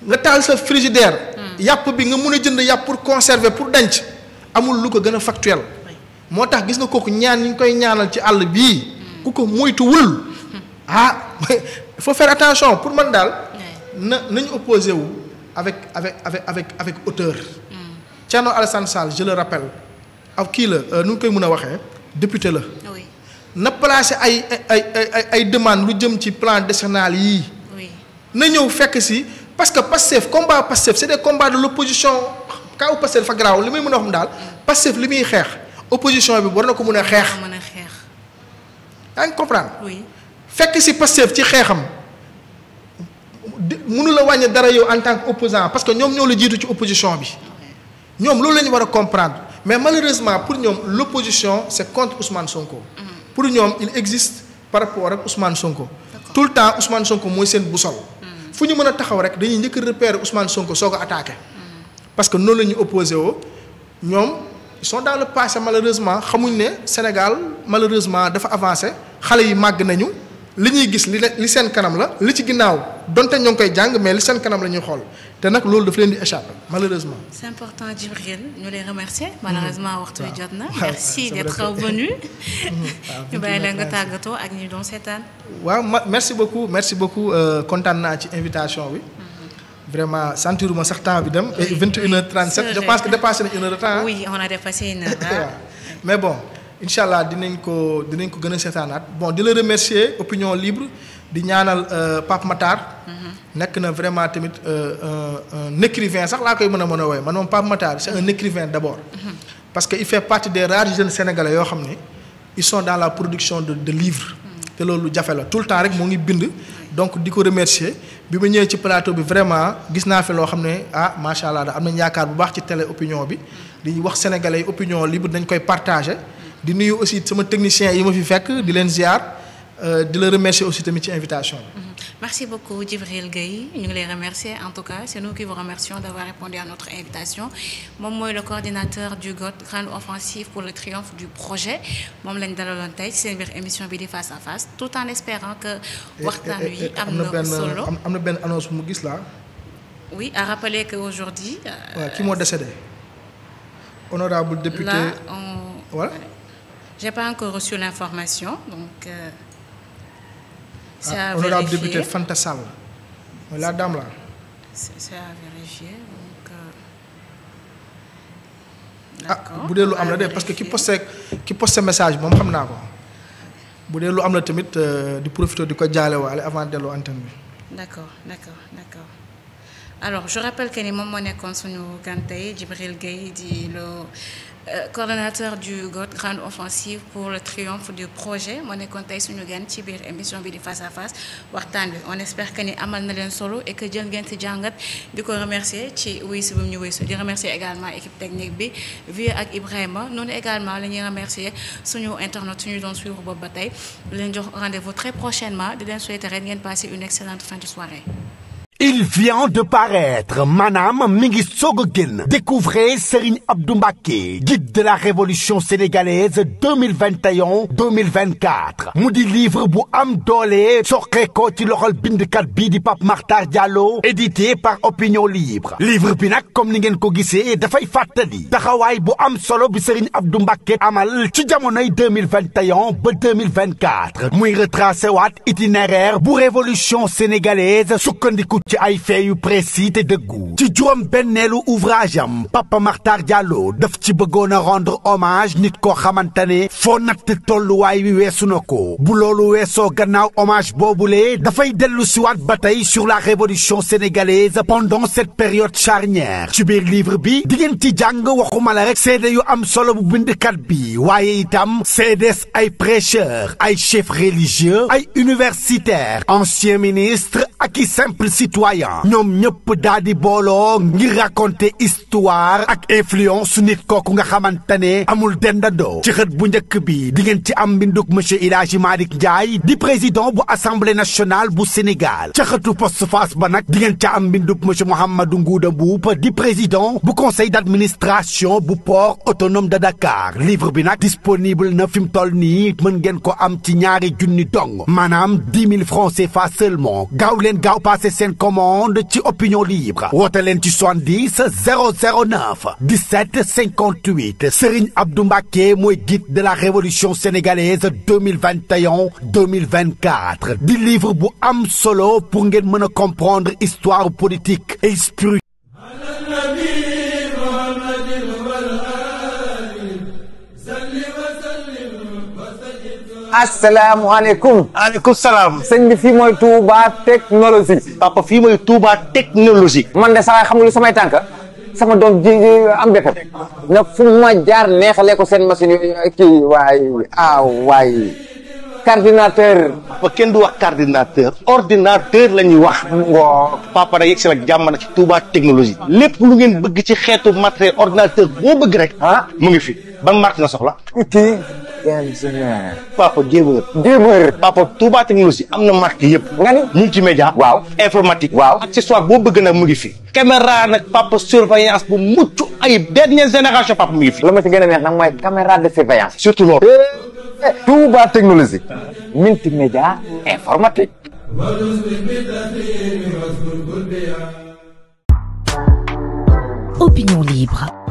nga taal sa frigidaire yàpp bi nga mun a jënd yàpp pour conserver pour denc amul lu ko gën a factuel moo tax gis nga kooku ñaan ñu ngi koy ñaanal ci àll bii ku ko moytuwul il faut faire attention pour man daal nañu opposé wu avec hauteur Thierno Alassane Sall je le rappelle ak kii la nu ngi koy mën a waxee député la na placé ay demande lu jëm ci plan décennal yii na ñëw fekk si parce que Pastef combat Pastef c'est des combats de l'opposition kaw Pastef dafa garaaw li muy mën a wax daal Pastef li muy xeex opposition bi war na ko mën a xeex yaa ngi comprendre fekk si Pastef ci xeexam mënu la wàññi dara yow en tant que opposant parce que ñoom ñoo la jiitu ci opposition bi ñoom loolu la ñu war a comprendre mais malheureusement pour ñoom l'opposition c'est contre Ousmane Sonko pour ñoom il existe par rapport ak Ousmane Sonko tout le temps Ousmane Sonko mooy seen boussole fu ñu mën a taxaw rek dañuy njëkk a repérer Ousmane Sonko soo ko attaqué parce que noonu la ñu opposé woo ñoom ils sont dans le passé malheureusement xamuñ ne Sénégal malheureusement dafa avancé xale yi màgg nañu li ñuy gis li seen kanam la li ci ginnaaw donte ñoo ngi koy jàng mais li seen kanam la ñuy xool te nag loolu daf leen di échapper malheureusement. C'est important Djibril ñu lay remercier malheureusement waxtu wi jot na. merci d'être venu. ñu bàyyi la nga tàggatoo ak ñi doon seetaan. waaw merci beaucoup kontaan naa ci invitation bi. vraiment sentiruma sax temps bi dem. et 21h37 je pense que dépassé nañ 1 heure de temps. oui on a dépassé 1 heure. mais bon. incha allah dinañ ko gën a seetaanaat bon di la remercier Opinion Libre di ñaanal Pape Matar. nekk na vraiment tamit un écrivain sax laa koy mën a woowee man moom Pape Matar c'est un écrivain d'abord. parce que il fait partie des rares jeunes sénégalais yoo xam ne ils sont dans la production de livres. te loolu jafe la tout le temps rek moo ngi bind. donc di ko remercier bi ma ñëwee ci plateau bi vraiment gis naa fi loo xam ne macha allah da am nañ yaakaar bu baax ci télé Opinion bi di wax sénégalais yi Opinion Libre dañ koy partager. di nuyu aussi sama technicien yi ma fi fekk di leen ziar di la remercier aussi tamit ci invitation bi. Merci beaucoup Djibril Gueye ñu ngi lay remercier en tout cas c'est nous qui vous remercions d'avoir répondu à notre invitation moom mooy le coordinateur du GOT grande offensive pour le triomphe du projet moom lañ dalaloon tey ci seen biir émission bi di face à face tout en espérant que waxtaan wi am na solo am na benn annonce bu mu gis là. oui à rappeler que aujourd'hui qui moo décédé honorable député là voilà. J'ai pas encore reçu l'information donc c'est à honorable vérifier. député Fanta Sall la dame là. C'est à vérifier donc. D'accord. bu dee lu am la de parce que ki posté message moom xam naa ko bu dee lu am la tamit di profiter di ko jaale waale avant dellu antenne bi. D'accord. Alors je rappelle que ni moom moo nekkoon suñu gan tey Djibril Gueye di le coordonnateur du GOT grande offensive pour le triomphe du projet moo nekkoon tey suñu gan ci biir émission bi di face à face waxtaan bi on espère que ni amal na leen solo et que jël ngeen ci jàngat di ko remercier ci wuysu bi mu ñu wuysu di remercier également équipe technique bi Vieux ak Ibrahima noonu également la ñuy remercier suñu internautes suñu doon suivre boobu ba tey di leen jox rendez-vous très prochainement di leen souhaiter ren ngeen passer une excellente fin de soirée. Il vient de paraître maanaam mi ngi soog a génn découvrez Serigne Abdou Mbacké guide de la révolution sénégalaise 2021-2024 mu di livre bu am doole soqe ko ci loxol bindkat bii di Pape Makhtar Diallo édité par Opinion Libre livre bi nag comme ni ngeen ko gisee dafay fàttali taxawaay bu am solo bi Serigne Abdou Mbacké amal ci jamonoy 2021 ba 2024 muy retracé waat itinéraire bu révolution sénégalaise sukkandiku ci ay faits yu précis te dëggu ci juróom benneelu ouvrage am Papa Makhtar Diallo daf ci bëggoon a rendre hommage nit koo xamante ne foo natt tolluwaay wi weesu na ko bu loolu weesoo gannaaw hommage boobule dafay dellu siwaat ba tey sur la révolution sénégalaise pendant cette période charnière ci biir livre bi di ngeen ci jàng waxuma la rek seede yu am solo bu bindkat bi waaye itam seedes ay prêcheurs ay chefs religieux ay universitaires anciens ministres ak i simple citoyen ñoom ñëpp daa di booloo ngir raconter histoire ak influence nit kooku nga xamante ne amul dendandoo ci xët bu njëkk bi di ngeen ci am mbinduk monsieur El Hadji Malick Ndiaye di président bu assemblée nationale bu Sénégal ca xëtu postface ba nag di ngeen ca am mbinduk monsieur Mouhamadou Ngouda Mboup di président bu conseil d'administration bu port autonome de Dakar livre bi nag disponible na fi mu toll nii mën ngeen ko am ci ñaari junni dong maanaam 10 000 francs CFA seulement gaaw leen gaaw passé seen commande ci opinion libre woote leen ci 70 009 17 58 Serigne Abdou Mbacké mooy guide de la révolution sénégalaise 2021-2024 di livre bu am solo pour ngeen mën a comprendre histoire politique et spirituelle. asalaamaaleykum. aleykum salaam. sëñ bi fii mooy Touba technologie. papa fii mooy Touba technologie. man de saa xam nga lu samay tànk sama doom ji am defet na fu ma jaar neexalee ko seen machine yi kii waay coordinateur. papa kenn du wax coordinateur. ordinateur la ñuy wax. waaw papa da yegg si nag jàmm na ci Touba technologie. lépp lu ngeen bëgg ci xeetu matériel ordinateur boo bëgg rek. mu ngi fi ban marque nga soxla. kii. ingénieur. papa gamer. papa Touba technologie am na marque yëpp. nga ni multimédia. waaw informatique. waaw accessoire boo bëgg nag mu ngi fi. caméra nag papa surveillance bu mucc ay dernière génération papa mu ngi fi. la ma ci gën a neex nag mooy caméra de surveillance. surtout loolu. Touba technologie. multimédia informatique. Opinion libre.